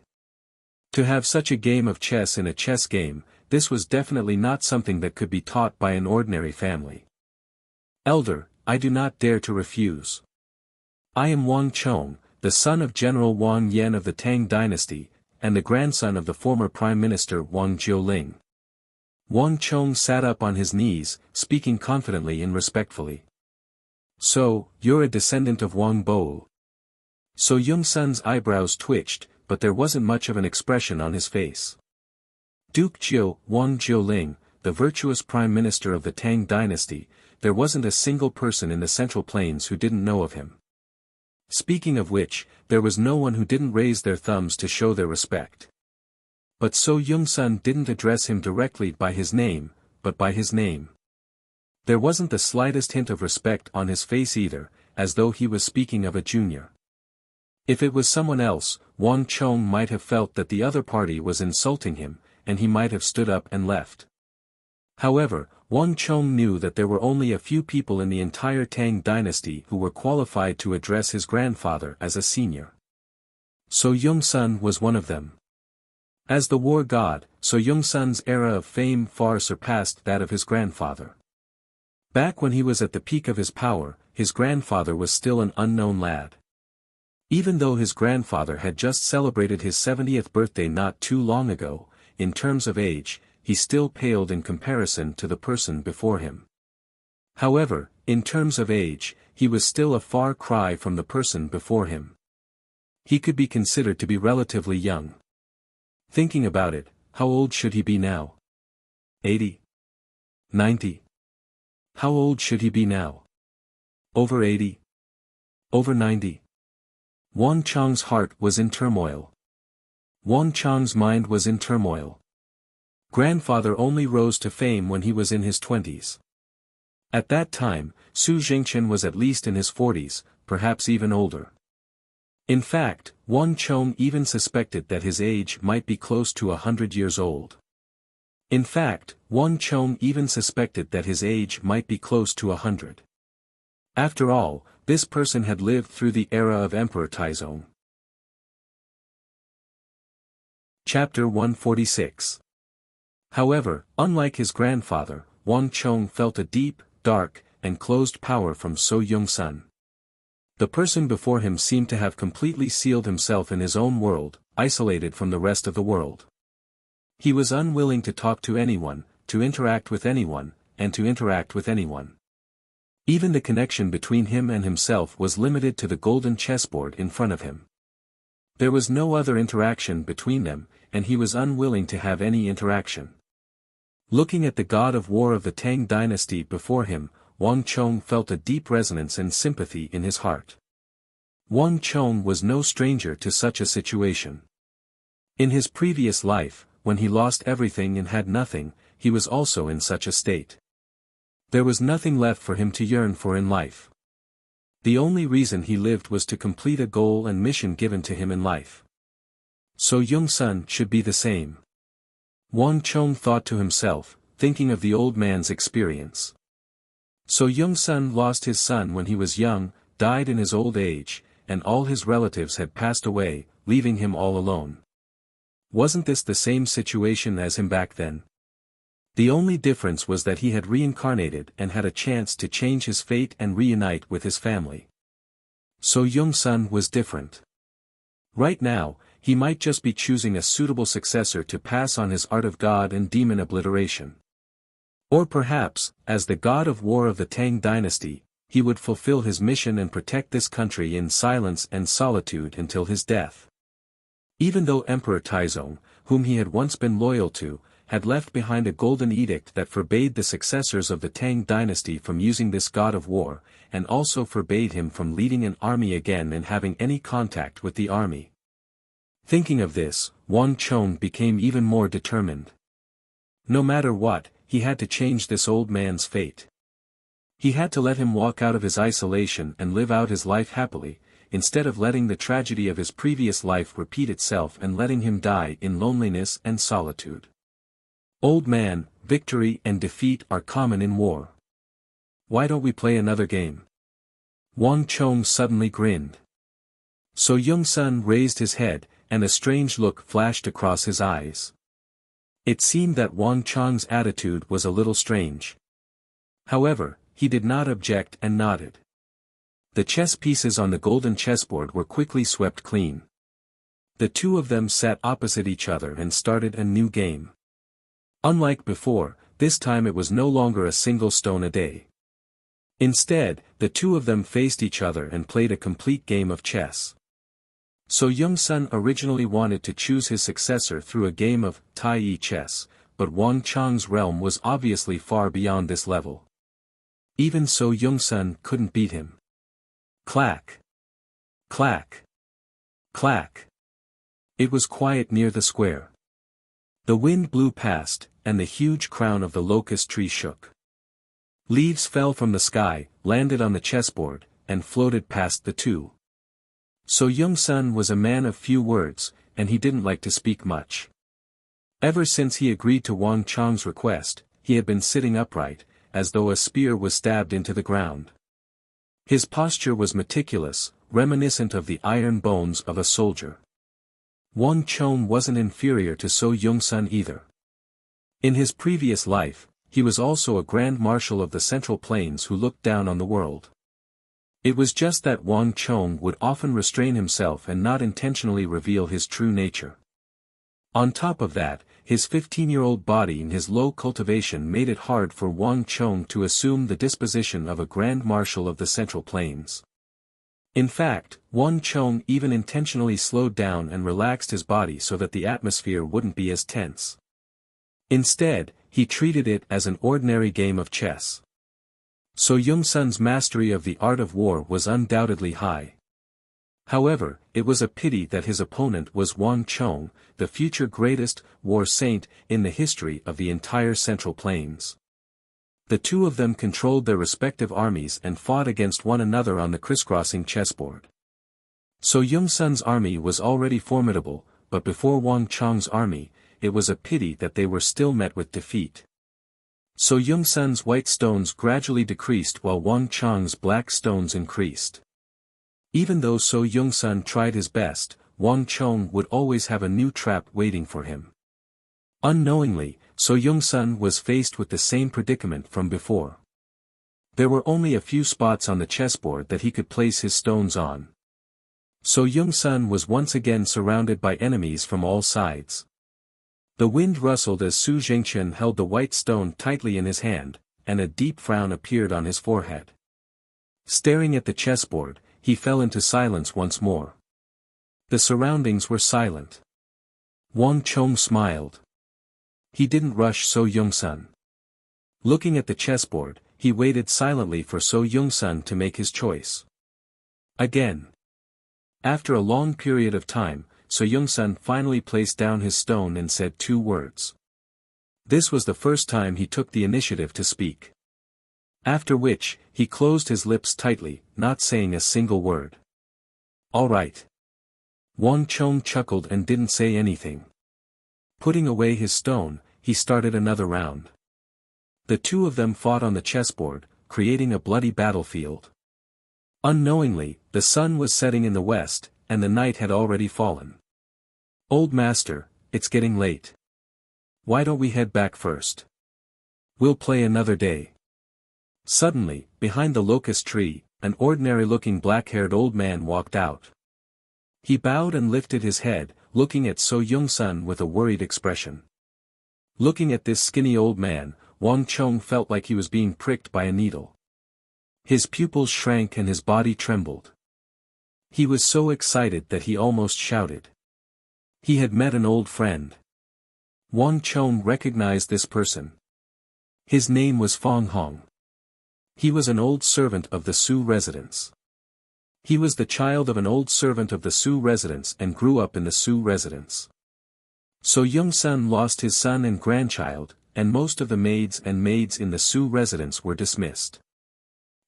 To have such a game of chess in a chess game, this was definitely not something that could be taught by an ordinary family. "Elder, I do not dare to refuse. I am Wang Chong, the son of General Wang Yan of the Tang dynasty, and the grandson of the former Prime Minister Wang Jiuling." Wang Chong sat up on his knees, speaking confidently and respectfully. "So, you're a descendant of Wang Bo." So Yong-sun's eyebrows twitched, but there wasn't much of an expression on his face. Duke Jiu, Wang Jiuling, the virtuous Prime Minister of the Tang dynasty, there wasn't a single person in the Central Plains who didn't know of him. Speaking of which, there was no one who didn't raise their thumbs to show their respect. But So Yong-sun didn't address him directly by his name, but by his name. There wasn't the slightest hint of respect on his face either, as though he was speaking of a junior. If it was someone else, Wang Chong might have felt that the other party was insulting him, and he might have stood up and left. However, Wang Chong knew that there were only a few people in the entire Tang dynasty who were qualified to address his grandfather as a senior. So Yong-sun was one of them. As the war god, So Yong-sun's era of fame far surpassed that of his grandfather. Back when he was at the peak of his power, his grandfather was still an unknown lad. Even though his grandfather had just celebrated his 70th birthday not too long ago, in terms of age, he still paled in comparison to the person before him. However, in terms of age, he was still a far cry from the person before him. He could be considered to be relatively young. Thinking about it, how old should he be now? 80? 90? How old should he be now? Over 80? Over 90? Wang Chong's heart was in turmoil. Wang Chong's mind was in turmoil. Grandfather only rose to fame when he was in his 20s. At that time, Su Zhengchen was at least in his 40s, perhaps even older. In fact, Wang Chong even suspected that his age might be close to 100 years old. In fact, Wang Chong even suspected that his age might be close to 100. After all, this person had lived through the era of Emperor Taizong. Chapter 146. However, unlike his grandfather, Wang Chong felt a deep, dark, and closed power from So Yong-sun. The person before him seemed to have completely sealed himself in his own world, isolated from the rest of the world. He was unwilling to talk to anyone, to interact with anyone, and to interact with anyone. Even the connection between him and himself was limited to the golden chessboard in front of him. There was no other interaction between them, and he was unwilling to have any interaction. Looking at the god of war of the Tang dynasty before him, Wang Chong felt a deep resonance and sympathy in his heart. Wang Chong was no stranger to such a situation. In his previous life, when he lost everything and had nothing, he was also in such a state. There was nothing left for him to yearn for in life. The only reason he lived was to complete a goal and mission given to him in life. So Yung-sun should be the same. Wang Chong thought to himself, thinking of the old man's experience. So Yung-sun lost his son when he was young, died in his old age, and all his relatives had passed away, leaving him all alone. Wasn't this the same situation as him back then? The only difference was that he had reincarnated and had a chance to change his fate and reunite with his family. So Yung-sun was different. Right now, he might just be choosing a suitable successor to pass on his art of god and demon obliteration. Or perhaps, as the god of war of the Tang dynasty, he would fulfill his mission and protect this country in silence and solitude until his death. Even though Emperor Taizong, whom he had once been loyal to, had left behind a golden edict that forbade the successors of the Tang dynasty from using this god of war, and also forbade him from leading an army again and having any contact with the army. Thinking of this, Wang Chong became even more determined. No matter what, he had to change this old man's fate. He had to let him walk out of his isolation and live out his life happily, instead of letting the tragedy of his previous life repeat itself and letting him die in loneliness and solitude. Old man, victory and defeat are common in war. Why don't we play another game? Wang Chong suddenly grinned. So Yung-sun raised his head, and a strange look flashed across his eyes. It seemed that Wang Chong's attitude was a little strange. However, he did not object and nodded. The chess pieces on the golden chessboard were quickly swept clean. The two of them sat opposite each other and started a new game. Unlike before, this time it was no longer a single stone a day. Instead, the two of them faced each other and played a complete game of chess. So Yung-sun originally wanted to choose his successor through a game of Tai chess, but Wang Chong's realm was obviously far beyond this level. Even so Yung-sun couldn't beat him. Clack! Clack! Clack! It was quiet near the square. The wind blew past, and the huge crown of the locust tree shook. Leaves fell from the sky, landed on the chessboard, and floated past the two. So Yung-sun was a man of few words, and he didn't like to speak much. Ever since he agreed to Wang Chong's request, he had been sitting upright, as though a spear was stabbed into the ground. His posture was meticulous, reminiscent of the iron bones of a soldier. Wang Chong wasn't inferior to So Yung-sun either. In his previous life, he was also a Grand Marshal of the Central Plains who looked down on the world. It was just that Wang Chong would often restrain himself and not intentionally reveal his true nature. On top of that, his 15-year-old body and his low cultivation made it hard for Wang Chong to assume the disposition of a Grand Marshal of the Central Plains. In fact, Wang Chong even intentionally slowed down and relaxed his body so that the atmosphere wouldn't be as tense. Instead, he treated it as an ordinary game of chess. So Yung-sun's mastery of the art of war was undoubtedly high. However, it was a pity that his opponent was Wang Chong, the future greatest war saint in the history of the entire Central Plains. The two of them controlled their respective armies and fought against one another on the crisscrossing chessboard. So Yung-sun's army was already formidable, but before Wang Chong's army, it was a pity that they were still met with defeat. So Yung-sun's white stones gradually decreased while Wang Chong's black stones increased. Even though So Yung-sun tried his best, Wang Chong would always have a new trap waiting for him. Unknowingly, So Yung-sun was faced with the same predicament from before. There were only a few spots on the chessboard that he could place his stones on. So Yung-sun was once again surrounded by enemies from all sides. The wind rustled as Su Zhengchen held the white stone tightly in his hand, and a deep frown appeared on his forehead. Staring at the chessboard, he fell into silence once more. The surroundings were silent. Wang Chong smiled. He didn't rush So Yung-sun. Looking at the chessboard, he waited silently for So Yung-sun to make his choice. Again. After a long period of time, So Yung-sun finally placed down his stone and said two words. This was the first time he took the initiative to speak. After which, he closed his lips tightly, not saying a single word. "All right." Wang Chong chuckled and didn't say anything. Putting away his stone, he started another round. The two of them fought on the chessboard, creating a bloody battlefield. Unknowingly, the sun was setting in the west, and the night had already fallen. "Old master, it's getting late. Why don't we head back first? We'll play another day." Suddenly, behind the locust tree, an ordinary-looking black-haired old man walked out. He bowed and lifted his head, looking at So Young-sun with a worried expression. Looking at this skinny old man, Wang Chong felt like he was being pricked by a needle. His pupils shrank and his body trembled. He was so excited that he almost shouted. He had met an old friend. Wang Chong recognized this person. His name was Fong Hong. He was an old servant of the Su residence. He was the child of an old servant of the Su residence and grew up in the Su residence. So Young-sun lost his son and grandchild, and most of the maids in the Su residence were dismissed.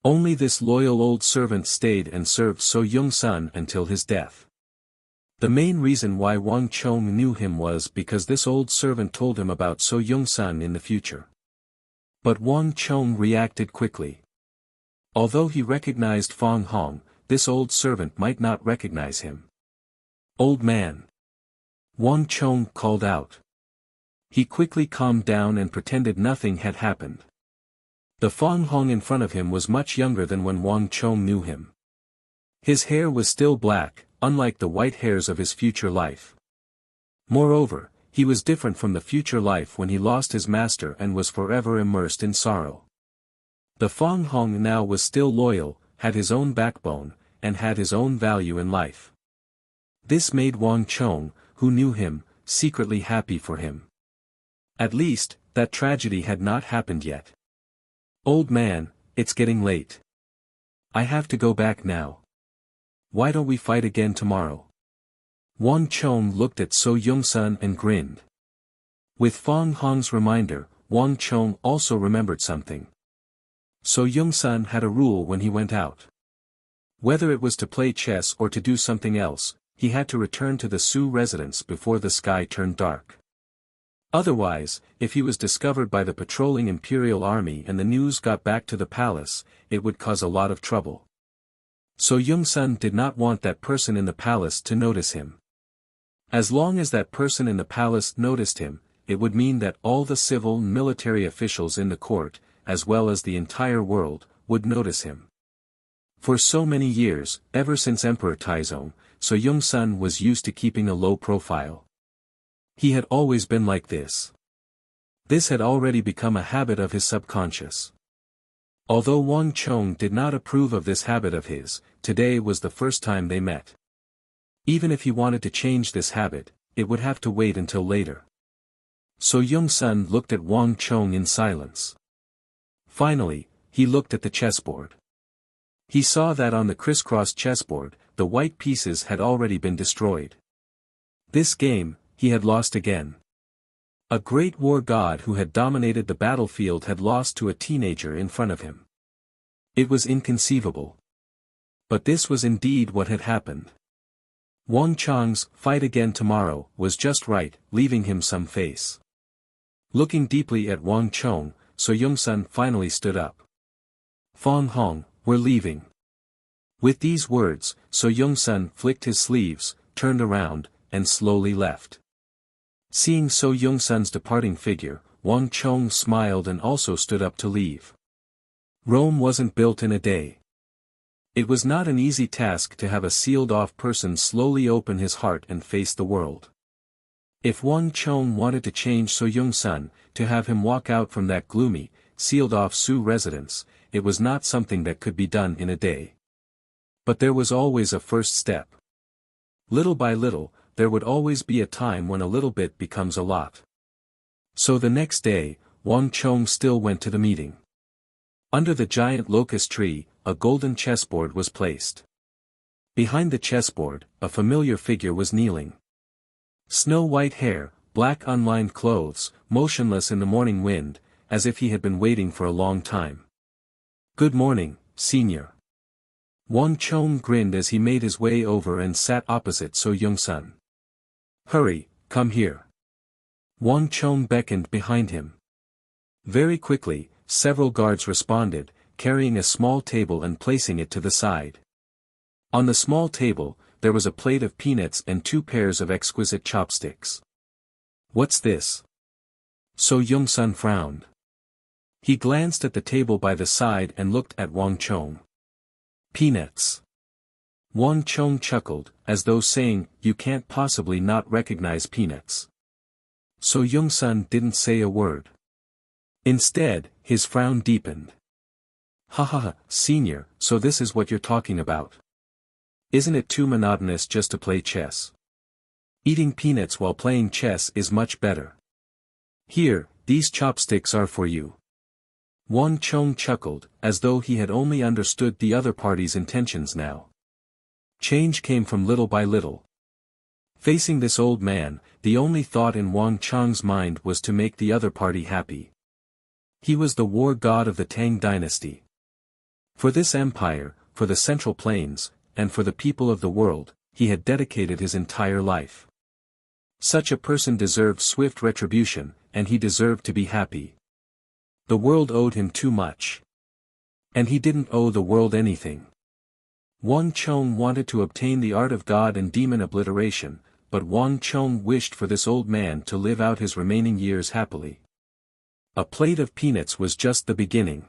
Only this loyal old servant stayed and served So Young-sun until his death. The main reason why Wang Chong knew him was because this old servant told him about So Young-sun in the future. But Wang Chong reacted quickly. Although he recognized Fong Hong, this old servant might not recognize him. "Old man!" Wang Chong called out. He quickly calmed down and pretended nothing had happened. The Fong Hong in front of him was much younger than when Wang Chong knew him. His hair was still black, unlike the white hairs of his future life. Moreover, he was different from the future life when he lost his master and was forever immersed in sorrow. The Fong Hong now was still loyal, had his own backbone, and had his own value in life. This made Wang Chong, who knew him, secretly happy for him. At least, that tragedy had not happened yet. "Old man, it's getting late. I have to go back now. Why don't we fight again tomorrow?" Wang Chong looked at So Young-sun and grinned. With Fong Hong's reminder, Wang Chong also remembered something. So Young-sun had a rule when he went out. Whether it was to play chess or to do something else, he had to return to the Su residence before the sky turned dark. Otherwise, if he was discovered by the patrolling imperial army and the news got back to the palace, it would cause a lot of trouble. So Young-sun did not want that person in the palace to notice him. As long as that person in the palace noticed him, it would mean that all the civil and military officials in the court, as well as the entire world, would notice him. For so many years, ever since Emperor Taizong, So Young-sun was used to keeping a low profile. He had always been like this. This had already become a habit of his subconscious. Although Wang Chong did not approve of this habit of his, today was the first time they met. Even if he wanted to change this habit, it would have to wait until later. So Young-sun looked at Wang Chong in silence. Finally, he looked at the chessboard. He saw that on the crisscross chessboard, the white pieces had already been destroyed. This game, he had lost again. A great war god who had dominated the battlefield had lost to a teenager in front of him. It was inconceivable. But this was indeed what had happened. Wang Chong's "fight again tomorrow" was just right, leaving him some face. Looking deeply at Wang Chong, So Young-sun finally stood up. "Fong Hong, we're leaving." With these words, So Young-sun flicked his sleeves, turned around, and slowly left. Seeing So Young-sun's departing figure, Wang Chong smiled and also stood up to leave. Rome wasn't built in a day. It was not an easy task to have a sealed-off person slowly open his heart and face the world. If Wang Chong wanted to change So Young-sun, to have him walk out from that gloomy, sealed-off Su residence, it was not something that could be done in a day. But there was always a first step. Little by little, there would always be a time when a little bit becomes a lot. So the next day, Wang Chong still went to the meeting. Under the giant locust tree, a golden chessboard was placed. Behind the chessboard, a familiar figure was kneeling. Snow-white hair, black unlined clothes, motionless in the morning wind, as if he had been waiting for a long time. Good morning, senior. Wang Chong grinned as he made his way over and sat opposite So Young-sun. Hurry, come here. Wang Chong beckoned behind him. Very quickly, several guards responded, carrying a small table and placing it to the side. On the small table, there was a plate of peanuts and 2 pairs of exquisite chopsticks. What's this? So Young-sun frowned. He glanced at the table by the side and looked at Wang Chong. Peanuts. Wang Chong chuckled, as though saying, you can't possibly not recognize peanuts. So Young-sun didn't say a word. Instead, his frown deepened. Ha ha ha, senior, so this is what you're talking about. Isn't it too monotonous just to play chess? Eating peanuts while playing chess is much better. Here, these chopsticks are for you. Wang Chong chuckled, as though he had only understood the other party's intentions now. Change came from little by little. Facing this old man, the only thought in Wang Chong's mind was to make the other party happy. He was the war god of the Tang dynasty. For this empire, for the Central Plains, and for the people of the world, he had dedicated his entire life. Such a person deserved swift retribution, and he deserved to be happy. The world owed him too much. And he didn't owe the world anything. Wang Chong wanted to obtain the art of god and demon obliteration, but Wang Chong wished for this old man to live out his remaining years happily. A plate of peanuts was just the beginning.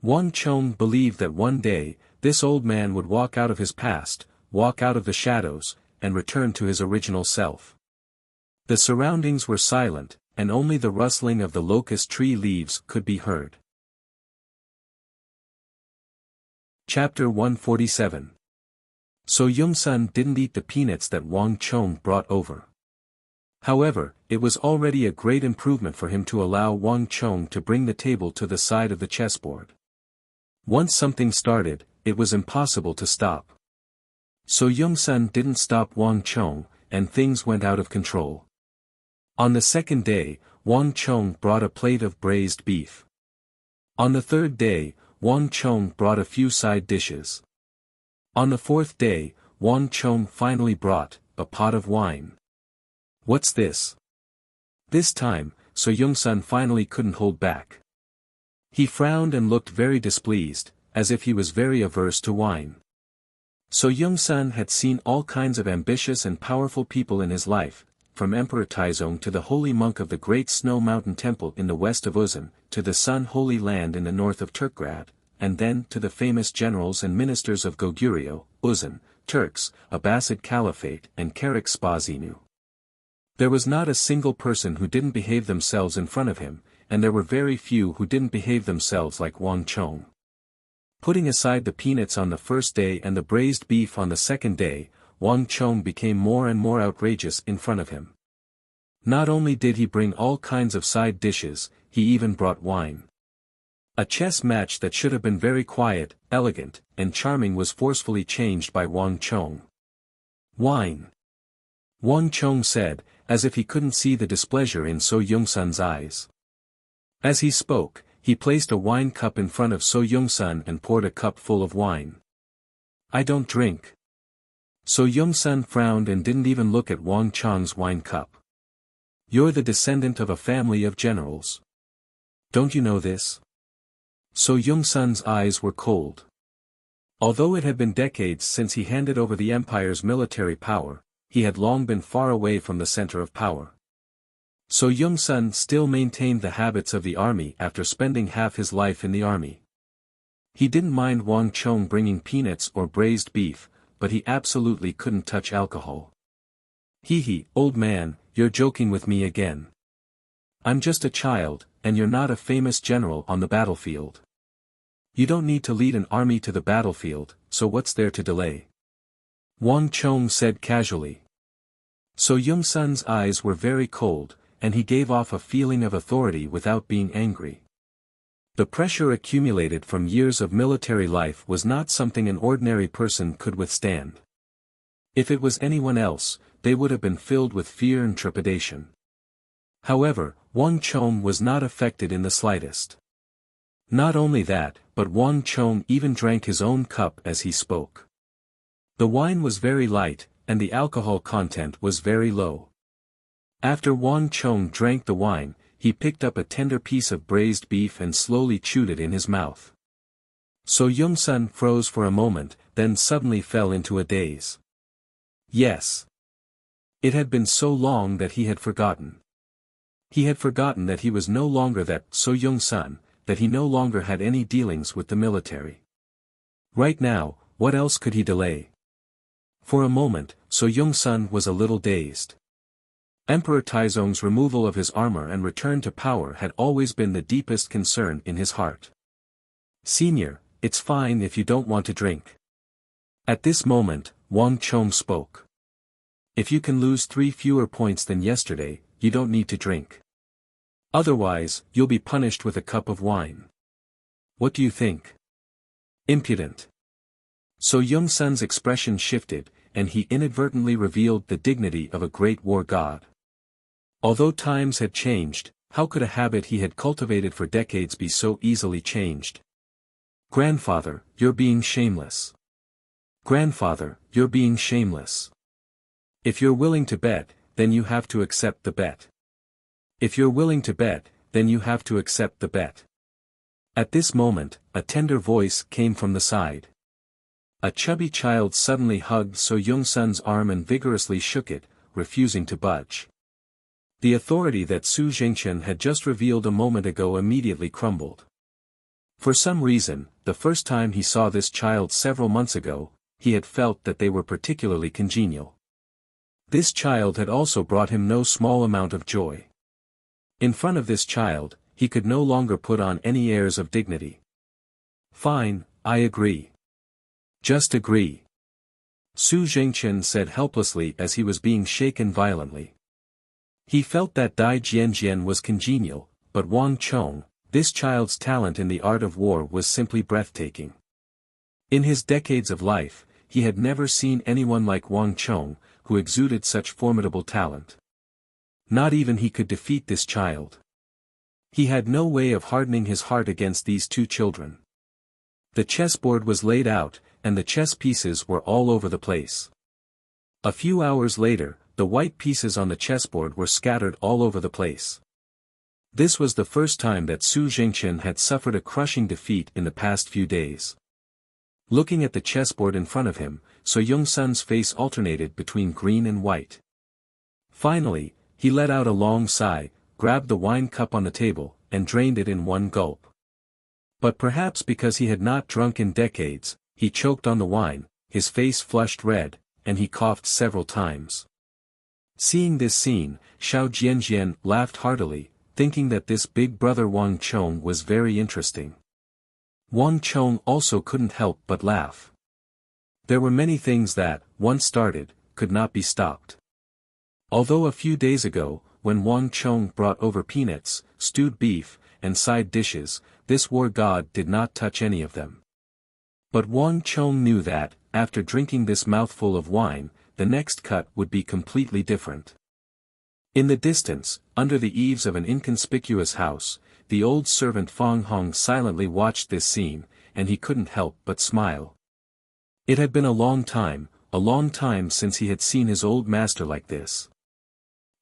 Wang Chong believed that one day, this old man would walk out of his past, walk out of the shadows, and return to his original self. The surroundings were silent, and only the rustling of the locust tree leaves could be heard. Chapter 147. So Young-sun didn't eat the peanuts that Wang Chong brought over. However, it was already a great improvement for him to allow Wang Chong to bring the table to the side of the chessboard. Once something started, it was impossible to stop. So Young-sun didn't stop Wang Chong, and things went out of control. On the second day, Wang Chong brought a plate of braised beef. On the third day, Wang Chong brought a few side dishes. On the fourth day, Wang Chong finally brought a pot of wine. What's this? This time, So Young-sun finally couldn't hold back. He frowned and looked very displeased, as if he was very averse to wine. So Young-sun had seen all kinds of ambitious and powerful people in his life, from Emperor Taizong to the holy monk of the great snow mountain temple in the west of Uzan, to the Sun Holy Land in the north of Turkgrad, and then to the famous generals and ministers of Goguryeo, Uzan, Turks, Abbasid Caliphate and Karakspazinu. There was not a single person who didn't behave themselves in front of him, and there were very few who didn't behave themselves like Wang Chong. Putting aside the peanuts on the first day and the braised beef on the second day, Wang Chong became more and more outrageous in front of him. Not only did he bring all kinds of side dishes, he even brought wine. A chess match that should have been very quiet, elegant, and charming was forcefully changed by Wang Chong. Wine! Wang Chong said, as if he couldn't see the displeasure in So Young-sun's eyes. As he spoke, he placed a wine cup in front of So Young-sun and poured a cup full of wine. I don't drink. So Young-sun frowned and didn't even look at Wang Chong's wine cup. You're the descendant of a family of generals. Don't you know this? So Young-sun's eyes were cold. Although it had been decades since he handed over the empire's military power, he had long been far away from the center of power. So Young-sun still maintained the habits of the army after spending half his life in the army. He didn't mind Wang Chong bringing peanuts or braised beef, but he absolutely couldn't touch alcohol. Hee, old man, you're joking with me again. I'm just a child, and you're not a famous general on the battlefield. You don't need to lead an army to the battlefield, so what's there to delay? Wang Chong said casually. So Young-sun's eyes were very cold, and he gave off a feeling of authority without being angry. The pressure accumulated from years of military life was not something an ordinary person could withstand. If it was anyone else, they would have been filled with fear and trepidation. However, Wang Chong was not affected in the slightest. Not only that, but Wang Chong even drank his own cup as he spoke. The wine was very light, and the alcohol content was very low. After Wang Chong drank the wine, he picked up a tender piece of braised beef and slowly chewed it in his mouth. So Young-sun froze for a moment, then suddenly fell into a daze. Yes. It had been so long that he had forgotten. He had forgotten that he was no longer that So Young-sun, that he no longer had any dealings with the military. Right now, what else could he delay? For a moment, So Young-sun was a little dazed. Emperor Taizong's removal of his armor and return to power had always been the deepest concern in his heart. "Senior, it's fine if you don't want to drink." At this moment, Wang Chong spoke. "If you can lose 3 fewer points than yesterday, you don't need to drink. Otherwise, you'll be punished with a cup of wine. What do you think?" Impudent. So Young-sun's expression shifted, and he inadvertently revealed the dignity of a great war god. Although times had changed, how could a habit he had cultivated for decades be so easily changed? "Grandfather, you're being shameless. Grandfather, you're being shameless. If you're willing to bet, then you have to accept the bet. If you're willing to bet, then you have to accept the bet." At this moment, a tender voice came from the side. A chubby child suddenly hugged So Young-sun's arm and vigorously shook it, refusing to budge. The authority that Su Jingchen had just revealed a moment ago immediately crumbled. For some reason, the first time he saw this child several months ago, he had felt that they were particularly congenial. This child had also brought him no small amount of joy. In front of this child, he could no longer put on any airs of dignity. "Fine, I agree. Just agree," Su Jingchen said helplessly as he was being shaken violently. He felt that Dai Jianjian was congenial, but Wang Chong, this child's talent in the art of war was simply breathtaking. In his decades of life, he had never seen anyone like Wang Chong, who exuded such formidable talent. Not even he could defeat this child. He had no way of hardening his heart against these 2 children. The chessboard was laid out, and the chess pieces were all over the place. A few hours later, the white pieces on the chessboard were scattered all over the place. This was the first time that Su Jingchen had suffered a crushing defeat in the past few days. Looking at the chessboard in front of him, So Young-sun's face alternated between green and white. Finally, he let out a long sigh, grabbed the wine cup on the table, and drained it in one gulp. But perhaps because he had not drunk in decades, he choked on the wine, his face flushed red, and he coughed several times. Seeing this scene, Xiao Jianjian laughed heartily, thinking that this big brother Wang Chong was very interesting. Wang Chong also couldn't help but laugh. There were many things that, once started, could not be stopped. Although a few days ago, when Wang Chong brought over peanuts, stewed beef, and side dishes, this war god did not touch any of them. But Wang Chong knew that, after drinking this mouthful of wine, the next cut would be completely different. In the distance, under the eaves of an inconspicuous house, the old servant Fang Hong silently watched this scene, and he couldn't help but smile. It had been a long time since he had seen his old master like this.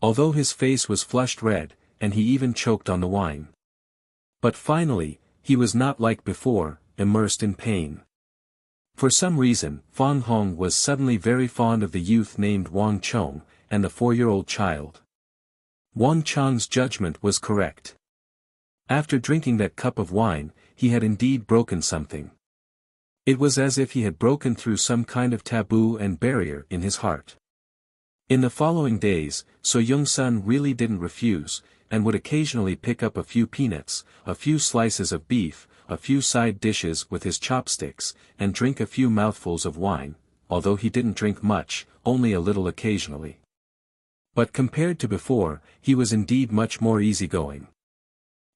Although his face was flushed red, and he even choked on the wine. But finally, he was not like before, immersed in pain. For some reason, Fang Hong was suddenly very fond of the youth named Wang Chong, and the 4-year-old child. Wang Chong's judgment was correct. After drinking that cup of wine, he had indeed broken something. It was as if he had broken through some kind of taboo and barrier in his heart. In the following days, So Young-sun really didn't refuse, and would occasionally pick up a few peanuts, a few slices of beef, a few side dishes with his chopsticks, and drink a few mouthfuls of wine, although he didn't drink much, only a little occasionally. But compared to before, he was indeed much more easygoing.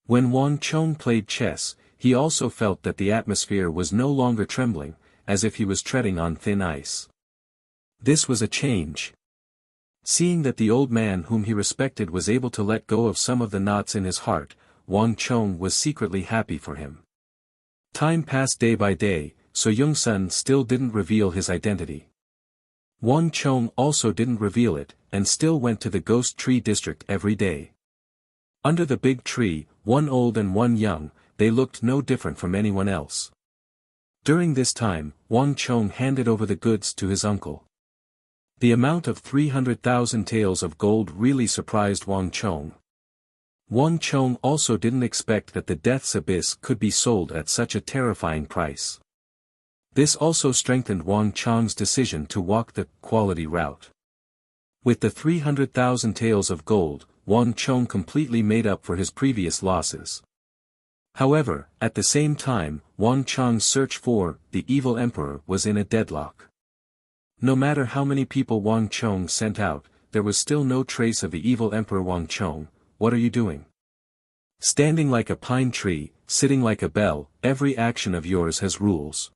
When Wang Chong played chess, he also felt that the atmosphere was no longer trembling, as if he was treading on thin ice. This was a change. Seeing that the old man whom he respected was able to let go of some of the knots in his heart, Wang Chong was secretly happy for him. Time passed day by day, so Yongsun still didn't reveal his identity. Wang Chong also didn't reveal it, and still went to the ghost tree district every day. Under the big tree, one old and one young, they looked no different from anyone else. During this time, Wang Chong handed over the goods to his uncle. The amount of 300,000 taels of gold really surprised Wang Chong. Wang Chong also didn't expect that the Death's Abyss could be sold at such a terrifying price. This also strengthened Wang Chong's decision to walk the quality route. With the 300,000 taels of gold, Wang Chong completely made up for his previous losses. However, at the same time, Wang Chong's search for the evil emperor was in a deadlock. No matter how many people Wang Chong sent out, there was still no trace of the evil emperor. Wang Chong, what are you doing? Standing like a pine tree, sitting like a bell, every action of yours has rules.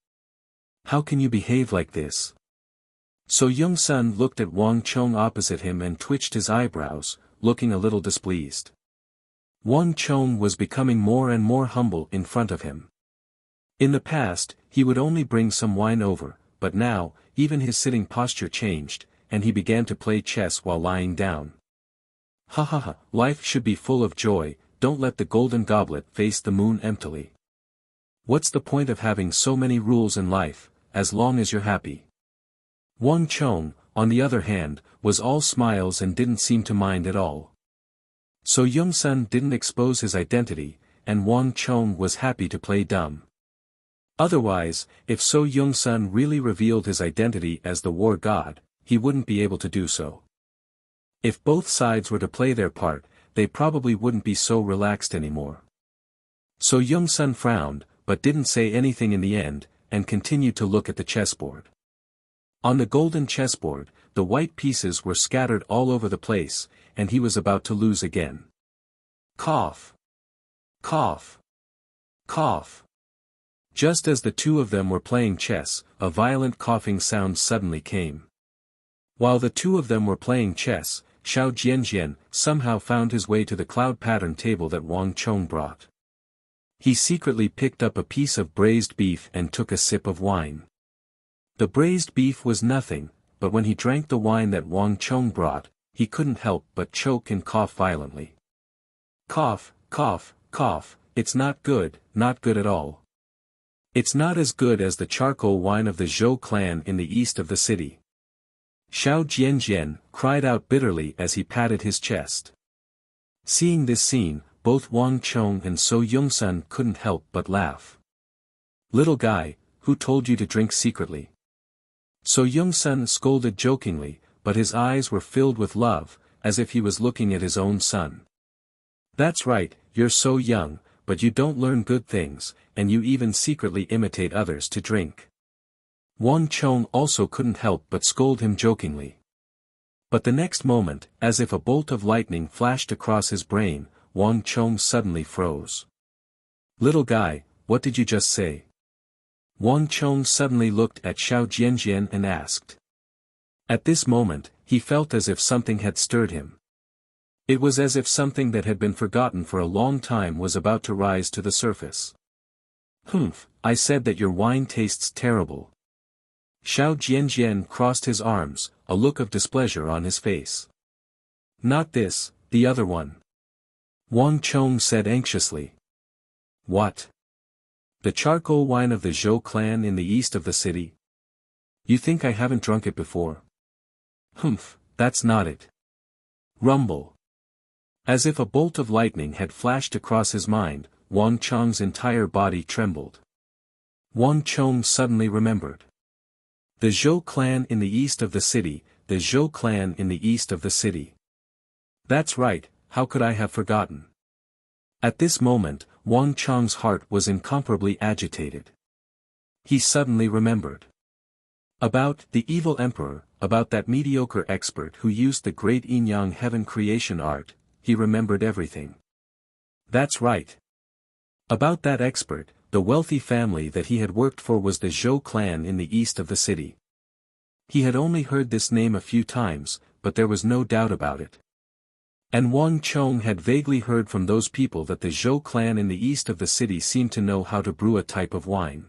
How can you behave like this? So Yongsun looked at Wang Chong opposite him and twitched his eyebrows, looking a little displeased. Wang Chong was becoming more and more humble in front of him. In the past, he would only bring some wine over, but now, even his sitting posture changed, and he began to play chess while lying down. Ha ha ha, life should be full of joy, don't let the golden goblet face the moon emptily. What's the point of having so many rules in life, as long as you're happy? Wang Chong, on the other hand, was all smiles and didn't seem to mind at all. So Yongsun didn't expose his identity, and Wang Chong was happy to play dumb. Otherwise, if So Yongsun really revealed his identity as the war god, he wouldn't be able to do so. If both sides were to play their part, they probably wouldn't be so relaxed anymore. So Yongsun frowned, but didn't say anything in the end, and continued to look at the chessboard. On the golden chessboard, the white pieces were scattered all over the place, and he was about to lose again. Cough. Cough. Cough. Just as the two of them were playing chess, a violent coughing sound suddenly came. While the two of them were playing chess, Xiao Jianjian somehow found his way to the cloud pattern table that Wang Chong brought. He secretly picked up a piece of braised beef and took a sip of wine. The braised beef was nothing, but when he drank the wine that Wang Chong brought, he couldn't help but choke and cough violently. Cough, cough, cough, it's not good at all. It's not as good as the charcoal wine of the Zhou clan in the east of the city. Xiao Jianjian cried out bitterly as he patted his chest. Seeing this scene, both Wang Chong and So Yongsun couldn't help but laugh. Little guy, who told you to drink secretly? So Yongsun scolded jokingly, but his eyes were filled with love, as if he was looking at his own son. That's right, you're so young, but you don't learn good things, and you even secretly imitate others to drink. Wang Chong also couldn't help but scold him jokingly. But the next moment, as if a bolt of lightning flashed across his brain, Wang Chong suddenly froze. Little guy, what did you just say? Wang Chong suddenly looked at Xiao Jianjian and asked. At this moment, he felt as if something had stirred him. It was as if something that had been forgotten for a long time was about to rise to the surface. Humph, I said that your wine tastes terrible. Xiao Jianjian crossed his arms, a look of displeasure on his face. Not this, the other one. Wang Chong said anxiously. What? The charcoal wine of the Zhou clan in the east of the city? You think I haven't drunk it before? Humph, that's not it. Rumble. As if a bolt of lightning had flashed across his mind, Wang Chong's entire body trembled. Wang Chong suddenly remembered. The Zhou clan in the east of the city, the Zhou clan in the east of the city. That's right, how could I have forgotten? At this moment, Wang Chong's heart was incomparably agitated. He suddenly remembered. About the evil emperor, about that mediocre expert who used the great yin-yang heaven creation art, he remembered everything. That's right. About that expert, the wealthy family that he had worked for was the Zhou clan in the east of the city. He had only heard this name a few times, but there was no doubt about it. And Wang Chong had vaguely heard from those people that the Zhou clan in the east of the city seemed to know how to brew a type of wine.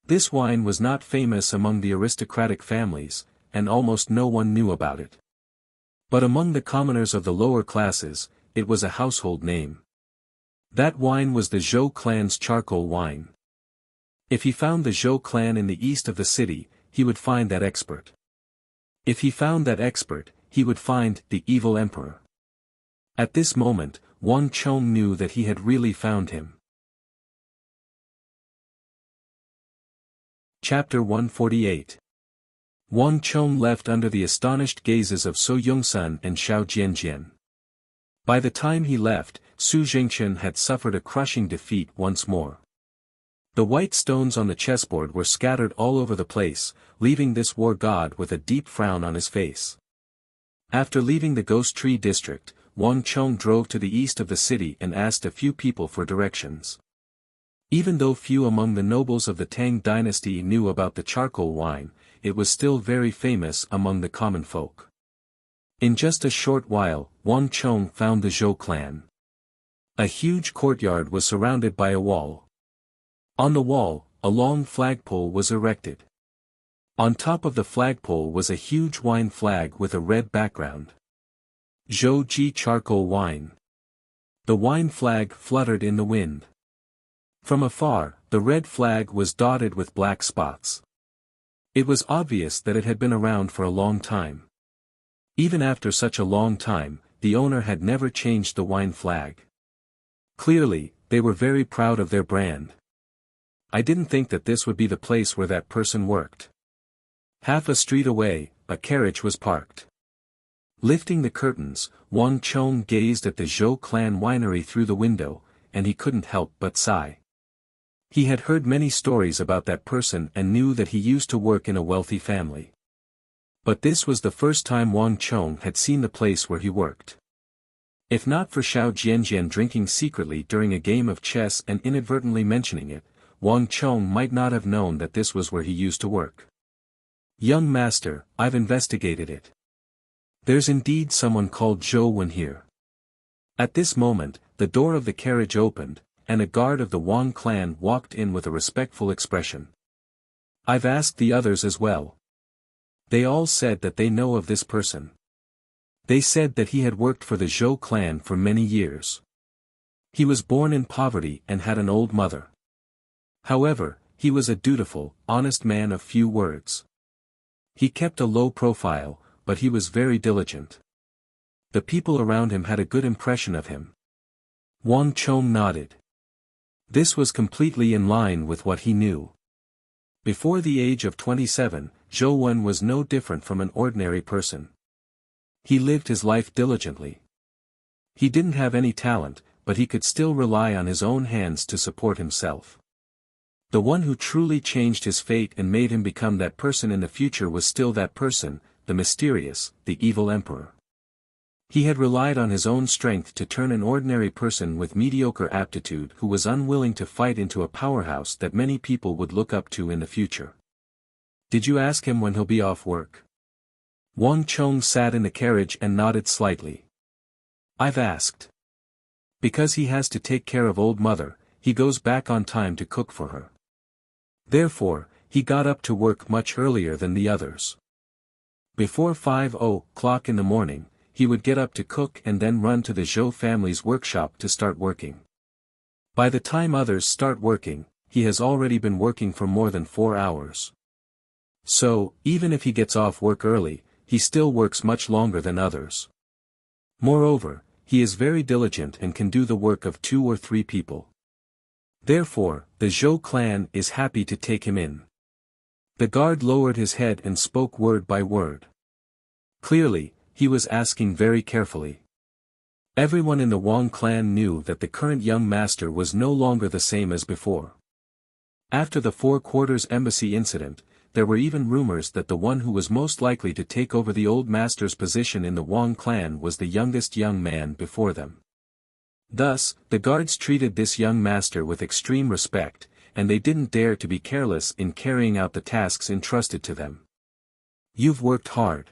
This wine was not famous among the aristocratic families, and almost no one knew about it. But among the commoners of the lower classes, it was a household name. That wine was the Zhou clan's charcoal wine. If he found the Zhou clan in the east of the city, he would find that expert. If he found that expert, he would find the evil emperor. At this moment, Wang Chong knew that he had really found him. Chapter 148. Wang Chong left under the astonished gazes of Su Yongsun and Xiao Jianjian. By the time he left, Su Jingchen had suffered a crushing defeat once more. The white stones on the chessboard were scattered all over the place, leaving this war god with a deep frown on his face. After leaving the Ghost Tree district, Wang Chong drove to the east of the city and asked a few people for directions. Even though few among the nobles of the Tang dynasty knew about the charcoal wine, it was still very famous among the common folk. In just a short while, Wang Chong found the Zhou clan. A huge courtyard was surrounded by a wall. On the wall, a long flagpole was erected. On top of the flagpole was a huge wine flag with a red background. Zhou Ji charcoal wine. The wine flag fluttered in the wind. From afar, the red flag was dotted with black spots. It was obvious that it had been around for a long time. Even after such a long time, the owner had never changed the wine flag. Clearly, they were very proud of their brand. I didn't think that this would be the place where that person worked. Half a street away, a carriage was parked. Lifting the curtains, Wang Chong gazed at the Zhou clan winery through the window, and he couldn't help but sigh. He had heard many stories about that person and knew that he used to work in a wealthy family. But this was the first time Wang Chong had seen the place where he worked. If not for Xiao Jianjian drinking secretly during a game of chess and inadvertently mentioning it, Wang Chong might not have known that this was where he used to work. "Young master, I've investigated it. There's indeed someone called Zhou Wen here." At this moment, the door of the carriage opened, and a guard of the Wang clan walked in with a respectful expression. "I've asked the others as well. They all said that they know of this person. They said that he had worked for the Zhou clan for many years. He was born in poverty and had an old mother. However, he was a dutiful, honest man of few words. He kept a low profile, but he was very diligent. The people around him had a good impression of him." Wang Chong nodded. This was completely in line with what he knew. Before the age of 27, Zhou Wen was no different from an ordinary person. He lived his life diligently. He didn't have any talent, but he could still rely on his own hands to support himself. The one who truly changed his fate and made him become that person in the future was still that person, the mysterious, the evil emperor. He had relied on his own strength to turn an ordinary person with mediocre aptitude who was unwilling to fight into a powerhouse that many people would look up to in the future. "Did you ask him when he'll be off work?" Wang Chong sat in the carriage and nodded slightly. "I've asked. Because he has to take care of old mother, he goes back on time to cook for her. Therefore, he got up to work much earlier than the others. Before 5 o'clock in the morning, he would get up to cook and then run to the Zhou family's workshop to start working. By the time others start working, he has already been working for more than 4 hours. So, even if he gets off work early, he still works much longer than others. Moreover, he is very diligent and can do the work of 2 or 3 people. Therefore, the Zhou clan is happy to take him in." The guard lowered his head and spoke word by word. Clearly, he was asking very carefully. Everyone in the Wang clan knew that the current young master was no longer the same as before. After the Four Quarters Embassy incident, there were even rumors that the one who was most likely to take over the old master's position in the Wang clan was the youngest young man before them. Thus, the guards treated this young master with extreme respect, and they didn't dare to be careless in carrying out the tasks entrusted to them. "You've worked hard."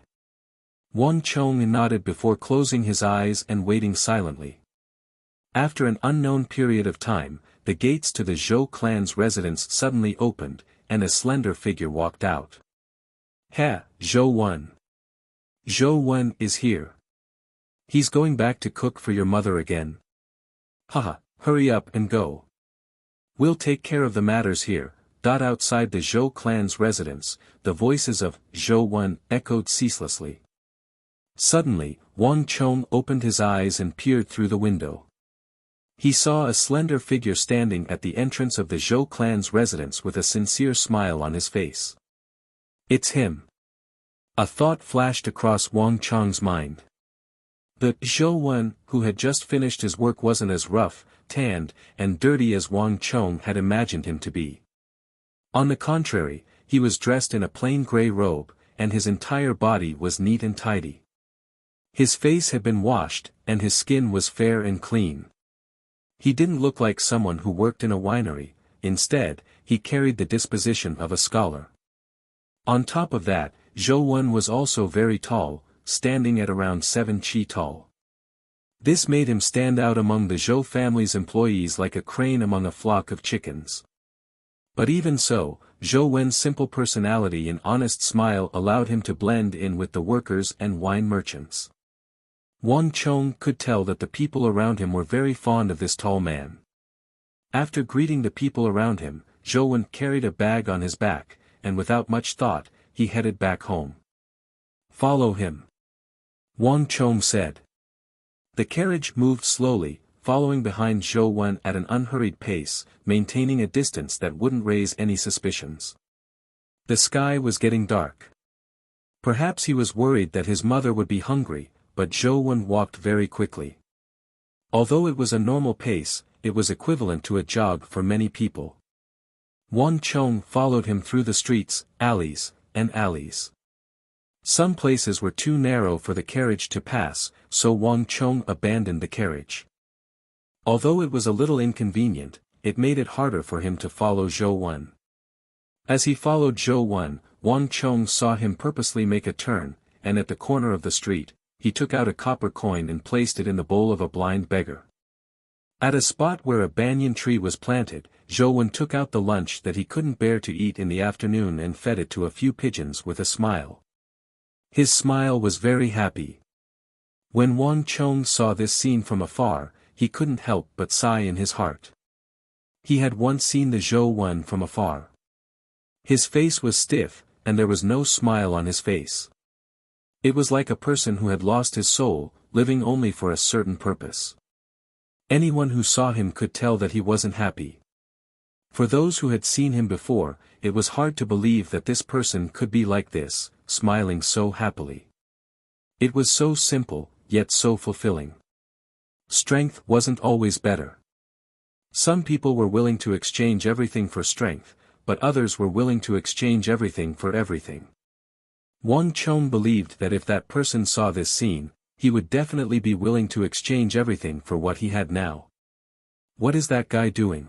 Wang Chong nodded before closing his eyes and waiting silently. After an unknown period of time, the gates to the Zhou clan's residence suddenly opened, and a slender figure walked out. Zhou Wen. Zhou Wen is here. He's going back to cook for your mother again. Haha, hurry up and go. We'll take care of the matters here. Outside the Zhou clan's residence, the voices of Zhou Wen echoed ceaselessly. Suddenly, Wang Chong opened his eyes and peered through the window. He saw a slender figure standing at the entrance of the Zhou clan's residence with a sincere smile on his face. It's him. A thought flashed across Wang Chong's mind. The Zhou Wen who had just finished his work wasn't as rough, tanned, and dirty as Wang Chong had imagined him to be. On the contrary, he was dressed in a plain gray robe, and his entire body was neat and tidy. His face had been washed, and his skin was fair and clean. He didn't look like someone who worked in a winery, instead, he carried the disposition of a scholar. On top of that, Zhou Wen was also very tall, standing at around 7 chi tall. This made him stand out among the Zhou family's employees like a crane among a flock of chickens. But even so, Zhou Wen's simple personality and honest smile allowed him to blend in with the workers and wine merchants. Wang Chong could tell that the people around him were very fond of this tall man. After greeting the people around him, Zhou Wen carried a bag on his back, and without much thought, he headed back home. Follow him. Wang Chong said. The carriage moved slowly, following behind Zhou Wen at an unhurried pace, maintaining a distance that wouldn't raise any suspicions. The sky was getting dark. Perhaps he was worried that his mother would be hungry, but Zhou Wen walked very quickly. Although it was a normal pace, it was equivalent to a jog for many people. Wang Chong followed him through the streets, alleys, and alleys. Some places were too narrow for the carriage to pass, so Wang Chong abandoned the carriage. Although it was a little inconvenient, it made it harder for him to follow Zhou Wen. As he followed Zhou Wen, Wang Chong saw him purposely make a turn, and at the corner of the street, he took out a copper coin and placed it in the bowl of a blind beggar. At a spot where a banyan tree was planted, Zhou Wen took out the lunch that he couldn't bear to eat in the afternoon and fed it to a few pigeons with a smile. His smile was very happy. When Wang Chong saw this scene from afar, he couldn't help but sigh in his heart. He had once seen the Zhou Wen from afar. His face was stiff, and there was no smile on his face. It was like a person who had lost his soul, living only for a certain purpose. Anyone who saw him could tell that he wasn't happy. For those who had seen him before, it was hard to believe that this person could be like this, smiling so happily. It was so simple, yet so fulfilling. Strength wasn't always better. Some people were willing to exchange everything for strength, but others were willing to exchange everything for everything. Wang Chong believed that if that person saw this scene, he would definitely be willing to exchange everything for what he had now. What is that guy doing?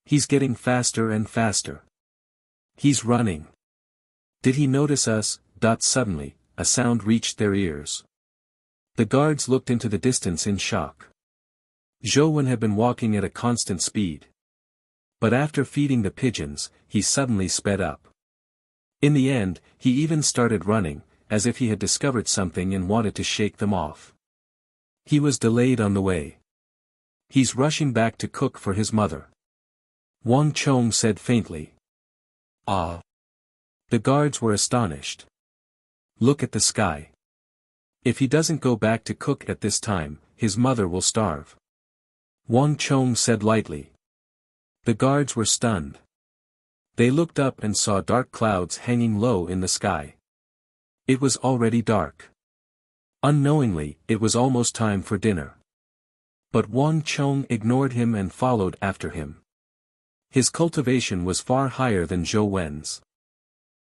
He's getting faster and faster. He's running. Did he notice us? Suddenly, a sound reached their ears. The guards looked into the distance in shock. Zhou Wen had been walking at a constant speed. But after feeding the pigeons, he suddenly sped up. In the end, he even started running, as if he had discovered something and wanted to shake them off. He was delayed on the way. He's rushing back to cook for his mother. Wang Chong said faintly. Ah. The guards were astonished. Look at the sky. If he doesn't go back to cook at this time, his mother will starve. Wang Chong said lightly. The guards were stunned. They looked up and saw dark clouds hanging low in the sky. It was already dark. Unknowingly, it was almost time for dinner. But Wang Chong ignored him and followed after him. His cultivation was far higher than Zhou Wen's.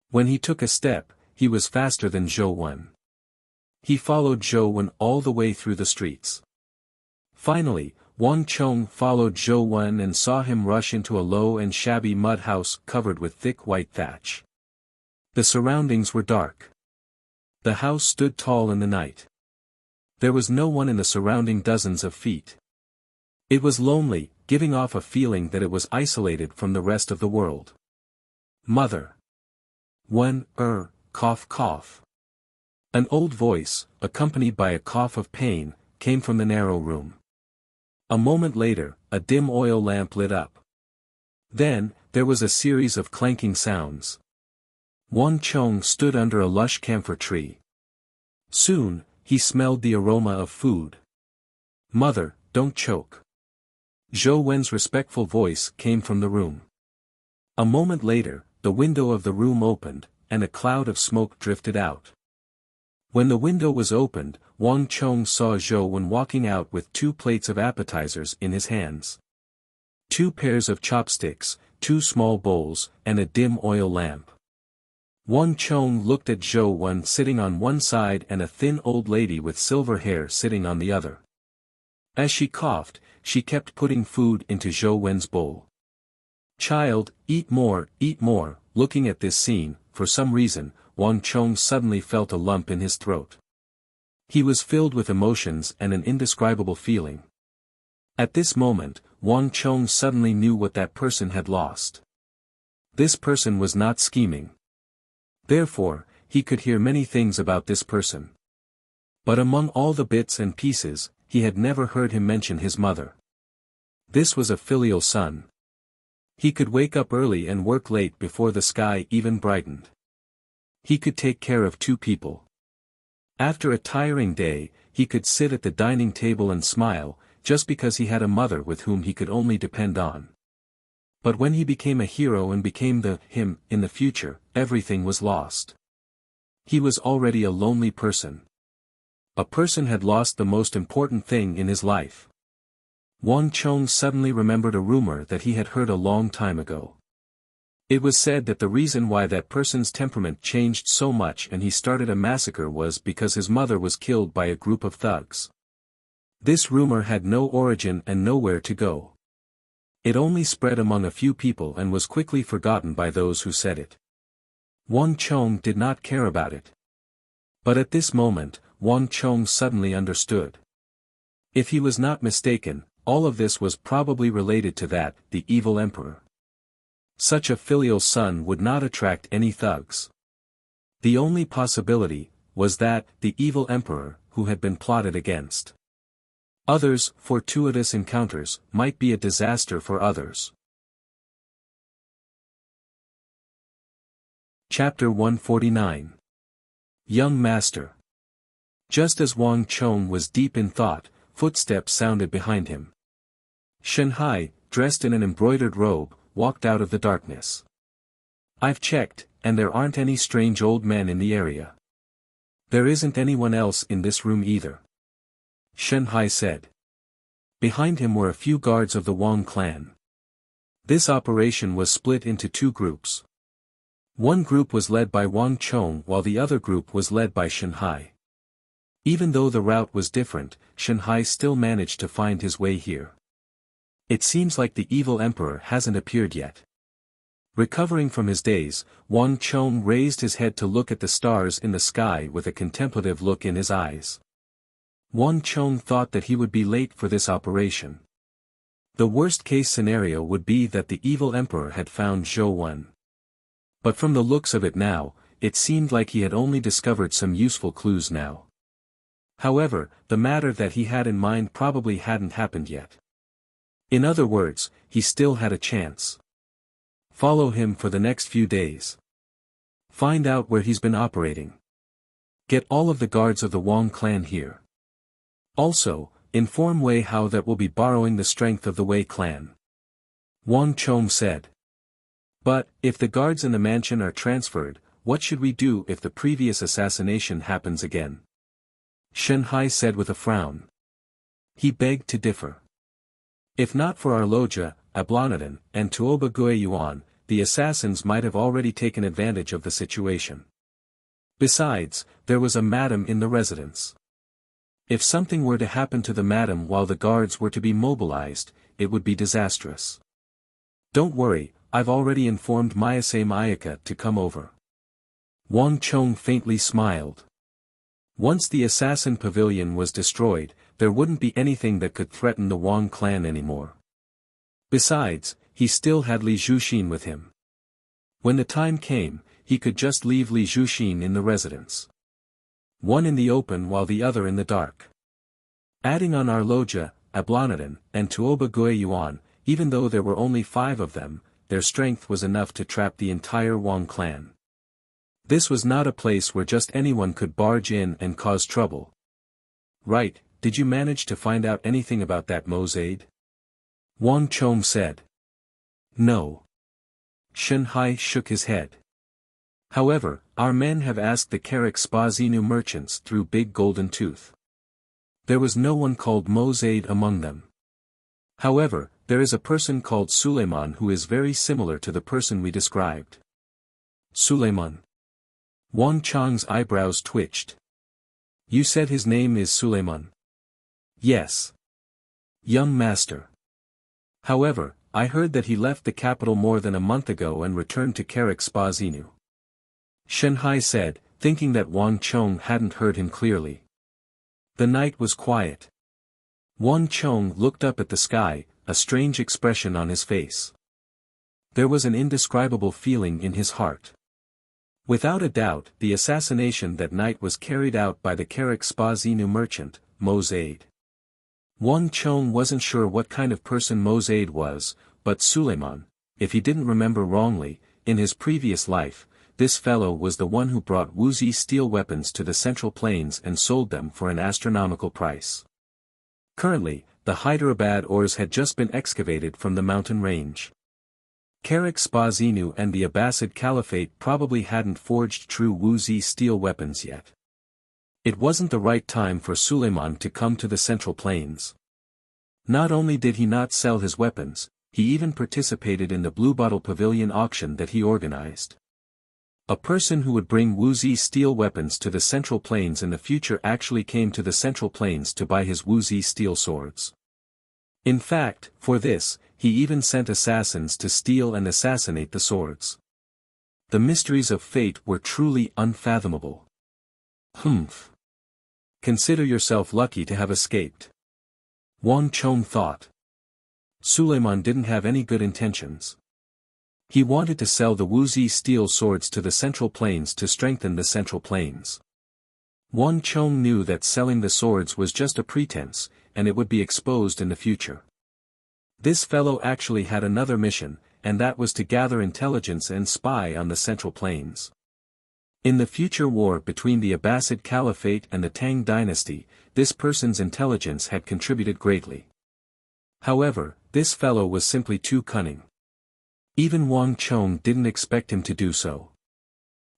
When he took a step, he was faster than Zhou Wen. He followed Zhou Wen all the way through the streets. Finally, Wang Chong followed Zhou Wen and saw him rush into a low and shabby mud house covered with thick white thatch. The surroundings were dark. The house stood tall in the night. There was no one in the surrounding dozens of feet. It was lonely, giving off a feeling that it was isolated from the rest of the world. Mother. When, cough cough. An old voice, accompanied by a cough of pain, came from the narrow room. A moment later, a dim oil lamp lit up. Then, there was a series of clanking sounds. Wang Chong stood under a lush camphor tree. Soon, he smelled the aroma of food. Mother, don't choke. Zhou Wen's respectful voice came from the room. A moment later, the window of the room opened, and a cloud of smoke drifted out. When the window was opened, Wang Chong saw Zhou Wen walking out with 2 plates of appetizers in his hands. 2 pairs of chopsticks, 2 small bowls, and a dim oil lamp. Wang Chong looked at Zhou Wen sitting on one side and a thin old lady with silver hair sitting on the other. As she coughed, she kept putting food into Zhou Wen's bowl. Child, eat more, looking at this scene, for some reason, Wang Chong suddenly felt a lump in his throat. He was filled with emotions and an indescribable feeling. At this moment, Wang Chong suddenly knew what that person had lost. This person was not scheming. Therefore, he could hear many things about this person. But among all the bits and pieces, he had never heard him mention his mother. This was a filial son. He could wake up early and work late before the sky even brightened. He could take care of 2 people. After a tiring day, he could sit at the dining table and smile, just because he had a mother with whom he could only depend on. But when he became a hero and became him in the future, everything was lost. He was already a lonely person. A person had lost the most important thing in his life. Wang Chong suddenly remembered a rumor that he had heard a long time ago. It was said that the reason why that person's temperament changed so much and he started a massacre was because his mother was killed by a group of thugs. This rumor had no origin and nowhere to go. It only spread among a few people and was quickly forgotten by those who said it. Wang Chong did not care about it. But at this moment, Wang Chong suddenly understood. If he was not mistaken, all of this was probably related to the evil emperor. Such a filial son would not attract any thugs. The only possibility was that the evil emperor, who had been plotted against. Others, fortuitous encounters, might be a disaster for others. Chapter 149. Young Master. Just as Wang Chong was deep in thought, footsteps sounded behind him. Shanhai, dressed in an embroidered robe, walked out of the darkness. I've checked, and there aren't any strange old men in the area. There isn't anyone else in this room either. Shanhai said. Behind him were a few guards of the Wang clan. This operation was split into 2 groups. One group was led by Wang Chong while the other group was led by Shanhai. Even though the route was different, Shanhai still managed to find his way here. It seems like the evil emperor hasn't appeared yet. Recovering from his daze, Wang Chong raised his head to look at the stars in the sky with a contemplative look in his eyes. Wang Chong thought that he would be late for this operation. The worst-case scenario would be that the evil emperor had found Zhou Wen. But from the looks of it now, it seemed like he had only discovered some useful clues now. However, the matter that he had in mind probably hadn't happened yet. In other words, he still had a chance. Follow him for the next few days. Find out where he's been operating. Get all of the guards of the Wang clan here. Also, inform Wei Hao that we'll be borrowing the strength of the Wei clan. Wang Chong said. But, if the guards in the mansion are transferred, what should we do if the previous assassination happens again? Shanhai said with a frown. He begged to differ. If not for our Loja, Ablanadan, and Tuoba Guiyuan, the assassins might have already taken advantage of the situation. Besides, there was a madam in the residence. If something were to happen to the madam while the guards were to be mobilized, it would be disastrous. Don't worry, I've already informed Mayase Mayaka to come over. Wang Chong faintly smiled. Once the assassin pavilion was destroyed, there wouldn't be anything that could threaten the Wang clan anymore. Besides, he still had Li Zhuxin with him. When the time came, he could just leave Li Zhuxin in the residence. One in the open while the other in the dark. Adding on Arloja, Ablanadan, and Tuoba Guiyuan, even though there were only 5 of them, their strength was enough to trap the entire Wang clan. This was not a place where just anyone could barge in and cause trouble. Right, did you manage to find out anything about that Mozaid? Wang Chong said. No. Shen Hai shook his head. However, our men have asked the Carrick Spazinu merchants through Big Golden Tooth. There was no one called Mozaid among them. However, there is a person called Suleiman who is very similar to the person we described. Suleiman. Wang Chong's eyebrows twitched. You said his name is Suleiman? Yes. Young master. However, I heard that he left the capital more than a month ago and returned to Carrick Spazinu. Shen Hai said, thinking that Wang Chong hadn't heard him clearly. The night was quiet. Wang Chong looked up at the sky, a strange expression on his face. There was an indescribable feeling in his heart. Without a doubt, the assassination that night was carried out by the Carrick Spazinu merchant, Mozaid. Wang Chong wasn't sure what kind of person Mozaid was, but Suleiman, if he didn't remember wrongly, in his previous life, this fellow was the one who brought Wuxia steel weapons to the Central Plains and sold them for an astronomical price. Currently, the Hyderabad ores had just been excavated from the mountain range. Carrick Spazinu and the Abbasid Caliphate probably hadn't forged true Wuxia steel weapons yet. It wasn't the right time for Suleiman to come to the Central Plains. Not only did he not sell his weapons, he even participated in the Bluebottle Pavilion auction that he organized. A person who would bring Wuxia steel weapons to the Central Plains in the future actually came to the Central Plains to buy his Wuxia steel swords. In fact, for this, he even sent assassins to steal and assassinate the swords. The mysteries of fate were truly unfathomable. Humph. Consider yourself lucky to have escaped. Wang Chong thought. Suleiman didn't have any good intentions. He wanted to sell the Wuxia steel swords to the Central Plains to strengthen the Central Plains. Wang Chong knew that selling the swords was just a pretense, and it would be exposed in the future. This fellow actually had another mission, and that was to gather intelligence and spy on the Central Plains. In the future war between the Abbasid Caliphate and the Tang dynasty, this person's intelligence had contributed greatly. However, this fellow was simply too cunning. Even Wang Chong didn't expect him to do so.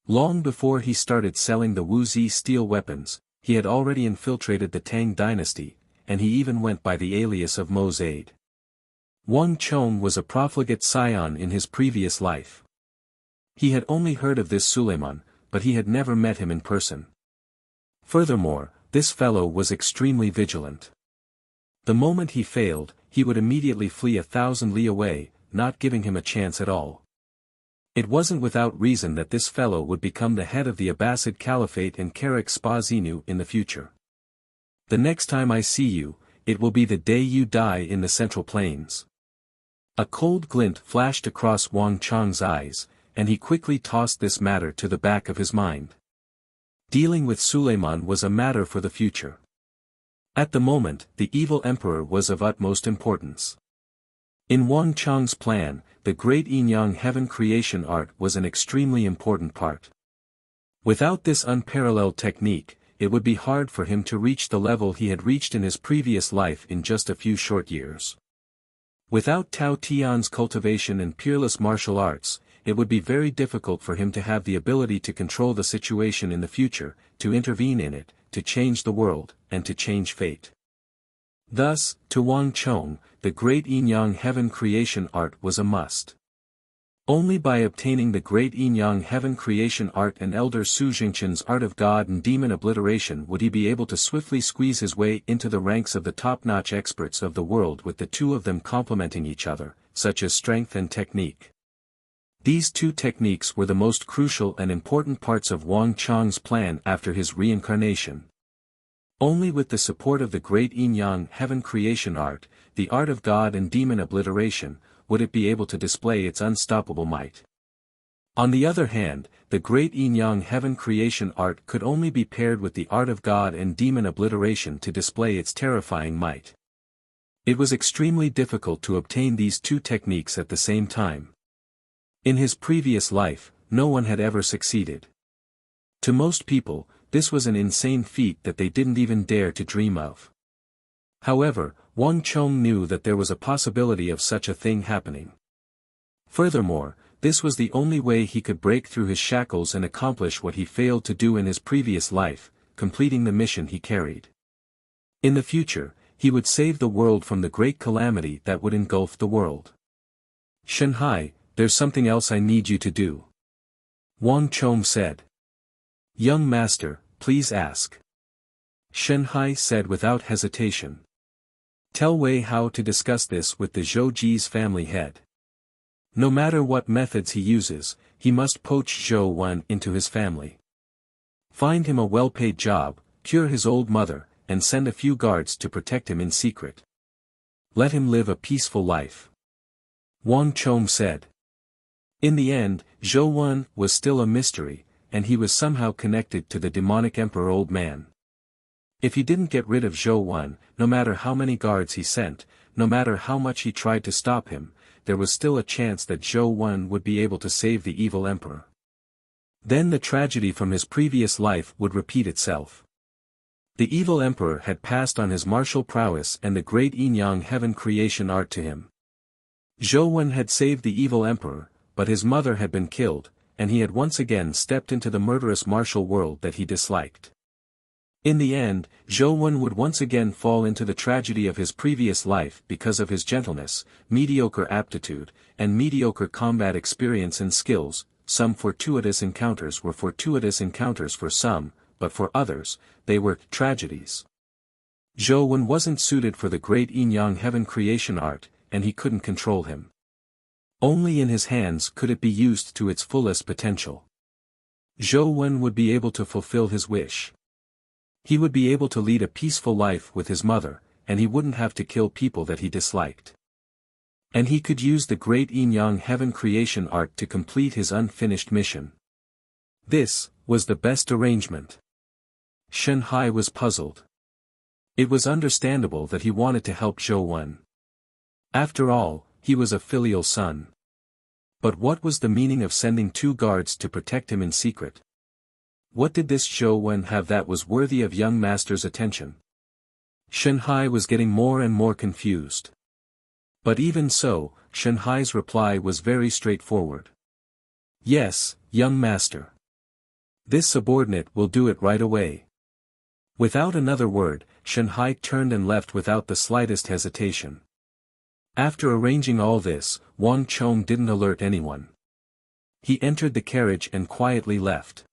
Long before he started selling the Wuxia steel weapons, he had already infiltrated the Tang dynasty, and he even went by the alias of Mozaid. Wang Chong was a profligate scion in his previous life. He had only heard of this Suleiman, but he had never met him in person. Furthermore, this fellow was extremely vigilant. The moment he failed, he would immediately flee 1,000 li away, not giving him a chance at all. It wasn't without reason that this fellow would become the head of the Abbasid Caliphate and Carrick Spazinu in the future. The next time I see you, it will be the day you die in the Central Plains. A cold glint flashed across Wang Chong's eyes, and he quickly tossed this matter to the back of his mind. Dealing with Suleiman was a matter for the future. At the moment, the evil emperor was of utmost importance. In Wang Chong's plan, the great Yin-Yang heaven creation art was an extremely important part. Without this unparalleled technique, it would be hard for him to reach the level he had reached in his previous life in just a few short years. Without Tao Tian's cultivation and peerless martial arts, it would be very difficult for him to have the ability to control the situation in the future, to intervene in it, to change the world, and to change fate. Thus, to Wang Chong, the great Yin-Yang heaven creation art was a must. Only by obtaining the great Yin-Yang heaven creation art and Elder Su Jingchen's art of God and demon obliteration would he be able to swiftly squeeze his way into the ranks of the top-notch experts of the world with the two of them complementing each other, such as strength and technique. These two techniques were the most crucial and important parts of Wang Chong's plan after his reincarnation. Only with the support of the great yin-yang heaven creation art, the art of god and demon obliteration, would it be able to display its unstoppable might. On the other hand, the great yin-yang heaven creation art could only be paired with the art of god and demon obliteration to display its terrifying might. It was extremely difficult to obtain these two techniques at the same time. In his previous life, no one had ever succeeded. To most people, this was an insane feat that they didn't even dare to dream of. However, Wang Chong knew that there was a possibility of such a thing happening. Furthermore, this was the only way he could break through his shackles and accomplish what he failed to do in his previous life, completing the mission he carried. In the future, he would save the world from the great calamity that would engulf the world. "Shanhai, there's something else I need you to do," Wang Chong said. "Young master, please ask," Shanhai said without hesitation. "Tell Wei how to discuss this with the Zhouji's family head. No matter what methods he uses, he must poach Zhou Wen into his family. Find him a well-paid job, cure his old mother, and send a few guards to protect him in secret. Let him live a peaceful life," Wang Chong said. In the end, Zhou Wen was still a mystery, and he was somehow connected to the demonic emperor old man. If he didn't get rid of Zhou Wen, no matter how many guards he sent, no matter how much he tried to stop him, there was still a chance that Zhou Wen would be able to save the evil emperor. Then the tragedy from his previous life would repeat itself. The evil emperor had passed on his martial prowess and the great yin-yang heaven creation art to him. Zhou Wen had saved the evil emperor, but his mother had been killed, and he had once again stepped into the murderous martial world that he disliked. In the end, Zhou Wen would once again fall into the tragedy of his previous life because of his gentleness, mediocre aptitude, and mediocre combat experience and skills. Some fortuitous encounters were fortuitous encounters for some, but for others, they were tragedies. Zhou Wen wasn't suited for the great yin-yang heaven creation art, and he couldn't control him. Only in his hands could it be used to its fullest potential. Zhou Wen would be able to fulfill his wish. He would be able to lead a peaceful life with his mother, and he wouldn't have to kill people that he disliked. And he could use the great yin-yang heaven creation art to complete his unfinished mission. This was the best arrangement. Shanhai was puzzled. It was understandable that he wanted to help Zhou Wen. After all, he was a filial son. But what was the meaning of sending 2 guards to protect him in secret? What did this Zhou Wen have that was worthy of young master's attention? Shanhai was getting more and more confused. But even so, Shanhai's reply was very straightforward. "Yes, young master. This subordinate will do it right away." Without another word, Shanhai turned and left without the slightest hesitation. After arranging all this, Wang Chong didn't alert anyone. He entered the carriage and quietly left.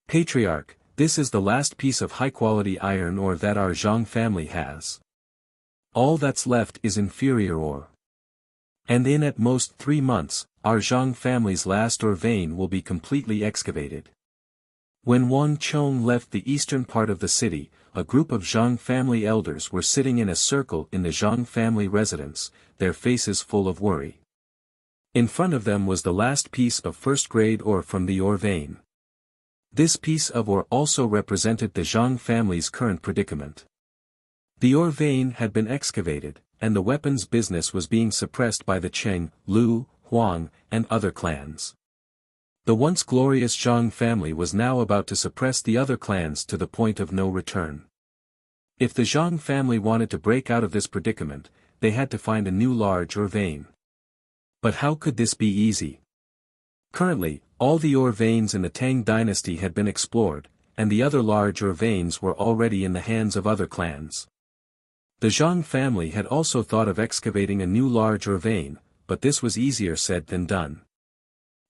"Patriarch, this is the last piece of high-quality iron ore that our Zhang family has. All that's left is inferior ore. And in at most 3 months, our Zhang family's last ore vein will be completely excavated." When Wang Chong left the eastern part of the city, a group of Zhang family elders were sitting in a circle in the Zhang family residence, their faces full of worry. In front of them was the last piece of first-grade ore from the ore vein. This piece of ore also represented the Zhang family's current predicament. The ore vein had been excavated, and the weapons business was being suppressed by the Cheng, Lu, Huang, and other clans. The once glorious Zhang family was now about to suppress the other clans to the point of no return. If the Zhang family wanted to break out of this predicament, they had to find a new large ore vein. But how could this be easy? Currently, all the ore veins in the Tang dynasty had been explored, and the other large ore veins were already in the hands of other clans. The Zhang family had also thought of excavating a new large ore vein, but this was easier said than done.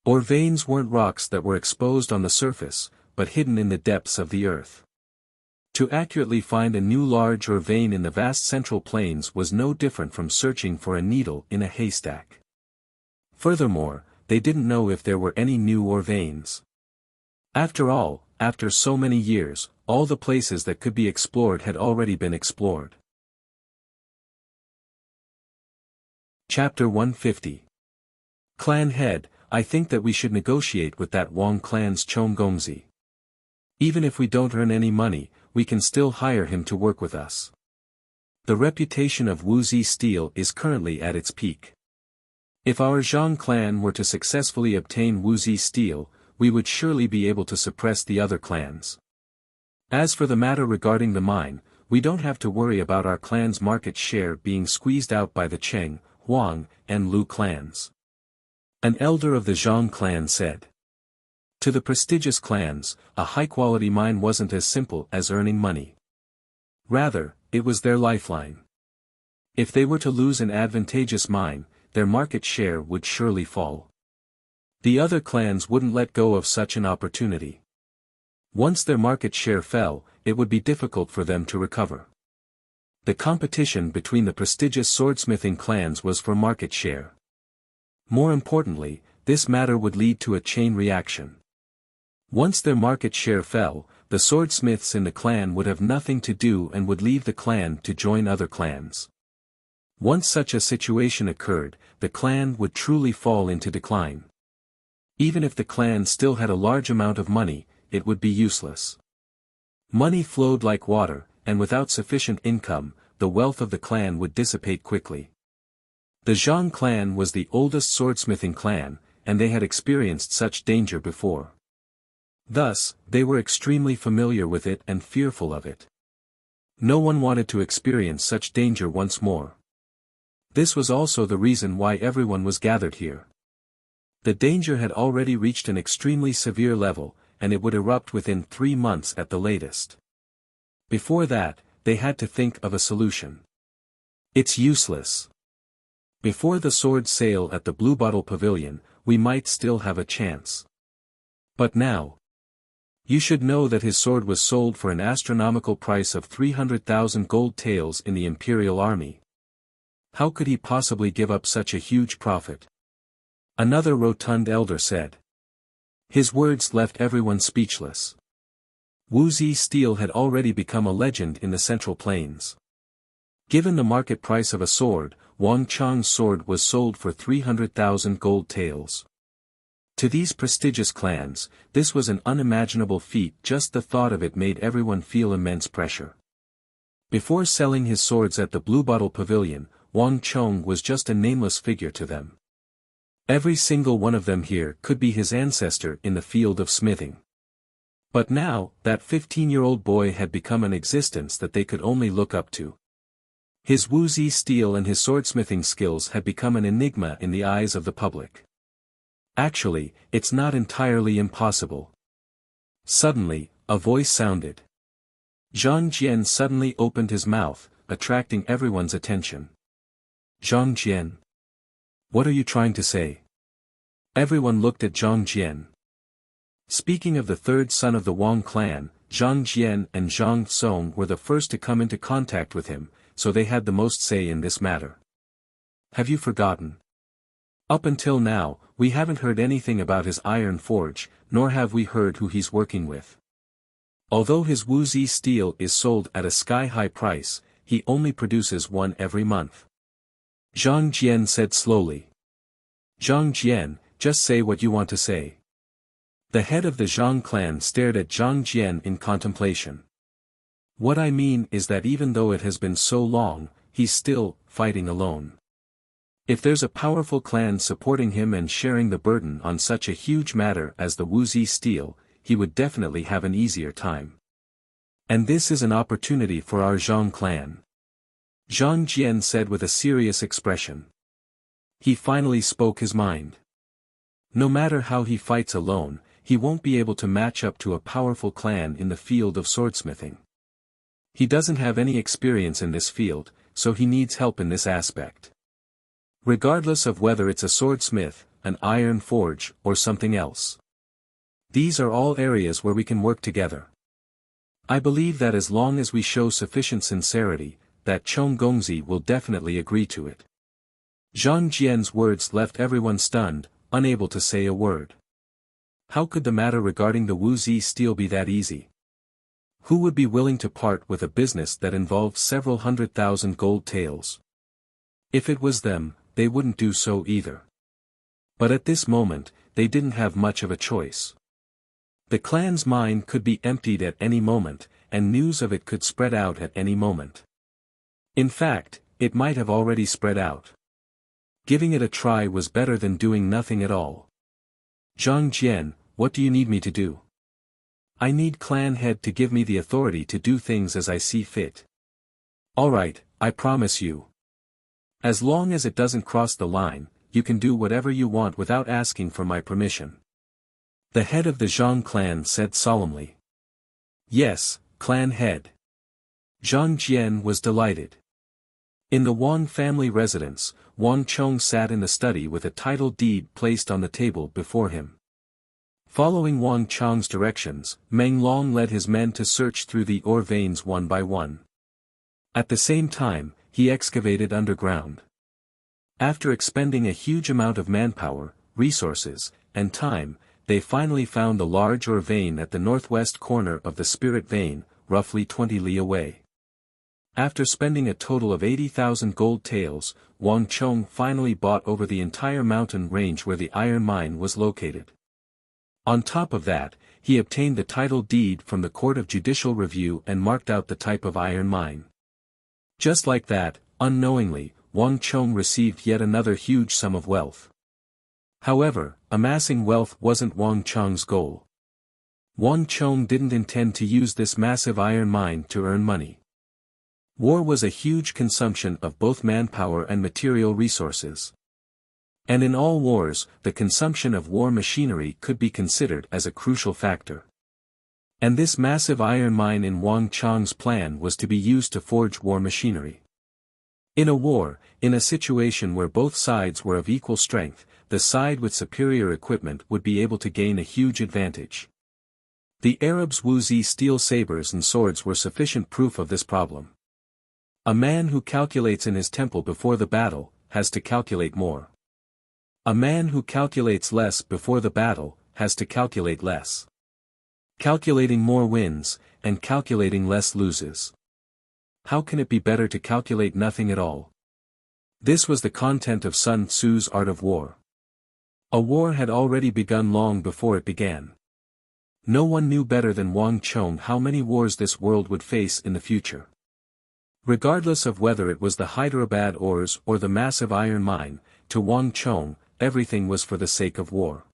Ore veins weren't rocks that were exposed on the surface, but hidden in the depths of the earth. To accurately find a new large ore vein in the vast central plains was no different from searching for a needle in a haystack. Furthermore, they didn't know if there were any new or veins. After all, after so many years, all the places that could be explored had already been explored. Chapter 150. Clan Head, I think that we should negotiate with that Wang clan's Chongongzi. Even if we don't earn any money, we can still hire him to work with us. The reputation of Wuxia Steel is currently at its peak. If our Zhang clan were to successfully obtain Wuxia Steel, we would surely be able to suppress the other clans. As for the matter regarding the mine, we don't have to worry about our clan's market share being squeezed out by the Cheng, Huang, and Lu clans. An elder of the Zhang clan said. To the prestigious clans, a high-quality mine wasn't as simple as earning money. Rather, it was their lifeline. If they were to lose an advantageous mine, their market share would surely fall. The other clans wouldn't let go of such an opportunity. Once their market share fell, it would be difficult for them to recover. The competition between the prestigious swordsmithing clans was for market share. More importantly, this matter would lead to a chain reaction. Once their market share fell, the swordsmiths in the clan would have nothing to do and would leave the clan to join other clans. Once such a situation occurred, the clan would truly fall into decline. Even if the clan still had a large amount of money, it would be useless. Money flowed like water, and without sufficient income, the wealth of the clan would dissipate quickly. The Zhang clan was the oldest swordsmithing clan, and they had experienced such danger before. Thus, they were extremely familiar with it and fearful of it. No one wanted to experience such danger once more. This was also the reason why everyone was gathered here. The danger had already reached an extremely severe level, and it would erupt within 3 months at the latest. Before that, they had to think of a solution. It's useless. Before the sword sale at the Bluebottle Pavilion, we might still have a chance. But now, you should know that his sword was sold for an astronomical price of 300,000 gold taels in the Imperial Army. How could he possibly give up such a huge profit? Another rotund elder said. His words left everyone speechless. Wuxia Steel had already become a legend in the Central Plains. Given the market price of a sword, Wang Chang's sword was sold for 300,000 gold taels. To these prestigious clans, this was an unimaginable feat. Just the thought of it made everyone feel immense pressure. Before selling his swords at the Bluebottle Pavilion, Wang Chong was just a nameless figure to them. Every single one of them here could be his ancestor in the field of smithing. But now, that 15-year-old boy had become an existence that they could only look up to. His Wuxia Steel and his swordsmithing skills had become an enigma in the eyes of the public. Actually, it's not entirely impossible. Suddenly, a voice sounded. Zhang Jian suddenly opened his mouth, attracting everyone's attention. Zhang Jian. What are you trying to say? Everyone looked at Zhang Jian. Speaking of the third son of the Wang clan, Zhang Jian and Zhang Song were the first to come into contact with him, so they had the most say in this matter. Have you forgotten? Up until now, we haven't heard anything about his iron forge, nor have we heard who he's working with. Although his Wuxia Steel is sold at a sky-high price, he only produces one every month. Zhang Jian said slowly. Zhang Jian, just say what you want to say. The head of the Zhang clan stared at Zhang Jian in contemplation. What I mean is that even though it has been so long, he's still fighting alone. If there's a powerful clan supporting him and sharing the burden on such a huge matter as the Wuxia Steel, he would definitely have an easier time. And this is an opportunity for our Zhang clan. Zhang Jian said with a serious expression. He finally spoke his mind. No matter how he fights alone, he won't be able to match up to a powerful clan in the field of swordsmithing. He doesn't have any experience in this field, so he needs help in this aspect. Regardless of whether it's a swordsmith, an iron forge, or something else. These are all areas where we can work together. I believe that as long as we show sufficient sincerity, that Chong Gongzi will definitely agree to it. Zhang Jian's words left everyone stunned, unable to say a word. How could the matter regarding the Wuxia steel be that easy? Who would be willing to part with a business that involved several 100,000 gold taels? If it was them, they wouldn't do so either. But at this moment, they didn't have much of a choice. The clan's mine could be emptied at any moment, and news of it could spread out at any moment. In fact, it might have already spread out. Giving it a try was better than doing nothing at all. Zhang Jian, what do you need me to do? I need clan head to give me the authority to do things as I see fit. Alright, I promise you. As long as it doesn't cross the line, you can do whatever you want without asking for my permission. The head of the Zhang clan said solemnly. Yes, clan head. Zhang Jian was delighted. In the Wang family residence, Wang Chong sat in the study with a title deed placed on the table before him. Following Wang Chong's directions, Meng Long led his men to search through the ore veins one by one. At the same time, he excavated underground. After expending a huge amount of manpower, resources, and time, they finally found the large ore vein at the northwest corner of the spirit vein, roughly 20 li away. After spending a total of 80,000 gold taels, Wang Chong finally bought over the entire mountain range where the iron mine was located. On top of that, he obtained the title deed from the Court of Judicial Review and marked out the type of iron mine. Just like that, unknowingly, Wang Chong received yet another huge sum of wealth. However, amassing wealth wasn't Wang Chong's goal. Wang Chong didn't intend to use this massive iron mine to earn money. War was a huge consumption of both manpower and material resources. And in all wars, the consumption of war machinery could be considered as a crucial factor. And this massive iron mine in Wang Chong's plan was to be used to forge war machinery. In a war, in a situation where both sides were of equal strength, the side with superior equipment would be able to gain a huge advantage. The Arabs' Wuxia steel sabers and swords were sufficient proof of this problem. A man who calculates in his temple before the battle, has to calculate more. A man who calculates less before the battle, has to calculate less. Calculating more wins, and calculating less loses. How can it be better to calculate nothing at all? This was the content of Sun Tzu's Art of War. A war had already begun long before it began. No one knew better than Wang Chong how many wars this world would face in the future. Regardless of whether it was the Hyderabad ores or the massive iron mine, to Wang Chong, everything was for the sake of war.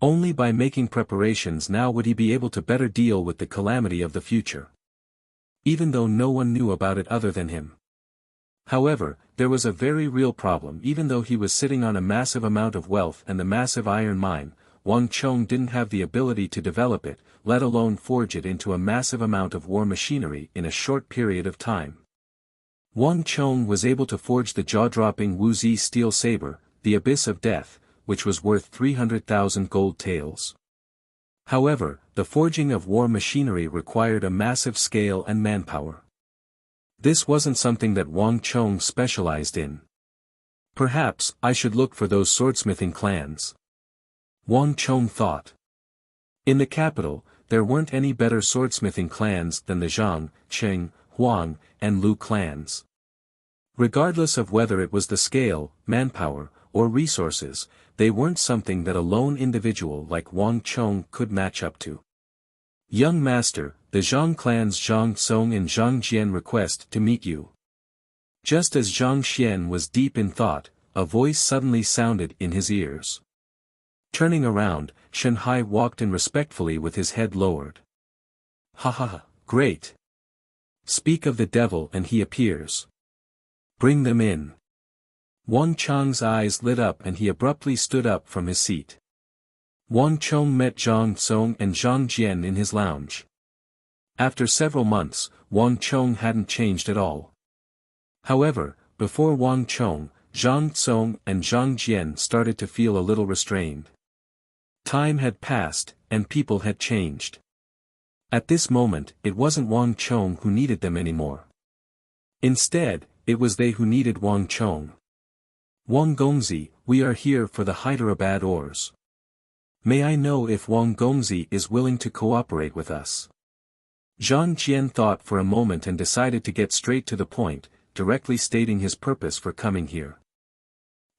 Only by making preparations now would he be able to better deal with the calamity of the future. Even though no one knew about it other than him. However, there was a very real problem. Even though he was sitting on a massive amount of wealth and the massive iron mine, Wang Chong didn't have the ability to develop it, let alone forge it into a massive amount of war machinery in a short period of time. Wang Chong was able to forge the jaw-dropping Wuxia steel saber, the Abyss of Death, which was worth 300,000 gold taels. However, the forging of war machinery required a massive scale and manpower. This wasn't something that Wang Chong specialized in. Perhaps I should look for those swordsmithing clans. Wang Chong thought. In the capital, there weren't any better swordsmithing clans than the Zhang, Qing, Huang, and Lu clans. Regardless of whether it was the scale, manpower, or resources, they weren't something that a lone individual like Wang Chong could match up to. Young master, the Zhang clan's Zhang Song and Zhang Jian request to meet you. Just as Zhang Xian was deep in thought, a voice suddenly sounded in his ears. Turning around, Shanhai walked in respectfully with his head lowered. Ha ha ha, great. Speak of the devil and he appears. Bring them in. Wang Chong's eyes lit up and he abruptly stood up from his seat. Wang Chong met Zhang Song and Zhang Jian in his lounge. After several months, Wang Chong hadn't changed at all. However, before Wang Chong, Zhang Song and Zhang Jian started to feel a little restrained. Time had passed, and people had changed. At this moment, it wasn't Wang Chong who needed them anymore. Instead, it was they who needed Wang Chong. Wang Gongzi, we are here for the Hyderabad ores. May I know if Wang Gongzi is willing to cooperate with us? Zhang Jian thought for a moment and decided to get straight to the point, directly stating his purpose for coming here.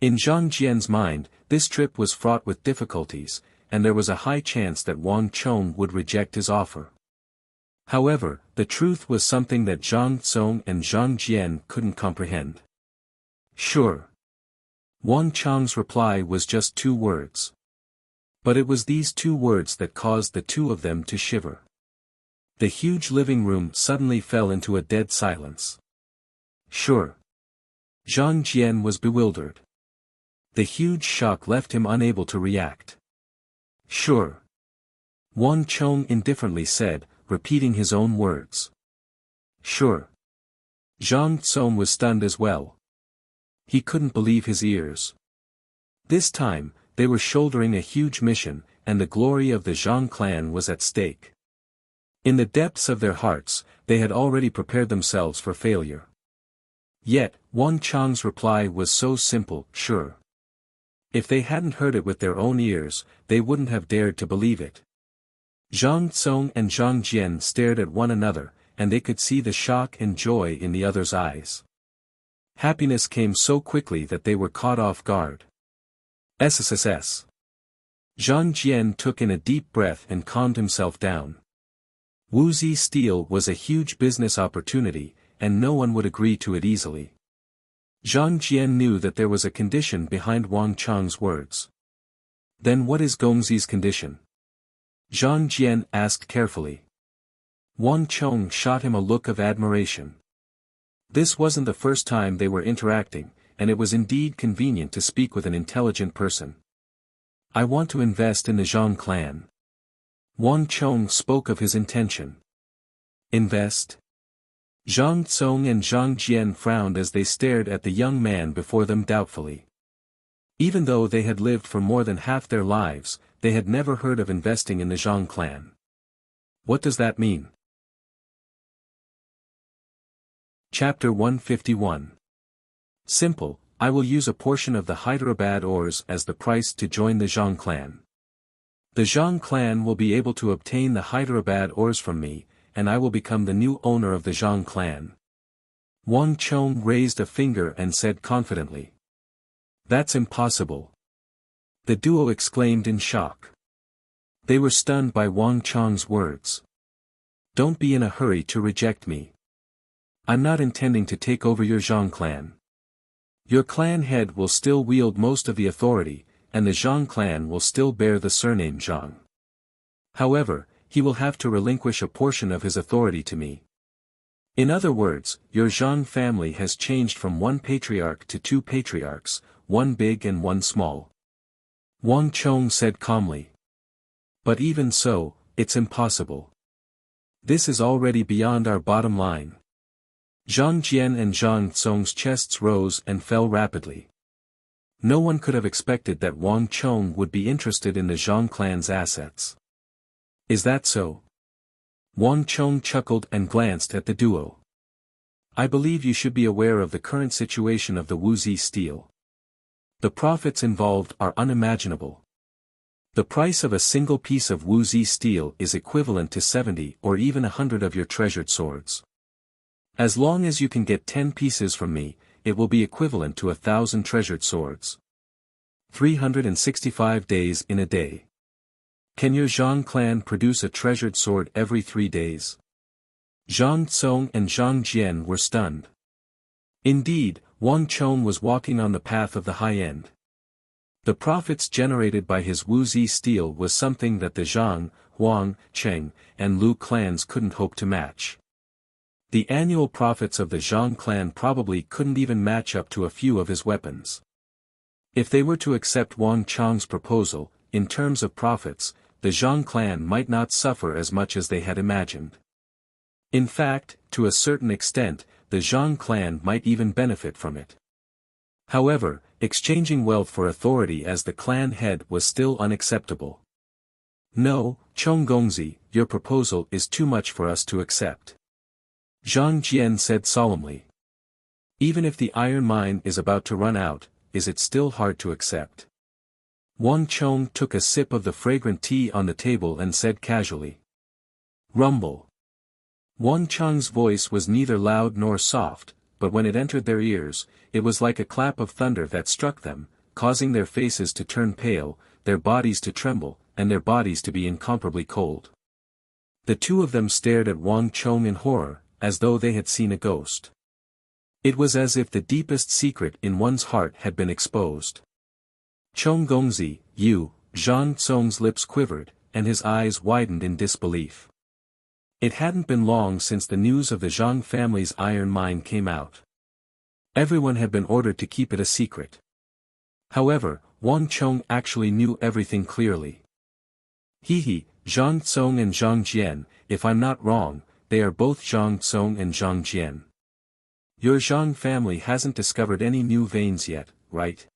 In Zhang Jian's mind, this trip was fraught with difficulties, and there was a high chance that Wang Chong would reject his offer. However, the truth was something that Zhang Tsong and Zhang Jian couldn't comprehend. Sure. Wang Chong's reply was just 2 words. But it was these 2 words that caused the 2 of them to shiver. The huge living room suddenly fell into a dead silence. Sure. Zhang Jian was bewildered. The huge shock left him unable to react. Sure. Wang Chong indifferently said, repeating his own words. Sure. Zhang Tsong was stunned as well. He couldn't believe his ears. This time, they were shouldering a huge mission, and the glory of the Zhang clan was at stake. In the depths of their hearts, they had already prepared themselves for failure. Yet, Wang Chong's reply was so simple, sure. If they hadn't heard it with their own ears, they wouldn't have dared to believe it. Zhang Tsong and Zhang Jian stared at one another, and they could see the shock and joy in the other's eyes. Happiness came so quickly that they were caught off guard. SSSS. Zhang Jian took in a deep breath and calmed himself down. Wuxia Steel was a huge business opportunity, and no one would agree to it easily. Zhang Jian knew that there was a condition behind Wang Chong's words. Then what is Gongzi's condition? Zhang Jian asked carefully. Wang Chong shot him a look of admiration. This wasn't the first time they were interacting, and it was indeed convenient to speak with an intelligent person. I want to invest in the Zhang clan. Wang Chong spoke of his intention. Invest? Zhang Tsong and Zhang Jian frowned as they stared at the young man before them doubtfully. Even though they had lived for more than half their lives, they had never heard of investing in the Zhang clan. What does that mean? Chapter 151. Simple, I will use a portion of the Hyderabad ores as the price to join the Zhang clan. The Zhang clan will be able to obtain the Hyderabad ores from me, and I will become the new owner of the Zhang clan. Wang Chong raised a finger and said confidently. That's impossible. The duo exclaimed in shock. They were stunned by Wang Chong's words. Don't be in a hurry to reject me. I'm not intending to take over your Zhang clan. Your clan head will still wield most of the authority, and the Zhang clan will still bear the surname Zhang. However, he will have to relinquish a portion of his authority to me. In other words, your Zhang family has changed from 1 patriarch to 2 patriarchs, 1 big and 1 small. Wang Chong said calmly. But even so, it's impossible. This is already beyond our bottom line. Zhang Jian and Zhang Tsong's chests rose and fell rapidly. No one could have expected that Wang Chong would be interested in the Zhang clan's assets. Is that so? Wang Chong chuckled and glanced at the duo. I believe you should be aware of the current situation of the Wuxia Steel. The profits involved are unimaginable. The price of a single piece of Wuxia Steel is equivalent to 70 or even 100 of your treasured swords. As long as you can get 10 pieces from me, it will be equivalent to 1,000 treasured swords. 365 days in a day. Can your Zhang clan produce a treasured sword every 3 days? Zhang Tsong and Zhang Jian were stunned. Indeed, Wang Chong was walking on the path of the high end. The profits generated by his Wuxia Steel was something that the Zhang, Huang, Cheng, and Lu clans couldn't hope to match. The annual profits of the Zhang clan probably couldn't even match up to a few of his weapons. If they were to accept Wang Chong's proposal, in terms of profits, the Zhang clan might not suffer as much as they had imagined. In fact, to a certain extent, the Zhang clan might even benefit from it. However, exchanging wealth for authority as the clan head was still unacceptable. No, Chong Gongzi, your proposal is too much for us to accept. Zhang Jian said solemnly. Even if the iron mine is about to run out, is it still hard to accept? Wang Chong took a sip of the fragrant tea on the table and said casually. Rumble. Wang Chong's voice was neither loud nor soft, but when it entered their ears, it was like a clap of thunder that struck them, causing their faces to turn pale, their bodies to tremble, and their bodies to be incomparably cold. The two of them stared at Wang Chong in horror, as though they had seen a ghost. It was as if the deepest secret in one's heart had been exposed. Chong Gongzi, you, Zhang Tsong's lips quivered, and his eyes widened in disbelief. It hadn't been long since the news of the Zhang family's iron mine came out. Everyone had been ordered to keep it a secret. However, Wang Chong actually knew everything clearly. Zhang Tsong and Zhang Jian, if I'm not wrong, they are both Zhang Tsong and Zhang Jian. Your Zhang family hasn't discovered any new veins yet, right?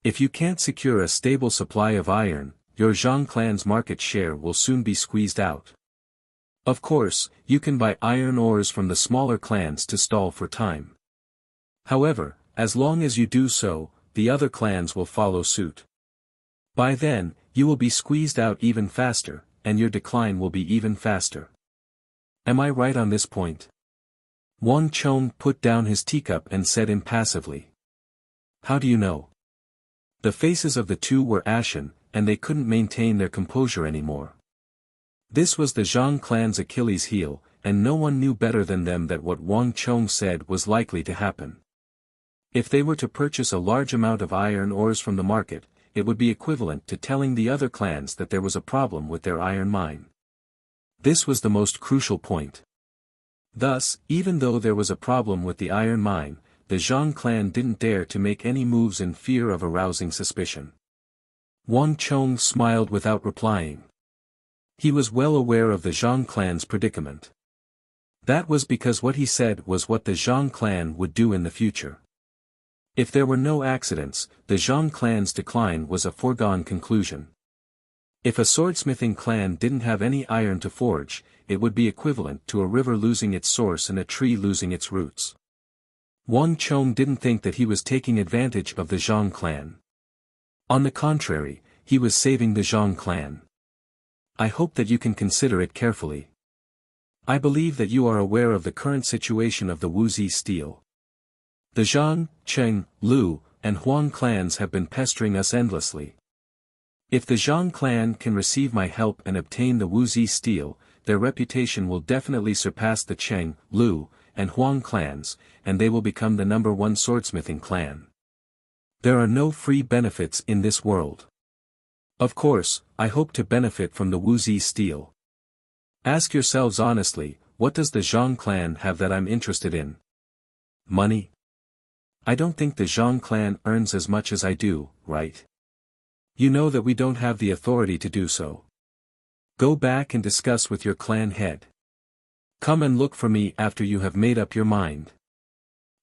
If you can't secure a stable supply of iron, your Zhang clan's market share will soon be squeezed out. Of course, you can buy iron ores from the smaller clans to stall for time. However, as long as you do so, the other clans will follow suit. By then, you will be squeezed out even faster, and your decline will be even faster. Am I right on this point? Wang Chong put down his teacup and said impassively. How do you know? The faces of the two were ashen, and they couldn't maintain their composure anymore. This was the Zhang clan's Achilles heel, and no one knew better than them that what Wang Chong said was likely to happen. If they were to purchase a large amount of iron ores from the market, it would be equivalent to telling the other clans that there was a problem with their iron mine. This was the most crucial point. Thus, even though there was a problem with the iron mine, the Zhang clan didn't dare to make any moves in fear of arousing suspicion. Wang Chong smiled without replying. He was well aware of the Zhang clan's predicament. That was because what he said was what the Zhang clan would do in the future. If there were no accidents, the Zhang clan's decline was a foregone conclusion. If a swordsmithing clan didn't have any iron to forge, it would be equivalent to a river losing its source and a tree losing its roots. Wang Chong didn't think that he was taking advantage of the Zhang clan. On the contrary, he was saving the Zhang clan. I hope that you can consider it carefully. I believe that you are aware of the current situation of the Wuxia steel. The Zhang, Cheng, Lu, and Huang clans have been pestering us endlessly. If the Zhang clan can receive my help and obtain the Wuxia steel, their reputation will definitely surpass the Cheng, Lu, and Huang clans, and they will become the #1 swordsmithing clan. There are no free benefits in this world. Of course, I hope to benefit from the Wuxia steel. Ask yourselves honestly, what does the Zhang clan have that I'm interested in? Money? I don't think the Zhang clan earns as much as I do, right? You know that we don't have the authority to do so. Go back and discuss with your clan head. Come and look for me after you have made up your mind.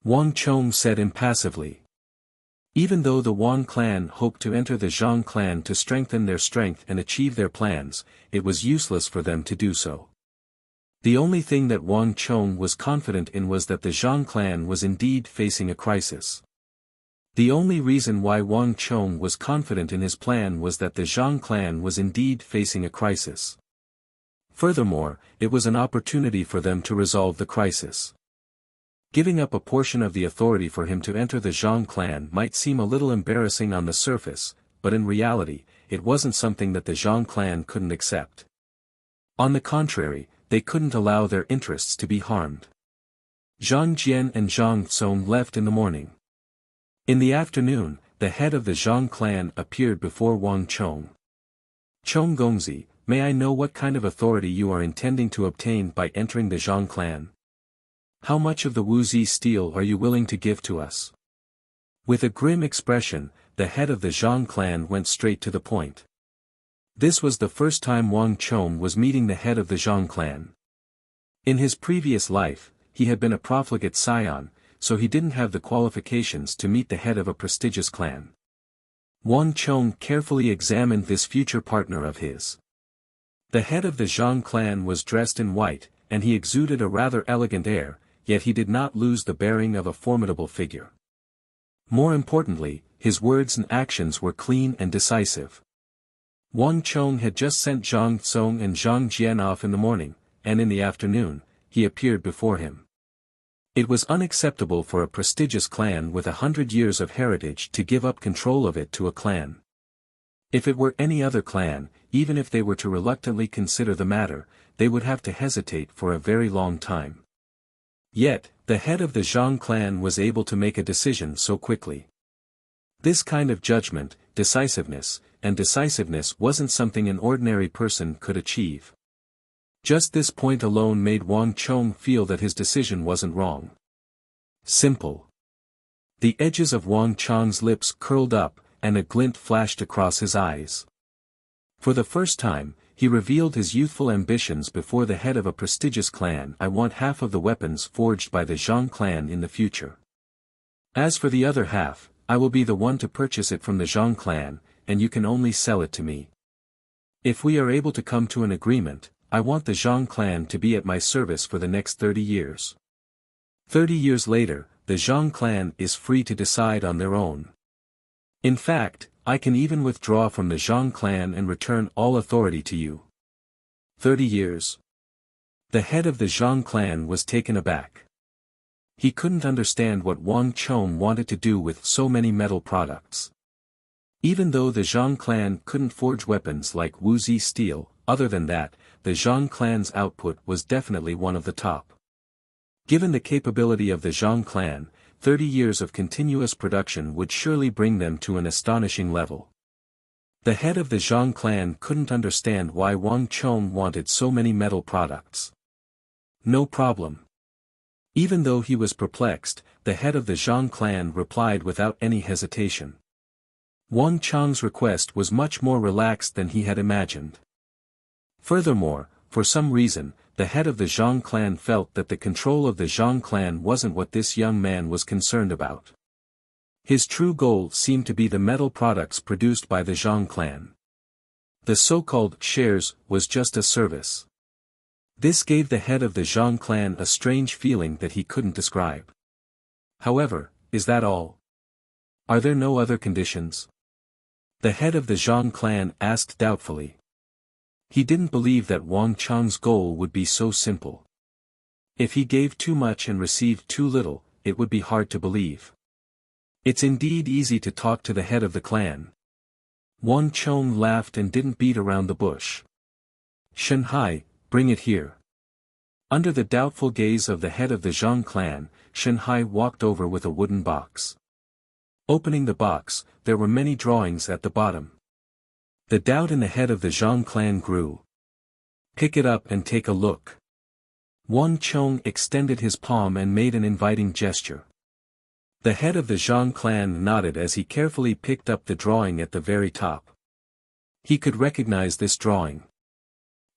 Wang Chong said impassively. Even though the Wang clan hoped to enter the Zhang clan to strengthen their strength and achieve their plans, it was useless for them to do so. The only thing that Wang Chong was confident in was that the Zhang clan was indeed facing a crisis. The only reason why Wang Chong was confident in his plan was that the Zhang clan was indeed facing a crisis. Furthermore, it was an opportunity for them to resolve the crisis. Giving up a portion of the authority for him to enter the Zhang clan might seem a little embarrassing on the surface, but in reality, it wasn't something that the Zhang clan couldn't accept. On the contrary, they couldn't allow their interests to be harmed. Zhang Jian and Zhang Tsong left in the morning. In the afternoon, the head of the Zhang clan appeared before Wang Chong. Chong Gongzi, may I know what kind of authority you are intending to obtain by entering the Zhang clan? How much of the Wuxia steel are you willing to give to us? With a grim expression, the head of the Zhang clan went straight to the point. This was the first time Wang Chong was meeting the head of the Zhang clan. In his previous life, he had been a profligate scion, so he didn't have the qualifications to meet the head of a prestigious clan. Wang Chong carefully examined this future partner of his. The head of the Zhang clan was dressed in white, and he exuded a rather elegant air, yet he did not lose the bearing of a formidable figure. More importantly, his words and actions were clean and decisive. Wang Chong had just sent Zhang Tsong and Zhang Jian off in the morning, and in the afternoon, he appeared before him. It was unacceptable for a prestigious clan with 100 years of heritage to give up control of it to a clan. If it were any other clan, even if they were to reluctantly consider the matter, they would have to hesitate for a very long time. Yet, the head of the Zhang clan was able to make a decision so quickly. This kind of judgment, decisiveness wasn't something an ordinary person could achieve. Just this point alone made Wang Chong feel that his decision wasn't wrong. Simple. The edges of Wang Chong's lips curled up, and a glint flashed across his eyes. For the first time, he revealed his youthful ambitions before the head of a prestigious clan. I want half of the weapons forged by the Zhang clan in the future. As for the other half, I will be the one to purchase it from the Zhang clan, and you can only sell it to me. If we are able to come to an agreement, I want the Zhang clan to be at my service for the next 30 years. 30 years later, the Zhang clan is free to decide on their own. In fact, I can even withdraw from the Zhang clan and return all authority to you. 30 years. The head of the Zhang clan was taken aback. He couldn't understand what Wang Chong wanted to do with so many metal products. Even though the Zhang clan couldn't forge weapons like Wuxia steel, other than that, the Zhang clan's output was definitely one of the top. Given the capability of the Zhang clan, 30 years of continuous production would surely bring them to an astonishing level. The head of the Zhang clan couldn't understand why Wang Chong wanted so many metal products. No problem. Even though he was perplexed, the head of the Zhang clan replied without any hesitation. Wang Chong's request was much more relaxed than he had imagined. Furthermore, for some reason, the head of the Zhang clan felt that the control of the Zhang clan wasn't what this young man was concerned about. His true goal seemed to be the metal products produced by the Zhang clan. The so-called shares was just a service. This gave the head of the Zhang clan a strange feeling that he couldn't describe. However, is that all? Are there no other conditions? The head of the Zhang clan asked doubtfully. He didn't believe that Wang Chong's goal would be so simple. If he gave too much and received too little, it would be hard to believe. It's indeed easy to talk to the head of the clan. Wang Chong laughed and didn't beat around the bush. Shanhai, bring it here. Under the doubtful gaze of the head of the Zhang clan, Shanhai walked over with a wooden box. Opening the box, there were many drawings at the bottom. The doubt in the head of the Zhang clan grew. Pick it up and take a look. Wang Chong extended his palm and made an inviting gesture. The head of the Zhang clan nodded as he carefully picked up the drawing at the very top. He could recognize this drawing.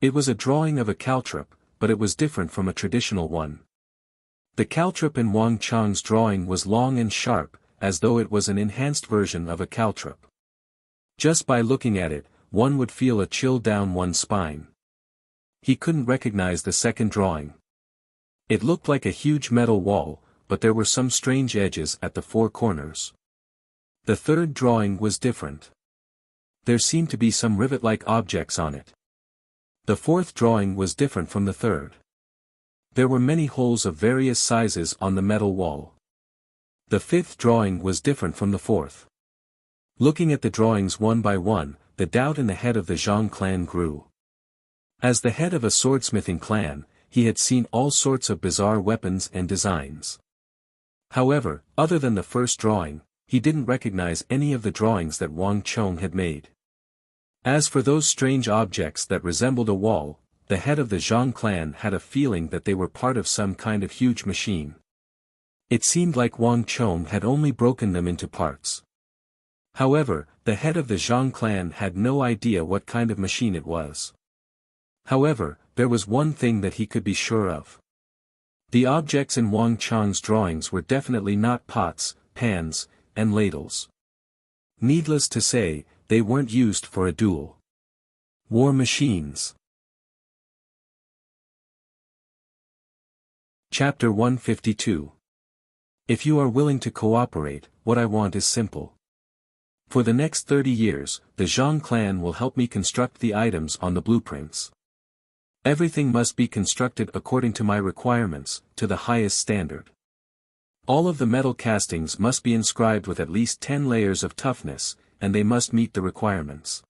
It was a drawing of a caltrop, but it was different from a traditional one. The caltrop in Wang Chong's drawing was long and sharp, as though it was an enhanced version of a caltrop. Just by looking at it, one would feel a chill down one's spine. He couldn't recognize the second drawing. It looked like a huge metal wall, but there were some strange edges at the four corners. The third drawing was different. There seemed to be some rivet-like objects on it. The fourth drawing was different from the third. There were many holes of various sizes on the metal wall. The fifth drawing was different from the fourth. Looking at the drawings one by one, the doubt in the head of the Zhang clan grew. As the head of a swordsmithing clan, he had seen all sorts of bizarre weapons and designs. However, other than the first drawing, he didn't recognize any of the drawings that Wang Chong had made. As for those strange objects that resembled a wall, the head of the Zhang clan had a feeling that they were part of some kind of huge machine. It seemed like Wang Chong had only broken them into parts. However, the head of the Zhang clan had no idea what kind of machine it was. However, there was one thing that he could be sure of. The objects in Wang Chong's drawings were definitely not pots, pans, and ladles. Needless to say, they weren't used for a duel. War machines. Chapter 152. If you are willing to cooperate, what I want is simple. For the next 30 years, the Zhang clan will help me construct the items on the blueprints. Everything must be constructed according to my requirements, to the highest standard. All of the metal castings must be inscribed with at least 10 layers of toughness, and they must meet the requirements.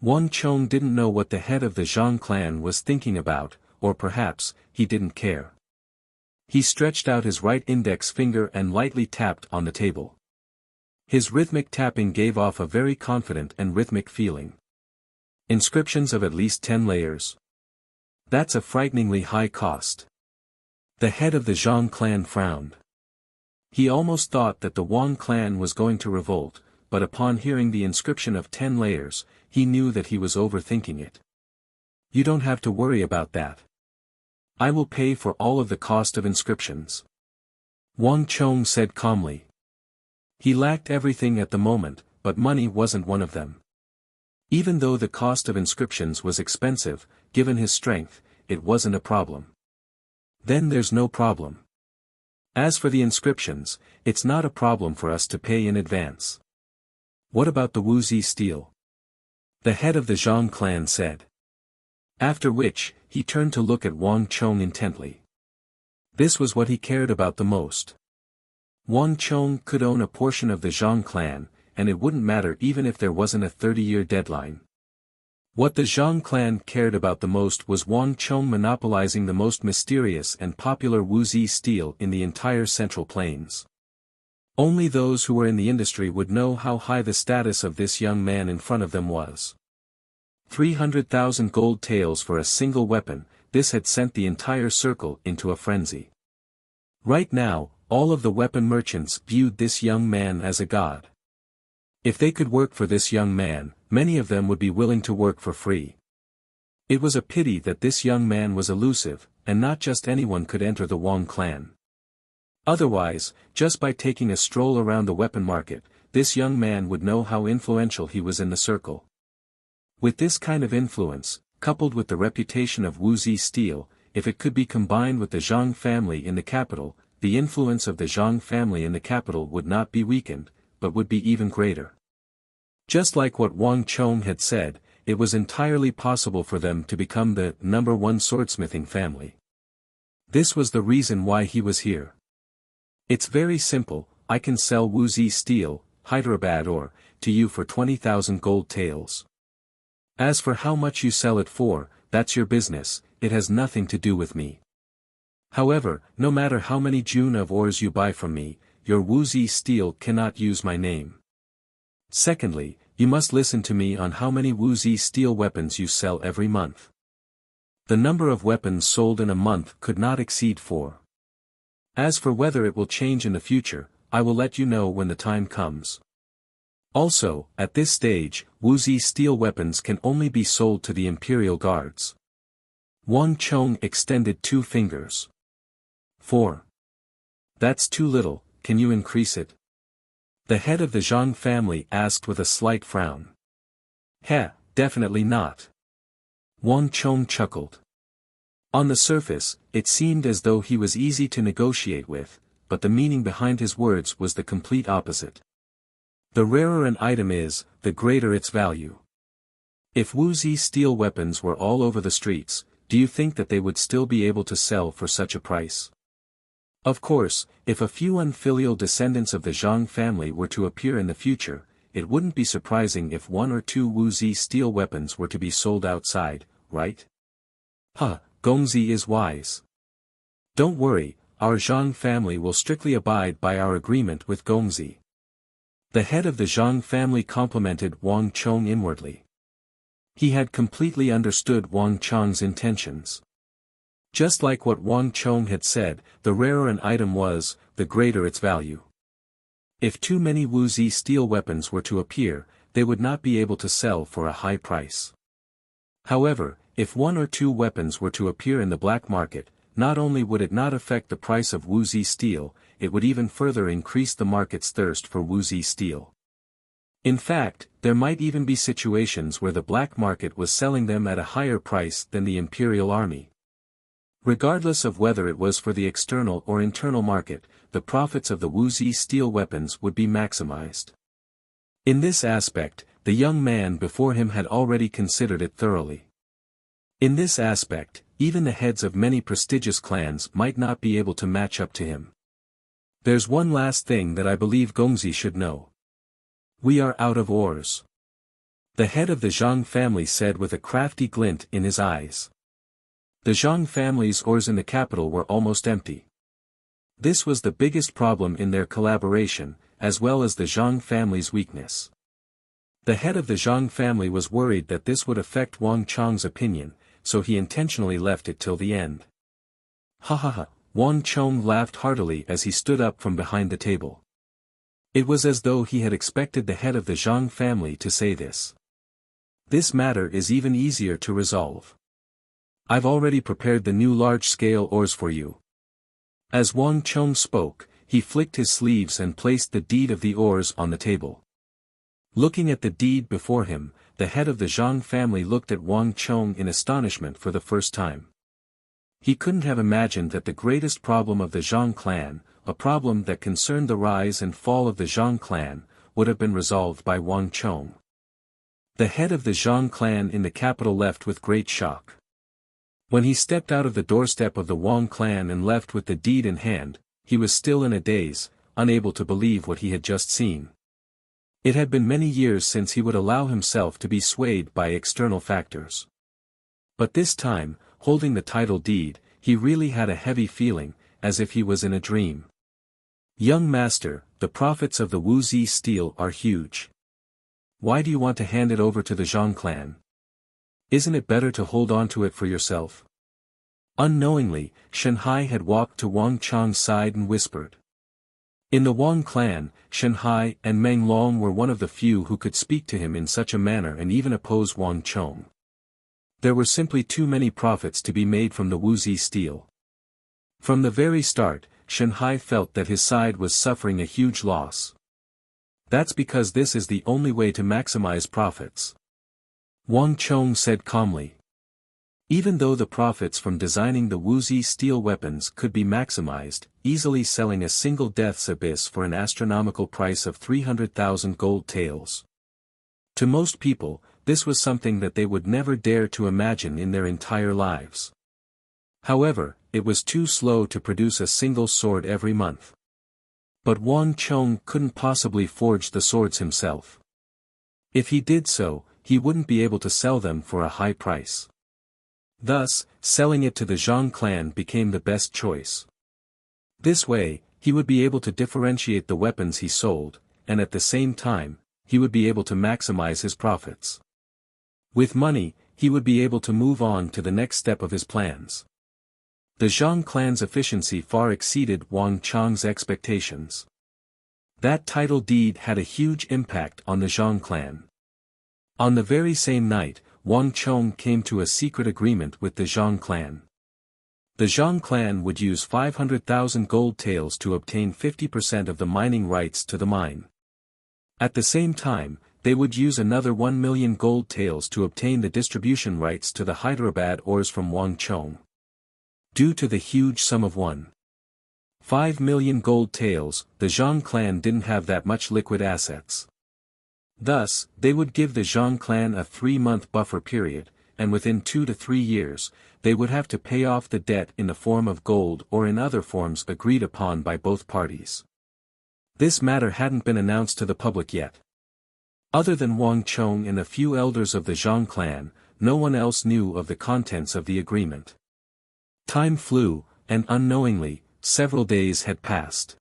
Wang Chong didn't know what the head of the Zhang clan was thinking about, or perhaps, he didn't care. He stretched out his right index finger and lightly tapped on the table. His rhythmic tapping gave off a very confident and rhythmic feeling. Inscriptions of at least 10 layers. That's a frighteningly high cost. The head of the Zhang clan frowned. He almost thought that the Wang clan was going to revolt, but upon hearing the inscription of 10 layers, he knew that he was overthinking it. You don't have to worry about that. I will pay for all of the cost of inscriptions. Wang Chong said calmly. He lacked everything at the moment, but money wasn't one of them. Even though the cost of inscriptions was expensive, given his strength, it wasn't a problem. Then there's no problem. As for the inscriptions, it's not a problem for us to pay in advance. What about the Wuxia steel? The head of the Zhang clan said. After which, he turned to look at Wang Chong intently. This was what he cared about the most. Wang Chong could own a portion of the Zhang clan, and it wouldn't matter even if there wasn't a 30-year deadline. What the Zhang clan cared about the most was Wang Chong monopolizing the most mysterious and popular Wuxia steel in the entire Central Plains. Only those who were in the industry would know how high the status of this young man in front of them was. 300,000 gold taels for a single weapon, this had sent the entire circle into a frenzy. Right now, all of the weapon merchants viewed this young man as a god. If they could work for this young man, many of them would be willing to work for free. It was a pity that this young man was elusive, and not just anyone could enter the Wang clan. Otherwise, just by taking a stroll around the weapon market, this young man would know how influential he was in the circle. With this kind of influence, coupled with the reputation of Wuxia steel, if it could be combined with the Zhang family in the capital, the influence of the Zhang family in the capital would not be weakened, but would be even greater. Just like what Wang Chong had said, it was entirely possible for them to become the #1 swordsmithing family. This was the reason why he was here. It's very simple, I can sell Wuxia steel, Hyderabad ore, to you for 20,000 gold taels. As for how much you sell it for, that's your business, it has nothing to do with me. However, no matter how many jun of ores you buy from me, your Wuxia steel cannot use my name. Secondly, you must listen to me on how many Wuxia steel weapons you sell every month. The number of weapons sold in a month could not exceed 4. As for whether it will change in the future, I will let you know when the time comes. Also, at this stage, Wuxia steel weapons can only be sold to the Imperial Guards. Wang Chong extended 2 fingers. 4. That's too little, can you increase it? The head of the Zhang family asked with a slight frown. Definitely not. Wang Chong chuckled. On the surface, it seemed as though he was easy to negotiate with, but the meaning behind his words was the complete opposite. The rarer an item is, the greater its value. If Wuxia steel weapons were all over the streets, do you think that they would still be able to sell for such a price? Of course, if a few unfilial descendants of the Zhang family were to appear in the future, it wouldn't be surprising if 1 or 2 Wuxia steel weapons were to be sold outside, right? Gongzi is wise. Don't worry, our Zhang family will strictly abide by our agreement with Gongzi. The head of the Zhang family complimented Wang Chong inwardly. He had completely understood Wang Chong's intentions. Just like what Wang Chong had said, the rarer an item was, the greater its value. If too many Wuxia steel weapons were to appear, they would not be able to sell for a high price. However, if 1 or 2 weapons were to appear in the black market, not only would it not affect the price of Wuxia steel, it would even further increase the market's thirst for Wuxia steel. In fact, there might even be situations where the black market was selling them at a higher price than the imperial army. Regardless of whether it was for the external or internal market, the profits of the Wuxia steel weapons would be maximized. In this aspect, the young man before him had already considered it thoroughly. In this aspect, even the heads of many prestigious clans might not be able to match up to him. There's one last thing that I believe Gongzi should know. We are out of ores. The head of the Zhang family said with a crafty glint in his eyes. The Zhang family's ores in the capital were almost empty. This was the biggest problem in their collaboration, as well as the Zhang family's weakness. The head of the Zhang family was worried that this would affect Wang Chong's opinion, so he intentionally left it till the end. Ha ha ha, Wang Chong laughed heartily as he stood up from behind the table. It was as though he had expected the head of the Zhang family to say this. This matter is even easier to resolve. I've already prepared the new large-scale ores for you. As Wang Chong spoke, he flicked his sleeves and placed the deed of the ores on the table. Looking at the deed before him, the head of the Zhang family looked at Wang Chong in astonishment for the first time. He couldn't have imagined that the greatest problem of the Zhang clan, a problem that concerned the rise and fall of the Zhang clan, would have been resolved by Wang Chong. The head of the Zhang clan in the capital left with great shock. When he stepped out of the doorstep of the Wang clan and left with the deed in hand, he was still in a daze, unable to believe what he had just seen. It had been many years since he would allow himself to be swayed by external factors. But this time, holding the title deed, he really had a heavy feeling, as if he was in a dream. Young master, the profits of the Wuxia steel are huge. Why do you want to hand it over to the Zhang clan? Isn't it better to hold on to it for yourself? Unknowingly, Shanhai had walked to Wang Chong's side and whispered. In the Wang clan, Shanhai and Meng Long were one of the few who could speak to him in such a manner and even oppose Wang Chong. There were simply too many profits to be made from the Wuxia steel. From the very start, Shanhai felt that his side was suffering a huge loss. That's because this is the only way to maximize profits. Wang Chong said calmly. Even though the profits from designing the Wuxia steel weapons could be maximized, easily selling a single Death's Abyss for an astronomical price of 300,000 gold taels. To most people, this was something that they would never dare to imagine in their entire lives. However, it was too slow to produce a single sword every month. But Wang Chong couldn't possibly forge the swords himself. If he did so, he wouldn't be able to sell them for a high price. Thus, selling it to the Zhang clan became the best choice. This way, he would be able to differentiate the weapons he sold, and at the same time, he would be able to maximize his profits. With money, he would be able to move on to the next step of his plans. The Zhang clan's efficiency far exceeded Wang Chong's expectations. That title deed had a huge impact on the Zhang clan. On the very same night, Wang Chong came to a secret agreement with the Zhang clan. The Zhang clan would use 500,000 gold taels to obtain 50% of the mining rights to the mine. At the same time, they would use another 1 million gold taels to obtain the distribution rights to the Hyderabad ores from Wang Chong. Due to the huge sum of 1.5 million gold taels, the Zhang clan didn't have that much liquid assets. Thus, they would give the Zhang clan a 3-month buffer period, and within 2 to 3 years, they would have to pay off the debt in the form of gold or in other forms agreed upon by both parties. This matter hadn't been announced to the public yet. Other than Wang Chong and a few elders of the Zhang clan, no one else knew of the contents of the agreement. Time flew, and unknowingly, several days had passed.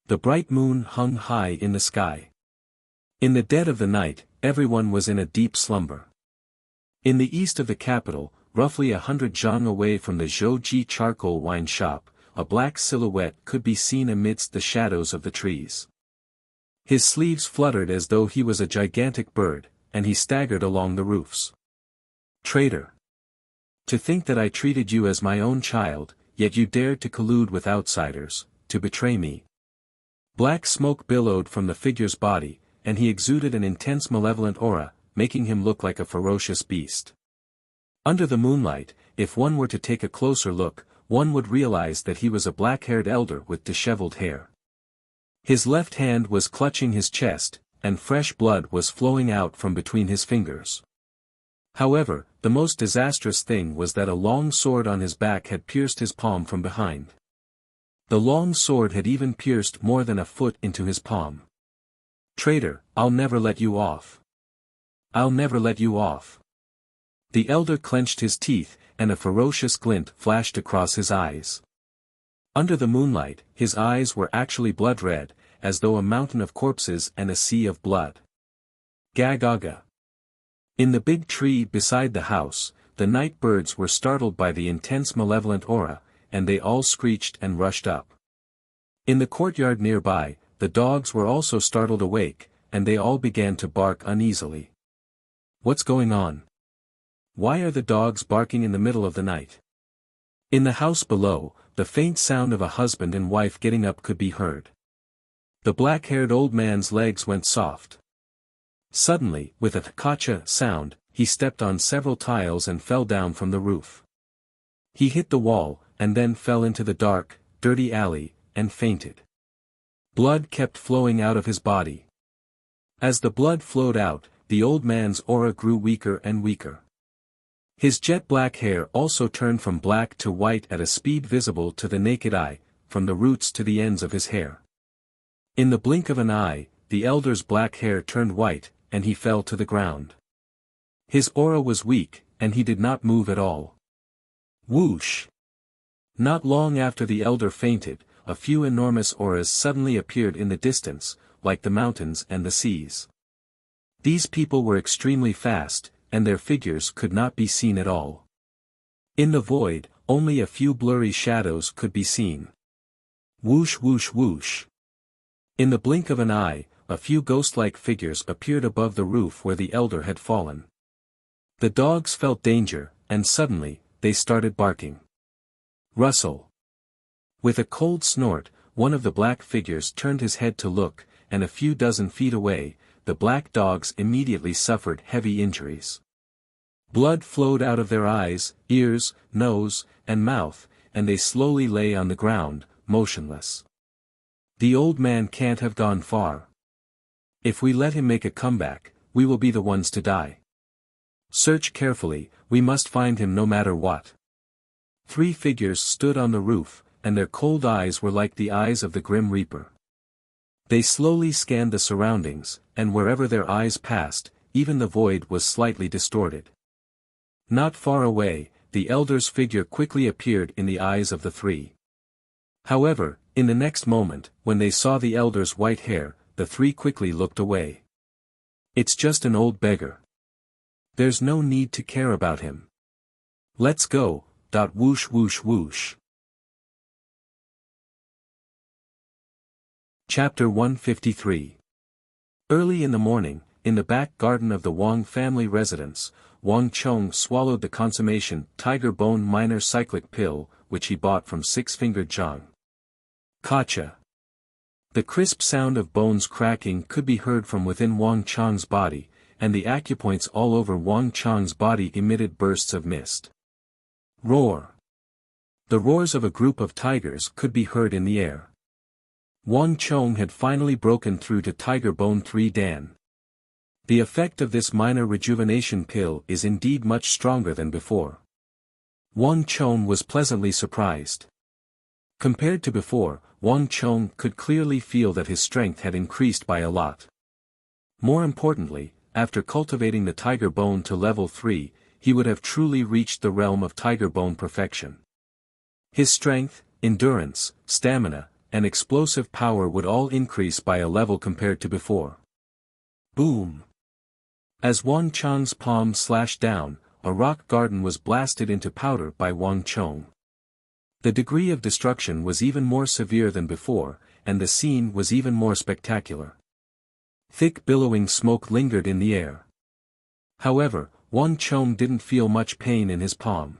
The bright moon hung high in the sky. In the dead of the night, everyone was in a deep slumber. In the east of the capital, roughly 100 zhang away from the Zhouji charcoal wine shop, a black silhouette could be seen amidst the shadows of the trees. His sleeves fluttered as though he was a gigantic bird, and he staggered along the roofs. Traitor! To think that I treated you as my own child, yet you dared to collude with outsiders, to betray me. Black smoke billowed from the figure's body, and he exuded an intense malevolent aura, making him look like a ferocious beast. Under the moonlight, if one were to take a closer look, one would realize that he was a black-haired elder with disheveled hair. His left hand was clutching his chest, and fresh blood was flowing out from between his fingers. However, the most disastrous thing was that a long sword on his back had pierced his palm from behind. The long sword had even pierced more than a foot into his palm. "Traitor, I'll never let you off. I'll never let you off." The elder clenched his teeth, and a ferocious glint flashed across his eyes. Under the moonlight, his eyes were actually blood-red, as though a mountain of corpses and a sea of blood. Ga-ga-ga. In the big tree beside the house, the night birds were startled by the intense malevolent aura, and they all screeched and rushed up. In the courtyard nearby, the dogs were also startled awake, and they all began to bark uneasily. What's going on? Why are the dogs barking in the middle of the night? In the house below, the faint sound of a husband and wife getting up could be heard. The black-haired old man's legs went soft. Suddenly, with a th-ka-cha sound, he stepped on several tiles and fell down from the roof. He hit the wall, and then fell into the dark, dirty alley, and fainted. Blood kept flowing out of his body. As the blood flowed out, the old man's aura grew weaker and weaker. His jet-black hair also turned from black to white at a speed visible to the naked eye, from the roots to the ends of his hair. In the blink of an eye, the elder's black hair turned white, and he fell to the ground. His aura was weak, and he did not move at all. Whoosh! Not long after the elder fainted, a few enormous auras suddenly appeared in the distance, like the mountains and the seas. These people were extremely fast, and their figures could not be seen at all. In the void, only a few blurry shadows could be seen. Whoosh whoosh whoosh. In the blink of an eye, a few ghost-like figures appeared above the roof where the elder had fallen. The dogs felt danger, and suddenly, they started barking. Rustle. With a cold snort, one of the black figures turned his head to look, and a few dozen feet away, the black dogs immediately suffered heavy injuries. Blood flowed out of their eyes, ears, nose, and mouth, and they slowly lay on the ground, motionless. The old man can't have gone far. If we let him make a comeback, we will be the ones to die. Search carefully, we must find him no matter what. 3 figures stood on the roof, and their cold eyes were like the eyes of the Grim Reaper. They slowly scanned the surroundings, and wherever their eyes passed, even the void was slightly distorted. Not far away, the elder's figure quickly appeared in the eyes of the 3. However, in the next moment, when they saw the elder's white hair, the 3 quickly looked away. It's just an old beggar. There's no need to care about him. Let's go. Whoosh whoosh whoosh. Chapter 153. Early in the morning, in the back garden of the Wang family residence, Wang Chong swallowed the consummation tiger bone minor cyclic pill, which he bought from Six-Fingered Zhang. Kacha. The crisp sound of bones cracking could be heard from within Wang Chong's body, and the acupoints all over Wang Chong's body emitted bursts of mist. Roar. The roars of a group of tigers could be heard in the air. Wang Chong had finally broken through to Tiger Bone 3 Dan. The effect of this minor rejuvenation pill is indeed much stronger than before. Wang Chong was pleasantly surprised. Compared to before, Wang Chong could clearly feel that his strength had increased by a lot. More importantly, after cultivating the Tiger Bone to level 3, he would have truly reached the realm of Tiger Bone perfection. His strength, endurance, stamina, and explosive power would all increase by a level compared to before. Boom! As Wang Chong's palm slashed down, a rock garden was blasted into powder by Wang Chong. The degree of destruction was even more severe than before, and the scene was even more spectacular. Thick billowing smoke lingered in the air. However, Wang Chong didn't feel much pain in his palm.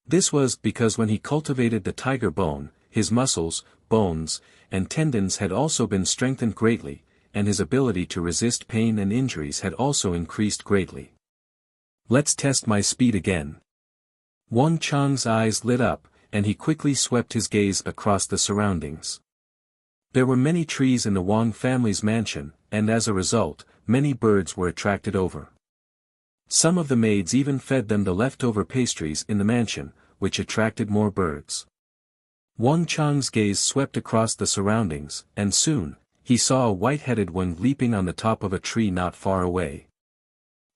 This was because when he cultivated the Tiger Bone, his muscles, bones, and tendons had also been strengthened greatly, and his ability to resist pain and injuries had also increased greatly. Let's test my speed again. Wang Chong's eyes lit up, and he quickly swept his gaze across the surroundings. There were many trees in the Wang family's mansion, and as a result, many birds were attracted over. Some of the maids even fed them the leftover pastries in the mansion, which attracted more birds. Wang Chang's gaze swept across the surroundings, and soon, he saw a white-headed one leaping on the top of a tree not far away.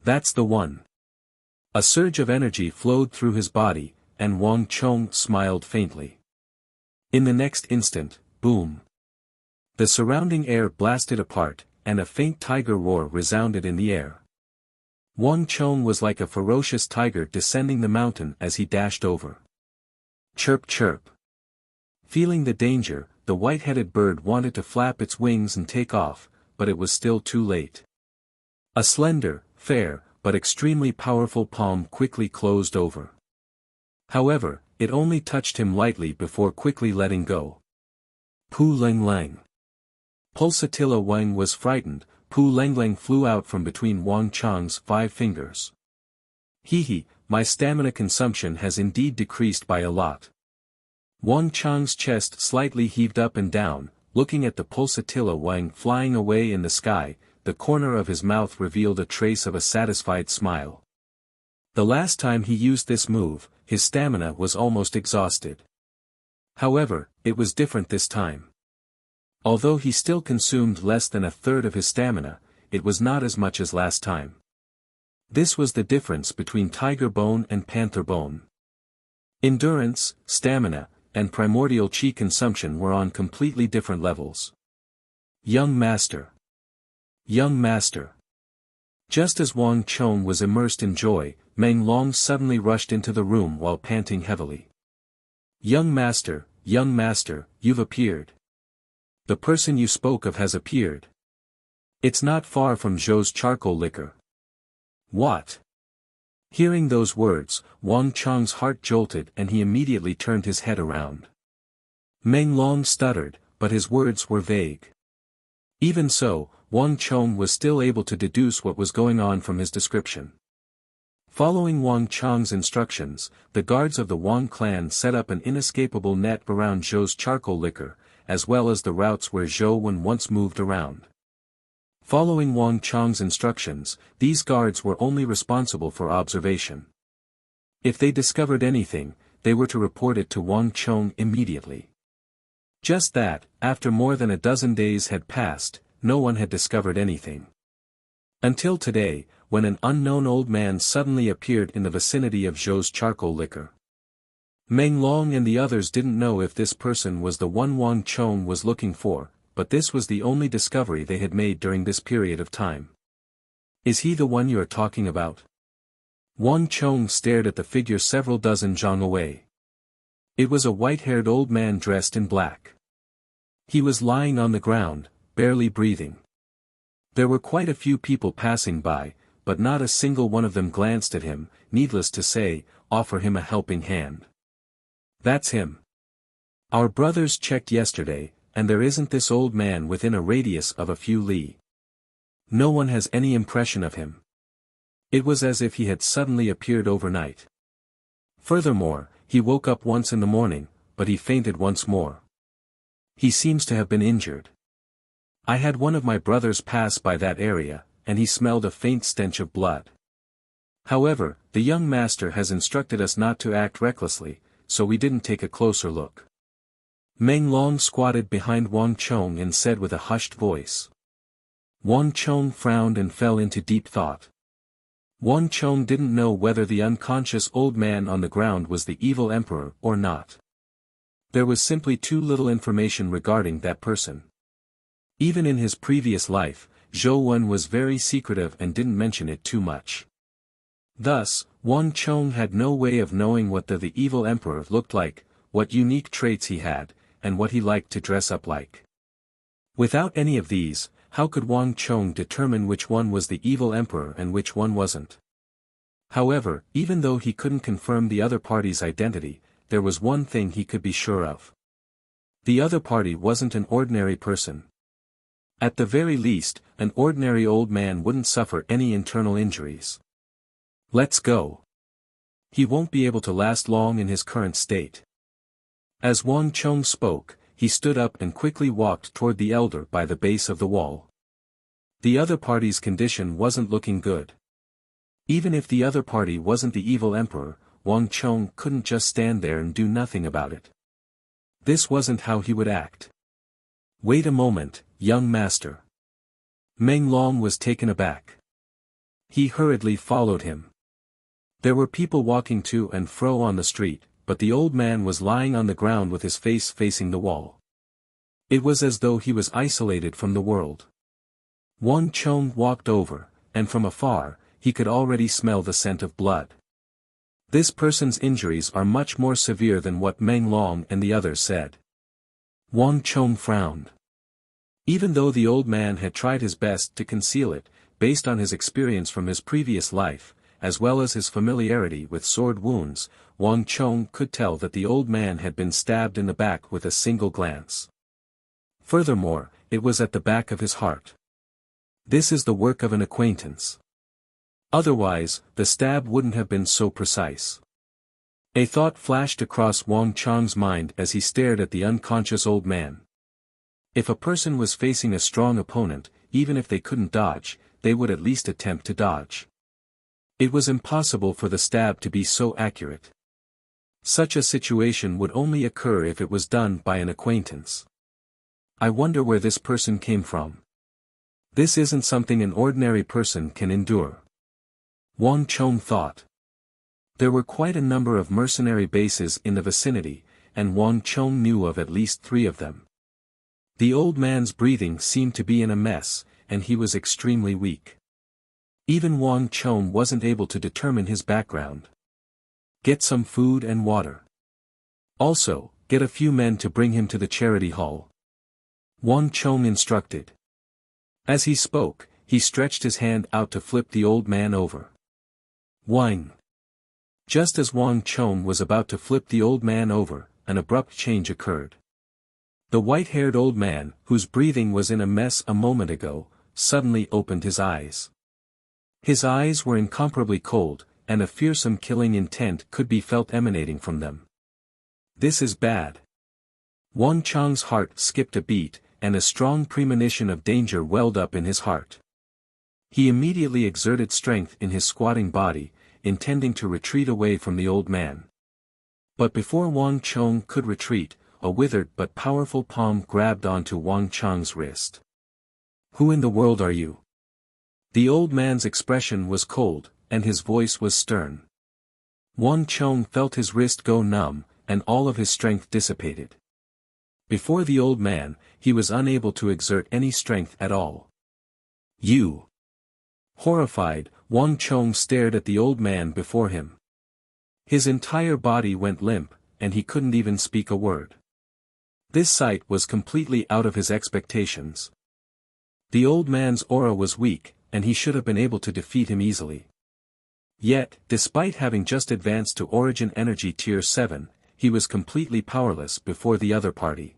That's the one. A surge of energy flowed through his body, and Wang Chong smiled faintly. In the next instant, boom! The surrounding air blasted apart, and a faint tiger roar resounded in the air. Wang Chong was like a ferocious tiger descending the mountain as he dashed over. Chirp chirp. Feeling the danger, the white-headed bird wanted to flap its wings and take off, but it was still too late. A slender, fair, but extremely powerful palm quickly closed over. However, it only touched him lightly before quickly letting go. Pu Leng Leng. Pulsatilla Wang was frightened. Pu Leng Leng flew out from between Wang Chang's 5 fingers. Hee, my stamina consumption has indeed decreased by a lot. Wang Chang's chest slightly heaved up and down, looking at the Pulsatilla Wang flying away in the sky. The corner of his mouth revealed a trace of a satisfied smile. The last time he used this move, his stamina was almost exhausted. However, it was different this time. Although he still consumed less than a third of his stamina, it was not as much as last time. This was the difference between tiger bone and panther bone. Endurance, stamina, and primordial chi consumption were on completely different levels. Young Master. Young Master. Just as Wang Chong was immersed in joy, Meng Long suddenly rushed into the room while panting heavily. Young Master, you've appeared. The person you spoke of has appeared. It's not far from Zhou's charcoal liquor. What? Hearing those words, Wang Chong's heart jolted and he immediately turned his head around. Meng Long stuttered, but his words were vague. Even so, Wang Chong was still able to deduce what was going on from his description. Following Wang Chong's instructions, the guards of the Wang clan set up an inescapable net around Zhou's charcoal liquor, as well as the routes where Zhou Wen once moved around. Following Wang Chong's instructions, these guards were only responsible for observation. If they discovered anything, they were to report it to Wang Chong immediately. Just that, after more than a dozen days had passed, no one had discovered anything. Until today, when an unknown old man suddenly appeared in the vicinity of Zhou's charcoal liquor. Meng Long and the others didn't know if this person was the one Wang Chong was looking for, but this was the only discovery they had made during this period of time. Is he the one you are talking about? Wang Chong stared at the figure several dozen zhang away. It was a white-haired old man dressed in black. He was lying on the ground, barely breathing. There were quite a few people passing by, but not a single one of them glanced at him, needless to say, offer him a helping hand. That's him. Our brothers checked yesterday, and there isn't this old man within a radius of a few li. No one has any impression of him. It was as if he had suddenly appeared overnight. Furthermore, he woke up once in the morning, but he fainted once more. He seems to have been injured. I had one of my brothers pass by that area, and he smelled a faint stench of blood. However, the young master has instructed us not to act recklessly, so we didn't take a closer look. Meng Long squatted behind Wang Chong and said with a hushed voice. Wang Chong frowned and fell into deep thought. Wang Chong didn't know whether the unconscious old man on the ground was the evil emperor or not. There was simply too little information regarding that person. Even in his previous life, Zhou Wen was very secretive and didn't mention it too much. Thus, Wang Chong had no way of knowing what the evil emperor looked like, what unique traits he had, and what he liked to dress up like. Without any of these, how could Wang Chong determine which one was the evil emperor and which one wasn't? However, even though he couldn't confirm the other party's identity, there was one thing he could be sure of. The other party wasn't an ordinary person. At the very least, an ordinary old man wouldn't suffer any internal injuries. Let's go. He won't be able to last long in his current state. As Wang Chong spoke, he stood up and quickly walked toward the elder by the base of the wall. The other party's condition wasn't looking good. Even if the other party wasn't the evil emperor, Wang Chong couldn't just stand there and do nothing about it. This wasn't how he would act. Wait a moment, young master. Meng Long was taken aback. He hurriedly followed him. There were people walking to and fro on the street, but the old man was lying on the ground with his face facing the wall. It was as though he was isolated from the world. Wang Chong walked over, and from afar, he could already smell the scent of blood. This person's injuries are much more severe than what Meng Long and the others said. Wang Chong frowned. Even though the old man had tried his best to conceal it, based on his experience from his previous life, as well as his familiarity with sword wounds, Wang Chong could tell that the old man had been stabbed in the back with a single glance. Furthermore, it was at the back of his heart. This is the work of an acquaintance. Otherwise, the stab wouldn't have been so precise. A thought flashed across Wang Chong's mind as he stared at the unconscious old man. If a person was facing a strong opponent, even if they couldn't dodge, they would at least attempt to dodge. It was impossible for the stab to be so accurate. Such a situation would only occur if it was done by an acquaintance. I wonder where this person came from. This isn't something an ordinary person can endure. Wang Chong thought. There were quite a number of mercenary bases in the vicinity, and Wang Chong knew of at least 3 of them. The old man's breathing seemed to be in a mess, and he was extremely weak. Even Wang Chong wasn't able to determine his background. Get some food and water. Also, get a few men to bring him to the charity hall. Wang Chong instructed. As he spoke, he stretched his hand out to flip the old man over. Whing! Just as Wang Chong was about to flip the old man over, an abrupt change occurred. The white-haired old man, whose breathing was in a mess a moment ago, suddenly opened his eyes. His eyes were incomparably cold, and a fearsome killing intent could be felt emanating from them. This is bad. Wang Chong's heart skipped a beat, and a strong premonition of danger welled up in his heart. He immediately exerted strength in his squatting body, intending to retreat away from the old man. But before Wang Chong could retreat, a withered but powerful palm grabbed onto Wang Chong's wrist. Who in the world are you? The old man's expression was cold, and his voice was stern. Wang Chong felt his wrist go numb, and all of his strength dissipated. Before the old man, he was unable to exert any strength at all. You! Horrified, Wang Chong stared at the old man before him. His entire body went limp, and he couldn't even speak a word. This sight was completely out of his expectations. The old man's aura was weak, and he should have been able to defeat him easily. Yet, despite having just advanced to Origin Energy Tier 7, he was completely powerless before the other party.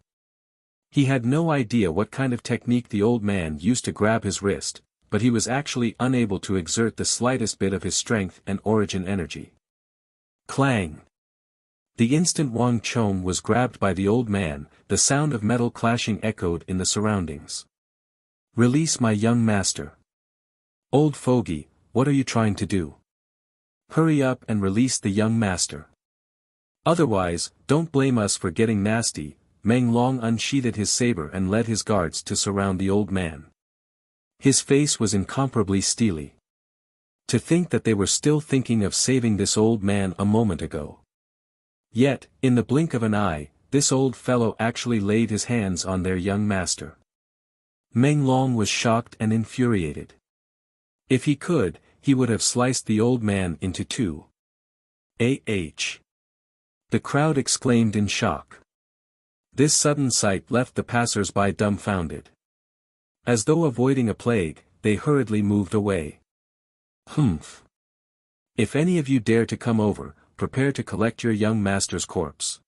He had no idea what kind of technique the old man used to grab his wrist, but he was actually unable to exert the slightest bit of his strength and Origin Energy. Clang! The instant Wang Chong was grabbed by the old man, the sound of metal clashing echoed in the surroundings. Release my young master. Old fogey, what are you trying to do? Hurry up and release the young master. Otherwise, don't blame us for getting nasty. Meng Long unsheathed his saber and led his guards to surround the old man. His face was incomparably steely. To think that they were still thinking of saving this old man a moment ago. Yet, in the blink of an eye, this old fellow actually laid his hands on their young master. Meng Long was shocked and infuriated. If he could, he would have sliced the old man into 2. The crowd exclaimed in shock. This sudden sight left the passers-by dumbfounded. As though avoiding a plague, they hurriedly moved away. Humph! If any of you dare to come over, prepare to collect your young master's corpse.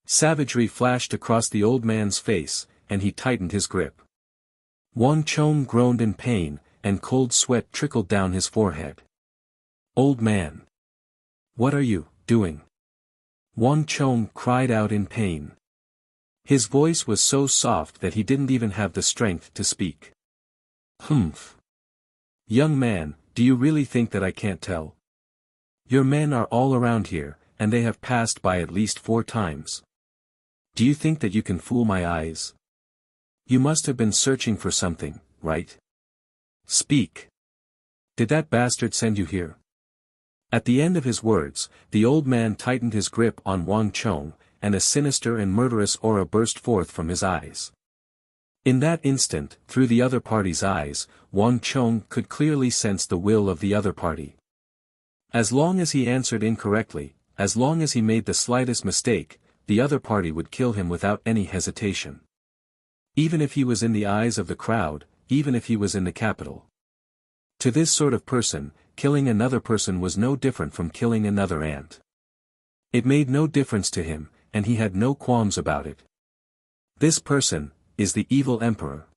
Savagery flashed across the old man's face, and he tightened his grip. Wang Chong groaned in pain, and cold sweat trickled down his forehead. Old man! What are you doing? Wang Chong cried out in pain. His voice was so soft that he didn't even have the strength to speak. Humph. Young man, do you really think that I can't tell? Your men are all around here, and they have passed by at least 4 times. Do you think that you can fool my eyes? You must have been searching for something, right? Speak. Did that bastard send you here? At the end of his words, the old man tightened his grip on Wang Chong, and a sinister and murderous aura burst forth from his eyes. In that instant, through the other party's eyes, Wang Chong could clearly sense the will of the other party. As long as he answered incorrectly, as long as he made the slightest mistake, the other party would kill him without any hesitation. Even if he was in the eyes of the crowd, even if he was in the capital. To this sort of person, killing another person was no different from killing another ant. It made no difference to him, and he had no qualms about it. This person is the evil emperor.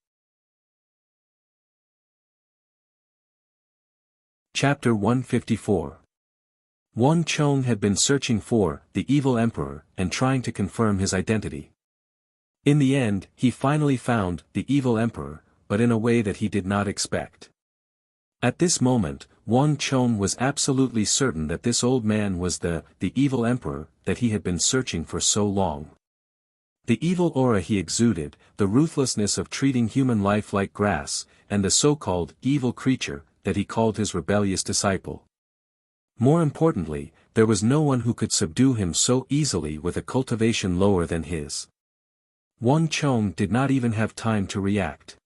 Chapter 154. Wang Chong had been searching for the evil emperor and trying to confirm his identity. In the end, he finally found the evil emperor, but in a way that he did not expect. At this moment, Wang Chong was absolutely certain that this old man was the evil emperor that he had been searching for so long. The evil aura he exuded, the ruthlessness of treating human life like grass, and the so-called evil creature that he called his rebellious disciple. More importantly, there was no one who could subdue him so easily with a cultivation lower than his. Wang Chong did not even have time to react.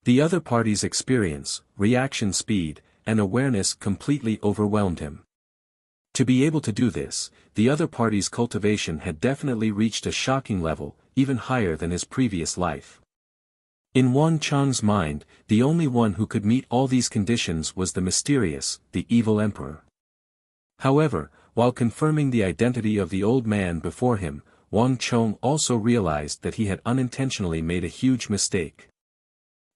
The other party's experience, reaction speed, and awareness completely overwhelmed him. To be able to do this, the other party's cultivation had definitely reached a shocking level, even higher than his previous life. In Wang Chong's mind, the only one who could meet all these conditions was the mysterious, the evil emperor. However, while confirming the identity of the old man before him, Wang Chong also realized that he had unintentionally made a huge mistake.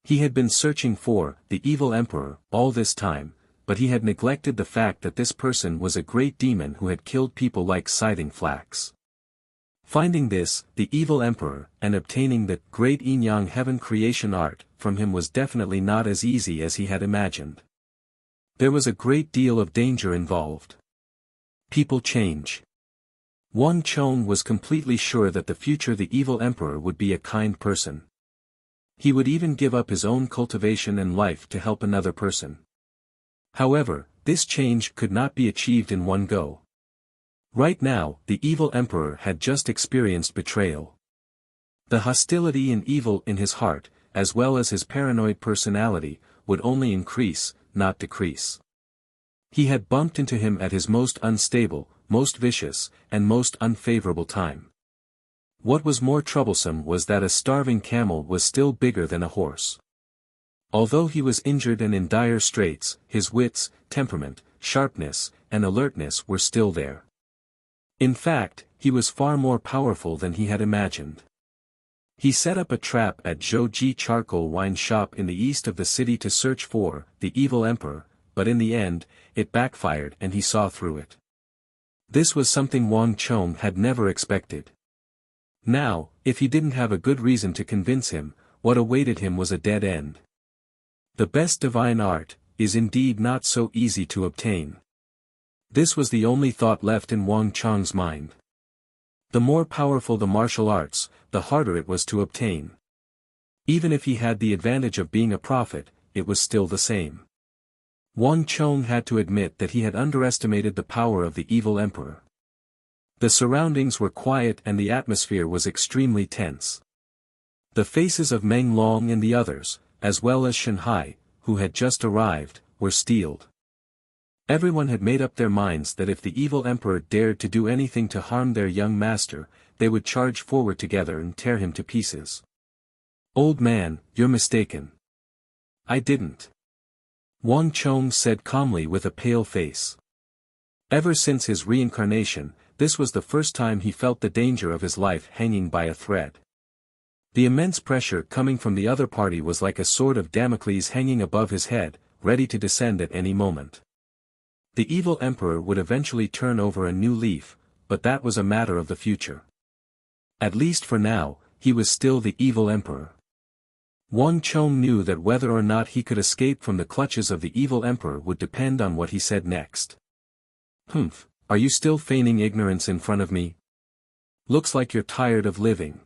He had been searching for the evil emperor all this time, but he had neglected the fact that this person was a great demon who had killed people like scything flax. Finding this, the evil emperor, and obtaining the great yin-yang heaven creation art from him was definitely not as easy as he had imagined. There was a great deal of danger involved. People change. Wang Chong was completely sure that the future the evil emperor would be a kind person. He would even give up his own cultivation and life to help another person. However, this change could not be achieved in one go. Right now, the evil emperor had just experienced betrayal. The hostility and evil in his heart, as well as his paranoid personality, would only increase, not decrease. He had bumped into him at his most unstable, most vicious, and most unfavorable time. What was more troublesome was that a starving camel was still bigger than a horse. Although he was injured and in dire straits, his wits, temperament, sharpness, and alertness were still there. In fact, he was far more powerful than he had imagined. He set up a trap at Zhouji charcoal wine shop in the east of the city to search for the evil emperor, but in the end, it backfired and he saw through it. This was something Wang Chong had never expected. Now, if he didn't have a good reason to convince him, what awaited him was a dead end. The best divine art is indeed not so easy to obtain. This was the only thought left in Wang Chong's mind. The more powerful the martial arts, the harder it was to obtain. Even if he had the advantage of being a prophet, it was still the same. Wang Chong had to admit that he had underestimated the power of the evil emperor. The surroundings were quiet and the atmosphere was extremely tense. The faces of Meng Long and the others, as well as Shanhai, who had just arrived, were steeled. Everyone had made up their minds that if the evil emperor dared to do anything to harm their young master, they would charge forward together and tear him to pieces. "Old man, you're mistaken. I didn't," Wang Chong said calmly with a pale face. Ever since his reincarnation, this was the first time he felt the danger of his life hanging by a thread. The immense pressure coming from the other party was like a sword of Damocles hanging above his head, ready to descend at any moment. The evil emperor would eventually turn over a new leaf, but that was a matter of the future. At least for now, he was still the evil emperor. Wang Chong knew that whether or not he could escape from the clutches of the evil emperor would depend on what he said next. "Humph, are you still feigning ignorance in front of me? Looks like you're tired of living."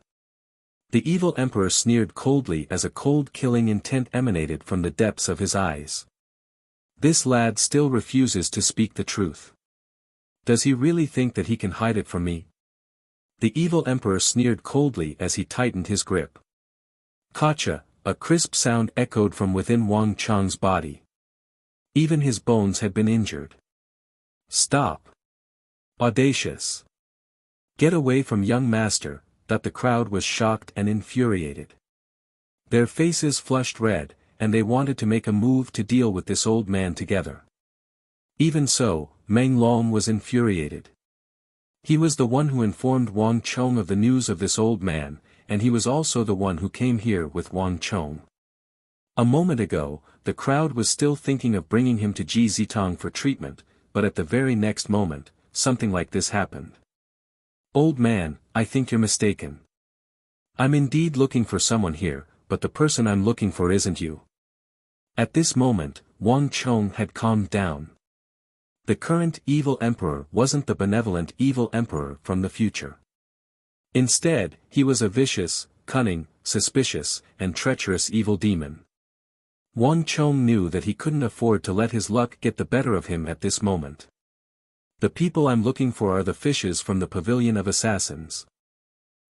The evil emperor sneered coldly as a cold killing intent emanated from the depths of his eyes. This lad still refuses to speak the truth. Does he really think that he can hide it from me? The evil emperor sneered coldly as he tightened his grip. Gotcha, a crisp sound echoed from within Wang Chong's body. Even his bones had been injured. "Stop. Audacious. Get away from young master," that the crowd was shocked and infuriated. Their faces flushed red, and they wanted to make a move to deal with this old man together. Even so, Meng Long was infuriated. He was the one who informed Wang Chong of the news of this old man, and he was also the one who came here with Wang Chong. A moment ago, the crowd was still thinking of bringing him to Ji Zitong for treatment, but at the very next moment, something like this happened. "Old man, I think you're mistaken. I'm indeed looking for someone here, but the person I'm looking for isn't you." At this moment, Wang Chong had calmed down. The current evil emperor wasn't the benevolent evil emperor from the future. Instead, he was a vicious, cunning, suspicious, and treacherous evil demon. Wang Chong knew that he couldn't afford to let his luck get the better of him at this moment. "The people I'm looking for are the fishes from the Pavilion of Assassins.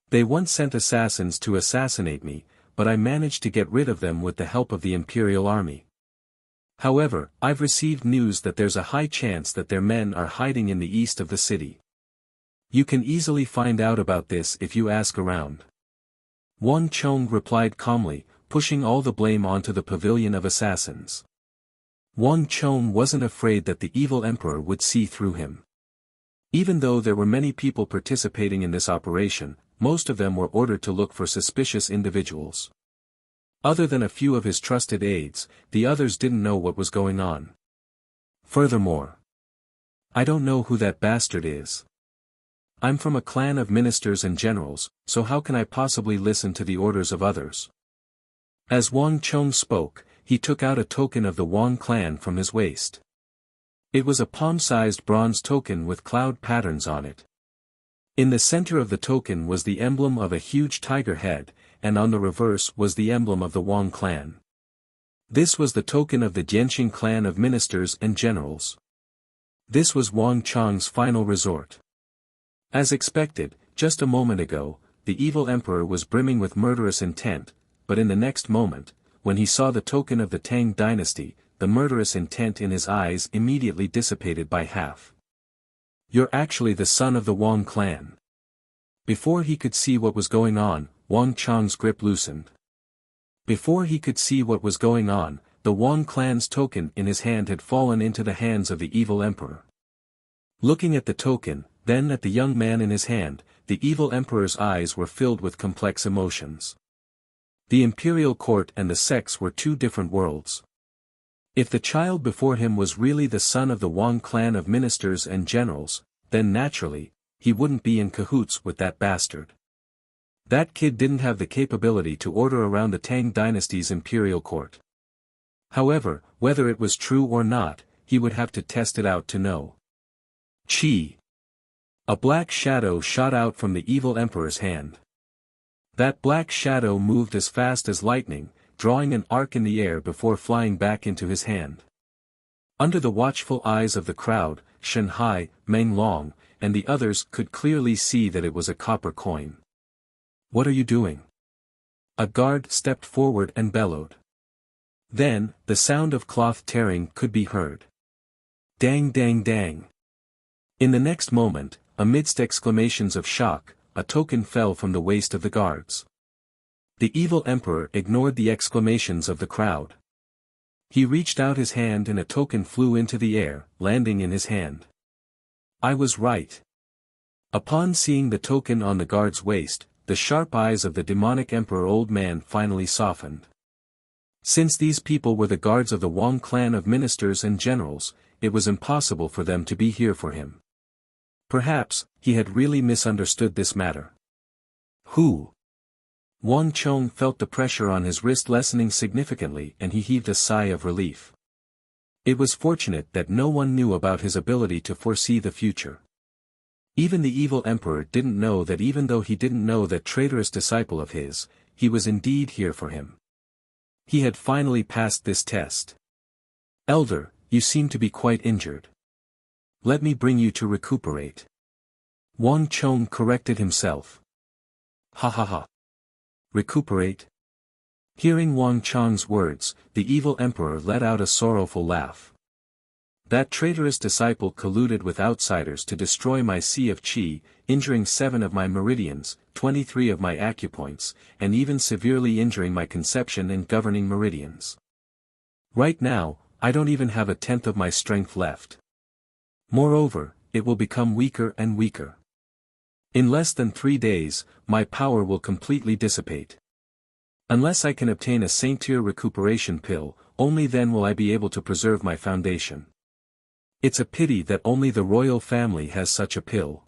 They once sent assassins to assassinate me, but I managed to get rid of them with the help of the Imperial Army. However, I've received news that there's a high chance that their men are hiding in the east of the city. You can easily find out about this if you ask around." Wang Chong replied calmly, pushing all the blame onto the Pavilion of Assassins. Wang Chong wasn't afraid that the evil emperor would see through him. Even though there were many people participating in this operation, most of them were ordered to look for suspicious individuals. Other than a few of his trusted aides, the others didn't know what was going on. Furthermore, "I don't know who that bastard is. I'm from a clan of ministers and generals, so how can I possibly listen to the orders of others?" As Wang Chong spoke, he took out a token of the Wang clan from his waist. It was a palm-sized bronze token with cloud patterns on it. In the center of the token was the emblem of a huge tiger head, and on the reverse was the emblem of the Wang clan. This was the token of the Jianqing clan of ministers and generals. This was Wang Chong's final resort. As expected, just a moment ago, the evil emperor was brimming with murderous intent, but in the next moment, when he saw the token of the Tang dynasty, the murderous intent in his eyes immediately dissipated by half. "You're actually the son of the Wang clan." Before he could see what was going on, Wang Chong's grip loosened. Before he could see what was going on, the Wang clan's token in his hand had fallen into the hands of the evil emperor. Looking at the token, then at the young man in his hand, the evil emperor's eyes were filled with complex emotions. The imperial court and the sects were two different worlds. If the child before him was really the son of the Wang clan of ministers and generals, then naturally, he wouldn't be in cahoots with that bastard. That kid didn't have the capability to order around the Tang dynasty's imperial court. However, whether it was true or not, he would have to test it out to know. Chi! A black shadow shot out from the evil emperor's hand. That black shadow moved as fast as lightning, drawing an arc in the air before flying back into his hand. Under the watchful eyes of the crowd, Shen Hai, Meng Long, and the others could clearly see that it was a copper coin. "What are you doing?" A guard stepped forward and bellowed. Then, the sound of cloth tearing could be heard. Dang dang dang. In the next moment, amidst exclamations of shock, a token fell from the waist of the guards. The evil emperor ignored the exclamations of the crowd. He reached out his hand and a token flew into the air, landing in his hand. "I was right." Upon seeing the token on the guard's waist, the sharp eyes of the demonic emperor old man finally softened. Since these people were the guards of the Wang clan of ministers and generals, it was impossible for them to be here for him. Perhaps, he had really misunderstood this matter. "Who? Wang Chong felt the pressure on his wrist lessening significantly and he heaved a sigh of relief. It was fortunate that no one knew about his ability to foresee the future. Even the evil emperor didn't know that even though he didn't know that traitorous disciple of his, he was indeed here for him. He had finally passed this test. Elder, you seem to be quite injured. Let me bring you to recuperate. Wang Chong corrected himself. Ha ha ha. Recuperate? Hearing Wang Chong's words, the evil emperor let out a sorrowful laugh. That traitorous disciple colluded with outsiders to destroy my sea of qi, injuring 7 of my meridians, 23 of my acupoints, and even severely injuring my conception and governing meridians. Right now, I don't even have a tenth of my strength left. Moreover, it will become weaker and weaker. In less than 3 days, my power will completely dissipate. Unless I can obtain a saint-tier recuperation pill, only then will I be able to preserve my foundation. It's a pity that only the royal family has such a pill.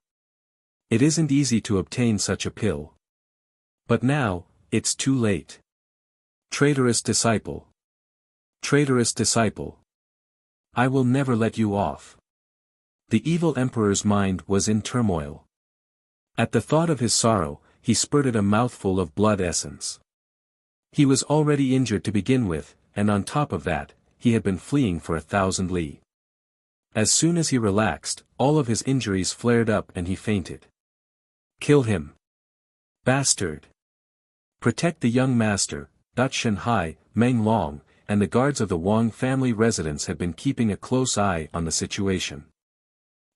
It isn't easy to obtain such a pill. But now, it's too late. Traitorous disciple. Traitorous disciple. I will never let you off. The evil emperor's mind was in turmoil. At the thought of his sorrow, he spurted a mouthful of blood essence. He was already injured to begin with, and on top of that, he had been fleeing for 1,000 li. As soon as he relaxed, all of his injuries flared up and he fainted. Kill him. Bastard. Protect the young master. Shanhai, Meng Long, and the guards of the Wang family residence had been keeping a close eye on the situation.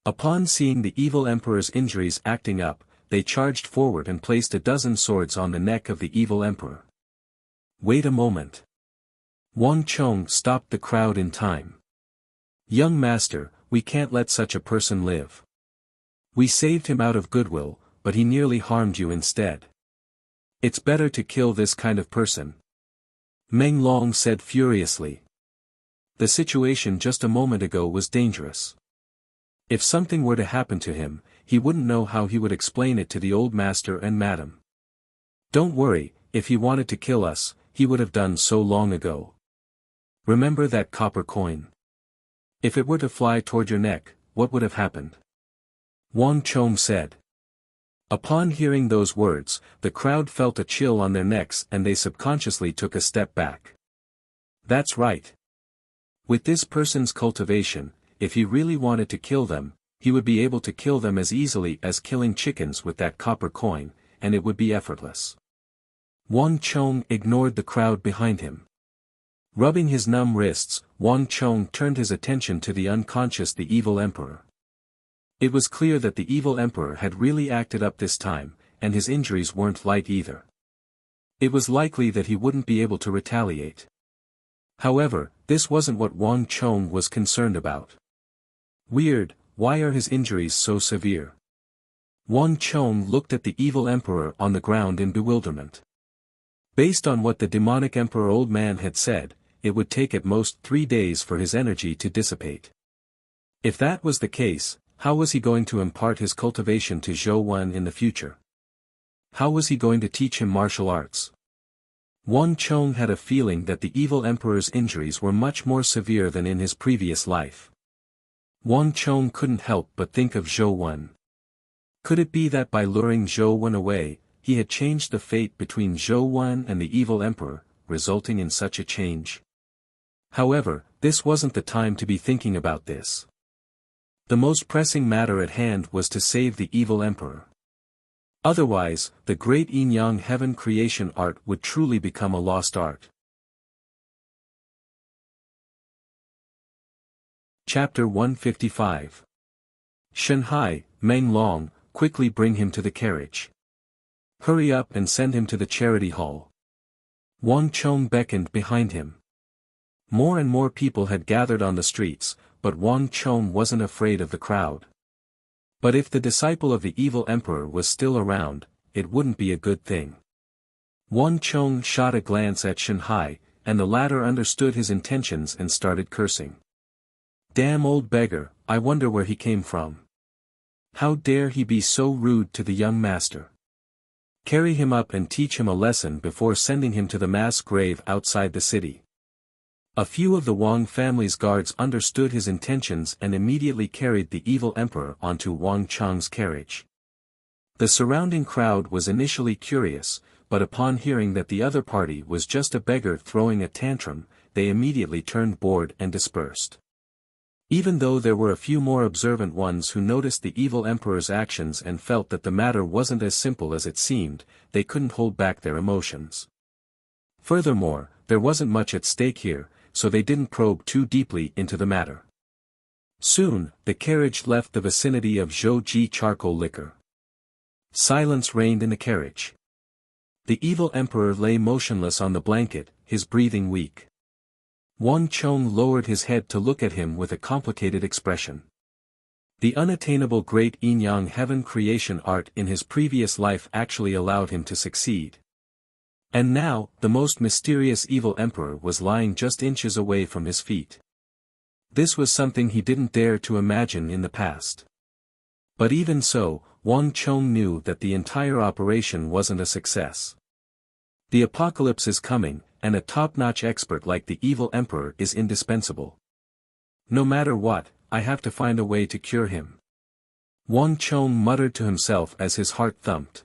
Upon seeing the evil emperor's injuries acting up, they charged forward and placed a dozen swords on the neck of the evil emperor. Wait a moment. Wang Chong stopped the crowd in time. Young master, we can't let such a person live. We saved him out of goodwill, but he nearly harmed you instead. It's better to kill this kind of person. Meng Long said furiously. The situation just a moment ago was dangerous. If something were to happen to him, he wouldn't know how he would explain it to the old master and madam. Don't worry, if he wanted to kill us, he would have done so long ago. Remember that copper coin? If it were to fly toward your neck, what would have happened? Wang Chong said. Upon hearing those words, the crowd felt a chill on their necks and they subconsciously took a step back. That's right. With this person's cultivation, if he really wanted to kill them, he would be able to kill them as easily as killing chickens with that copper coin, and it would be effortless. Wang Chong ignored the crowd behind him. Rubbing his numb wrists, Wang Chong turned his attention to the unconscious the evil emperor. It was clear that the evil emperor had really acted up this time, and his injuries weren't light either. It was likely that he wouldn't be able to retaliate. However, this wasn't what Wang Chong was concerned about. Weird, why are his injuries so severe? Wang Chong looked at the evil emperor on the ground in bewilderment. Based on what the demonic emperor old man had said, it would take at most 3 days for his energy to dissipate. If that was the case, how was he going to impart his cultivation to Zhou Wen in the future? How was he going to teach him martial arts? Wang Chong had a feeling that the evil emperor's injuries were much more severe than in his previous life. Wang Chong couldn't help but think of Zhou Wen. Could it be that by luring Zhou Wen away, he had changed the fate between Zhou Wen and the evil emperor, resulting in such a change? However, this wasn't the time to be thinking about this. The most pressing matter at hand was to save the evil emperor. Otherwise, the great yin-yang heaven creation art would truly become a lost art. Chapter 155. Shanhai, Meng Long, quickly bring him to the carriage. Hurry up and send him to the charity hall. Wang Chong beckoned behind him. More and more people had gathered on the streets, but Wang Chong wasn't afraid of the crowd. But if the disciple of the evil emperor was still around, it wouldn't be a good thing. Wang Chong shot a glance at Shanhai, and the latter understood his intentions and started cursing. Damn old beggar, I wonder where he came from. How dare he be so rude to the young master? Carry him up and teach him a lesson before sending him to the mass grave outside the city. A few of the Wang family's guards understood his intentions and immediately carried the evil emperor onto Wang Chang's carriage. The surrounding crowd was initially curious, but upon hearing that the other party was just a beggar throwing a tantrum, they immediately turned bored and dispersed. Even though there were a few more observant ones who noticed the evil emperor's actions and felt that the matter wasn't as simple as it seemed, they couldn't hold back their emotions. Furthermore, there wasn't much at stake here, so they didn't probe too deeply into the matter. Soon, the carriage left the vicinity of Zhou-Ji charcoal liquor. Silence reigned in the carriage. The evil emperor lay motionless on the blanket, his breathing weak. Wang Chong lowered his head to look at him with a complicated expression. The unattainable great yin-yang heaven creation art in his previous life actually allowed him to succeed. And now, the most mysterious evil emperor was lying just inches away from his feet. This was something he didn't dare to imagine in the past. But even so, Wang Chong knew that the entire operation wasn't a success. The apocalypse is coming, and a top-notch expert like the evil emperor is indispensable. No matter what, I have to find a way to cure him. Wang Chong muttered to himself as his heart thumped.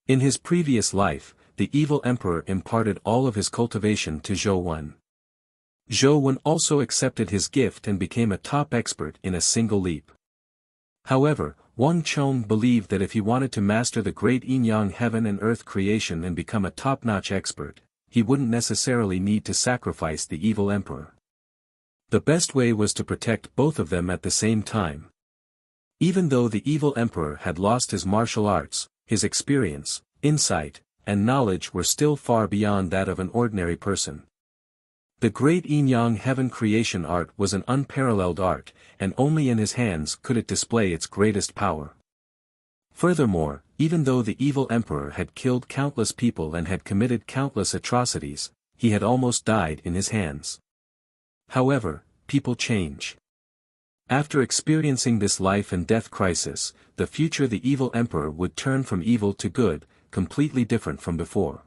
In his previous life, the evil emperor imparted all of his cultivation to Zhou Wen. Zhou Wen also accepted his gift and became a top expert in a single leap. However, Wang Chong believed that if he wanted to master the great yin-yang heaven and earth creation and become a top-notch expert, he wouldn't necessarily need to sacrifice the evil emperor. The best way was to protect both of them at the same time. Even though the evil emperor had lost his martial arts, his experience, insight, and knowledge were still far beyond that of an ordinary person. The great yin-yang heaven creation art was an unparalleled art, and only in his hands could it display its greatest power. Furthermore, even though the evil emperor had killed countless people and had committed countless atrocities, he had almost died in his hands. However, people change. After experiencing this life and death crisis, the future the evil emperor would turn from evil to good, completely different from before.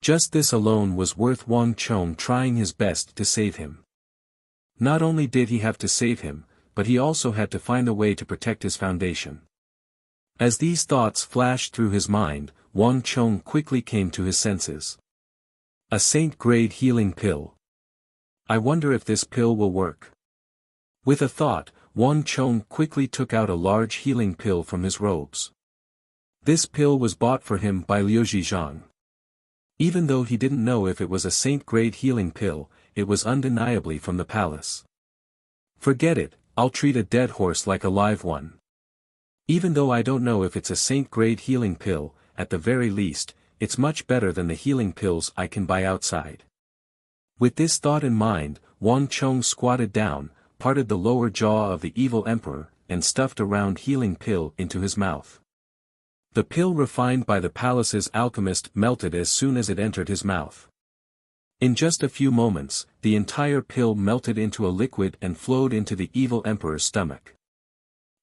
Just this alone was worth Wang Chong trying his best to save him. Not only did he have to save him, but he also had to find a way to protect his foundation. As these thoughts flashed through his mind, Wang Chong quickly came to his senses. A saint-grade healing pill. I wonder if this pill will work. With a thought, Wang Chong quickly took out a large healing pill from his robes. This pill was bought for him by Liu Zhizhang. Even though he didn't know if it was a saint-grade healing pill, it was undeniably from the palace. Forget it, I'll treat a dead horse like a live one. Even though I don't know if it's a saint-grade healing pill, at the very least, it's much better than the healing pills I can buy outside. With this thought in mind, Wang Chong squatted down, parted the lower jaw of the evil emperor, and stuffed a round healing pill into his mouth. The pill refined by the palace's alchemist melted as soon as it entered his mouth. In just a few moments, the entire pill melted into a liquid and flowed into the evil emperor's stomach.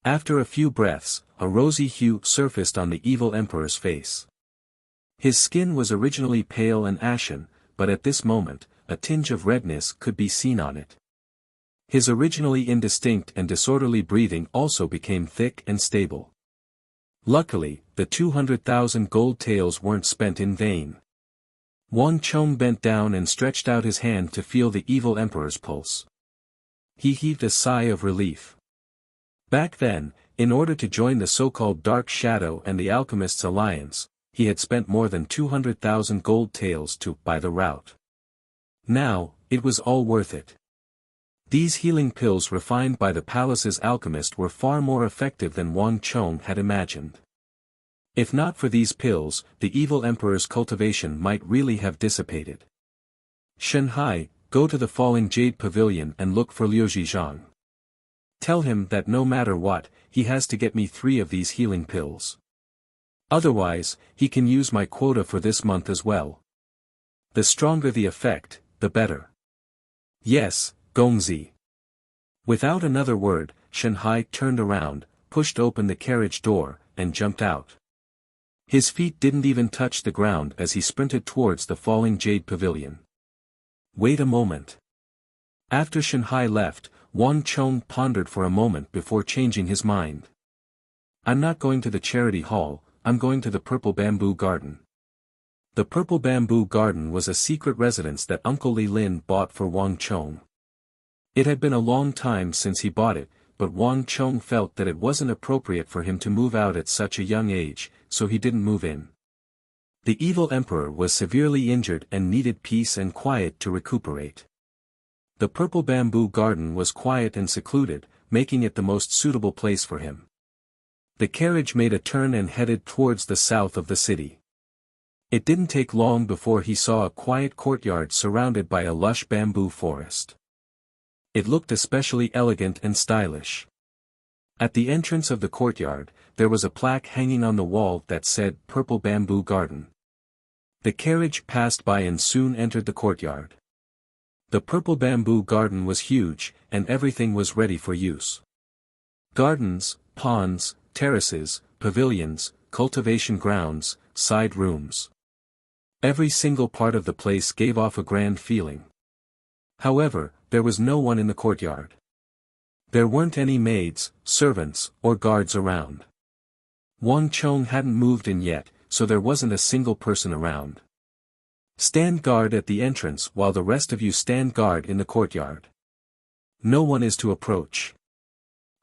After a few breaths, a rosy hue surfaced on the evil emperor's face. His skin was originally pale and ashen, but at this moment, a tinge of redness could be seen on it. His originally indistinct and disorderly breathing also became thick and stable. Luckily, the 200,000 gold taels weren't spent in vain. Wang Chong bent down and stretched out his hand to feel the evil emperor's pulse. He heaved a sigh of relief. Back then, in order to join the so-called Dark Shadow and the Alchemist's alliance, he had spent more than 200,000 gold taels to buy the route. Now, it was all worth it. These healing pills refined by the palace's alchemist were far more effective than Wang Chong had imagined. If not for these pills, the evil emperor's cultivation might really have dissipated. Shanhai, go to the Falling Jade Pavilion and look for Liu Zhizhang. Tell him that no matter what, he has to get me 3 of these healing pills. Otherwise, he can use my quota for this month as well. The stronger the effect, the better. Yes, Gongzi. Without another word, Shanhai turned around, pushed open the carriage door, and jumped out. His feet didn't even touch the ground as he sprinted towards the falling jade pavilion. Wait a moment. After Shanhai left, Wang Chong pondered for a moment before changing his mind. I'm not going to the charity hall, I'm going to the Purple Bamboo Garden. The Purple Bamboo Garden was a secret residence that Uncle Li Lin bought for Wang Chong. It had been a long time since he bought it, but Wang Chong felt that it wasn't appropriate for him to move out at such a young age, so he didn't move in. The evil emperor was severely injured and needed peace and quiet to recuperate. The Purple Bamboo Garden was quiet and secluded, making it the most suitable place for him. The carriage made a turn and headed towards the south of the city. It didn't take long before he saw a quiet courtyard surrounded by a lush bamboo forest. It looked especially elegant and stylish. At the entrance of the courtyard, there was a plaque hanging on the wall that said Purple Bamboo Garden. The carriage passed by and soon entered the courtyard. The Purple Bamboo Garden was huge, and everything was ready for use. Gardens, ponds, terraces, pavilions, cultivation grounds, side rooms. Every single part of the place gave off a grand feeling. However, there was no one in the courtyard. There weren't any maids, servants, or guards around. Wang Chong hadn't moved in yet, so there wasn't a single person around. Stand guard at the entrance while the rest of you stand guard in the courtyard. No one is to approach.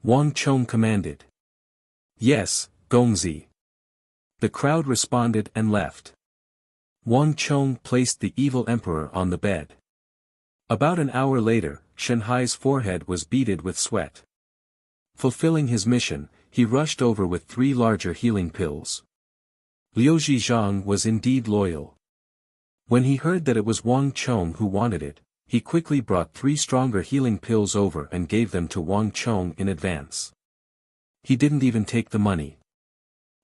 Wang Chong commanded. Yes, Gongzi. The crowd responded and left. Wang Chong placed the evil emperor on the bed. About an hour later, Shanhai's forehead was beaded with sweat. Fulfilling his mission, he rushed over with 3 larger healing pills. Liu Zhizhang was indeed loyal. When he heard that it was Wang Chong who wanted it, he quickly brought 3 stronger healing pills over and gave them to Wang Chong in advance. He didn't even take the money.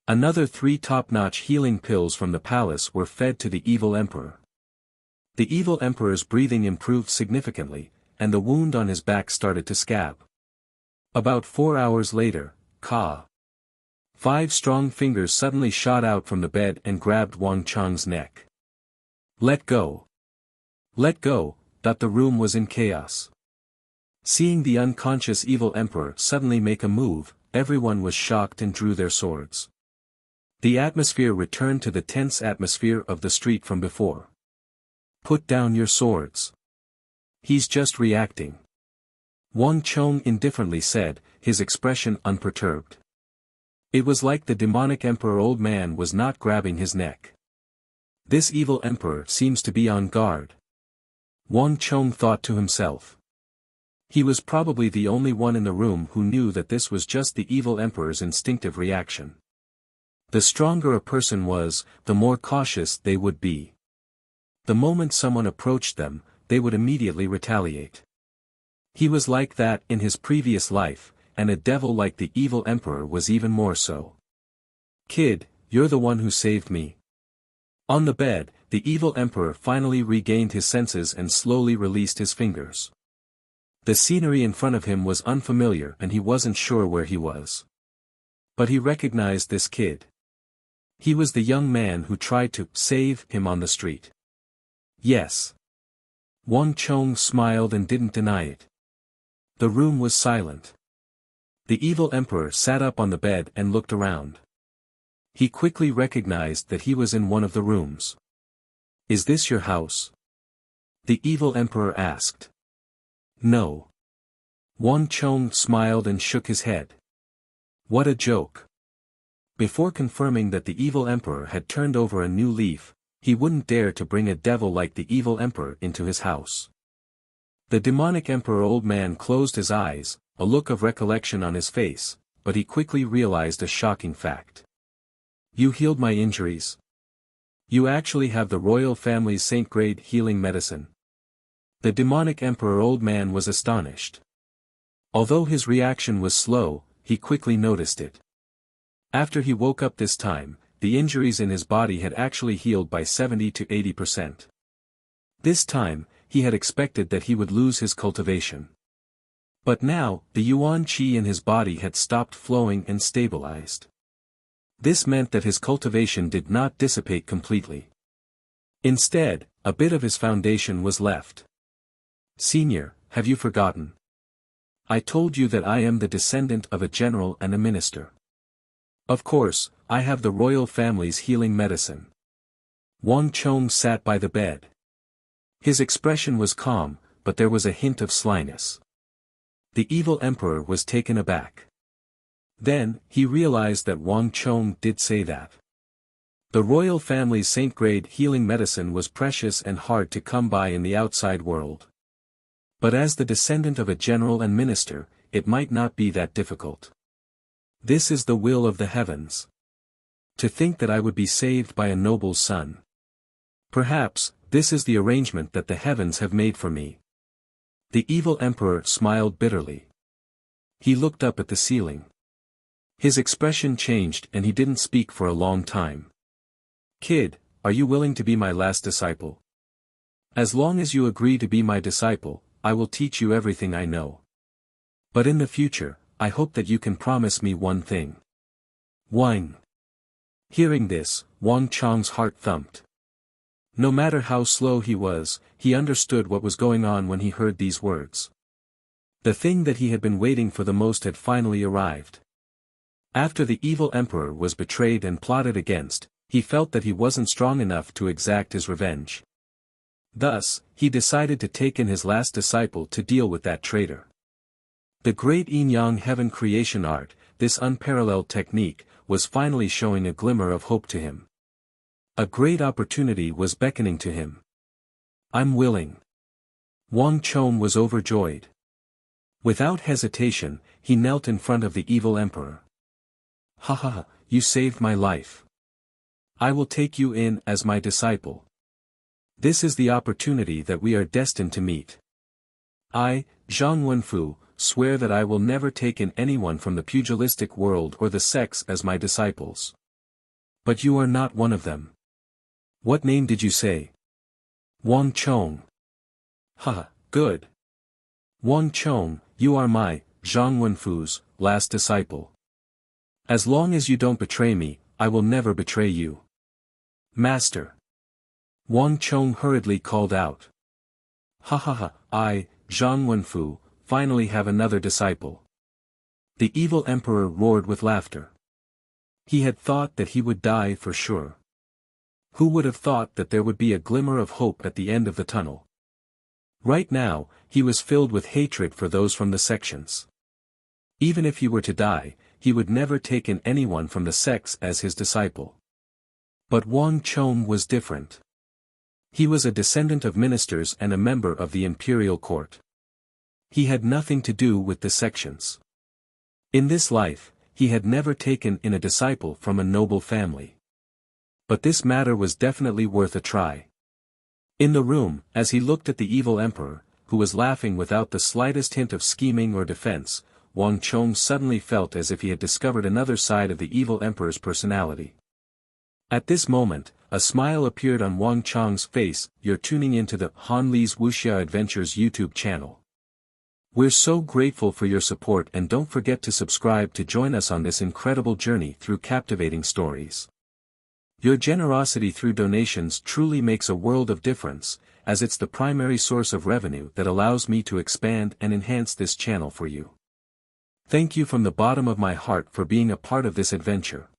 Another 3 top-notch healing pills from the palace were fed to the evil emperor. The evil emperor's breathing improved significantly, and the wound on his back started to scab. About 4 hours later, 5 strong fingers suddenly shot out from the bed and grabbed Wang Chong's neck. Let go. Let go. The room was in chaos. Seeing the unconscious evil emperor suddenly make a move, everyone was shocked and drew their swords. The atmosphere returned to the tense atmosphere of the street from before. Put down your swords. He's just reacting. Wang Chong indifferently said, his expression unperturbed. It was like the demonic emperor old man was not grabbing his neck. This evil emperor seems to be on guard. Wang Chong thought to himself. He was probably the only one in the room who knew that this was just the evil emperor's instinctive reaction. The stronger a person was, the more cautious they would be. The moment someone approached them, they would immediately retaliate. He was like that in his previous life, and a devil like the evil emperor was even more so. Kid, you're the one who saved me. On the bed, the evil emperor finally regained his senses and slowly released his fingers. The scenery in front of him was unfamiliar and he wasn't sure where he was. But he recognized this kid. He was the young man who tried to save him on the street. Yes. Wang Chong smiled and didn't deny it. The room was silent. The evil emperor sat up on the bed and looked around. He quickly recognized that he was in one of the rooms. Is this your house? The evil emperor asked. No. Wang Chong smiled and shook his head. What a joke. Before confirming that the evil emperor had turned over a new leaf, he wouldn't dare to bring a devil like the evil emperor into his house. The demonic emperor old man closed his eyes, a look of recollection on his face, but he quickly realized a shocking fact. You healed my injuries. You actually have the royal family's saint-grade healing medicine. The demonic emperor old man was astonished. Although his reaction was slow, he quickly noticed it. After he woke up this time, the injuries in his body had actually healed by 70 to 80%. This time, he had expected that he would lose his cultivation. But now, the yuan qi in his body had stopped flowing and stabilized. This meant that his cultivation did not dissipate completely. Instead, a bit of his foundation was left. Senior, have you forgotten? I told you that I am the descendant of a general and a minister. Of course, I have the royal family's healing medicine. Wang Chong sat by the bed. His expression was calm, but there was a hint of slyness. The evil emperor was taken aback. Then, he realized that Wang Chong did say that. The royal family's saint-grade healing medicine was precious and hard to come by in the outside world. But as the descendant of a general and minister, it might not be that difficult. This is the will of the heavens. To think that I would be saved by a noble's son. Perhaps, this is the arrangement that the heavens have made for me. The evil emperor smiled bitterly. He looked up at the ceiling. His expression changed and he didn't speak for a long time. Kid, are you willing to be my last disciple? As long as you agree to be my disciple, I will teach you everything I know. But in the future, I hope that you can promise me one thing. Wang. Hearing this, Wang Chong's heart thumped. No matter how slow he was, he understood what was going on when he heard these words. The thing that he had been waiting for the most had finally arrived. After the evil emperor was betrayed and plotted against, he felt that he wasn't strong enough to exact his revenge. Thus, he decided to take in his last disciple to deal with that traitor. The great yin-yang heaven creation art, this unparalleled technique, was finally showing a glimmer of hope to him. A great opportunity was beckoning to him. I'm willing. Wang Chong was overjoyed. Without hesitation, he knelt in front of the evil emperor. Ha ha ha, you saved my life. I will take you in as my disciple. This is the opportunity that we are destined to meet. I, Zhang Wenfu, swear that I will never take in anyone from the pugilistic world or the sex as my disciples. But you are not one of them. What name did you say? Wang Chong. Ha, good. Wang Chong, you are my, Zhang Wenfu's, last disciple. As long as you don't betray me, I will never betray you. Master. Wang Chong hurriedly called out. Ha ha ha, I, Zhang Wenfu, finally have another disciple. The evil emperor roared with laughter. He had thought that he would die for sure. Who would have thought that there would be a glimmer of hope at the end of the tunnel? Right now, he was filled with hatred for those from the sections. Even if he were to die, he would never take in anyone from the sects as his disciple. But Wang Chong was different. He was a descendant of ministers and a member of the imperial court. He had nothing to do with the sections. In this life, he had never taken in a disciple from a noble family. But this matter was definitely worth a try. In the room, as he looked at the evil emperor, who was laughing without the slightest hint of scheming or defense, Wang Chong suddenly felt as if he had discovered another side of the evil emperor's personality. At this moment, a smile appeared on Wang Chong's face. You're tuning into the Han Li's Wuxia Adventures YouTube channel. We're so grateful for your support and don't forget to subscribe to join us on this incredible journey through captivating stories. Your generosity through donations truly makes a world of difference, as it's the primary source of revenue that allows me to expand and enhance this channel for you. Thank you from the bottom of my heart for being a part of this adventure.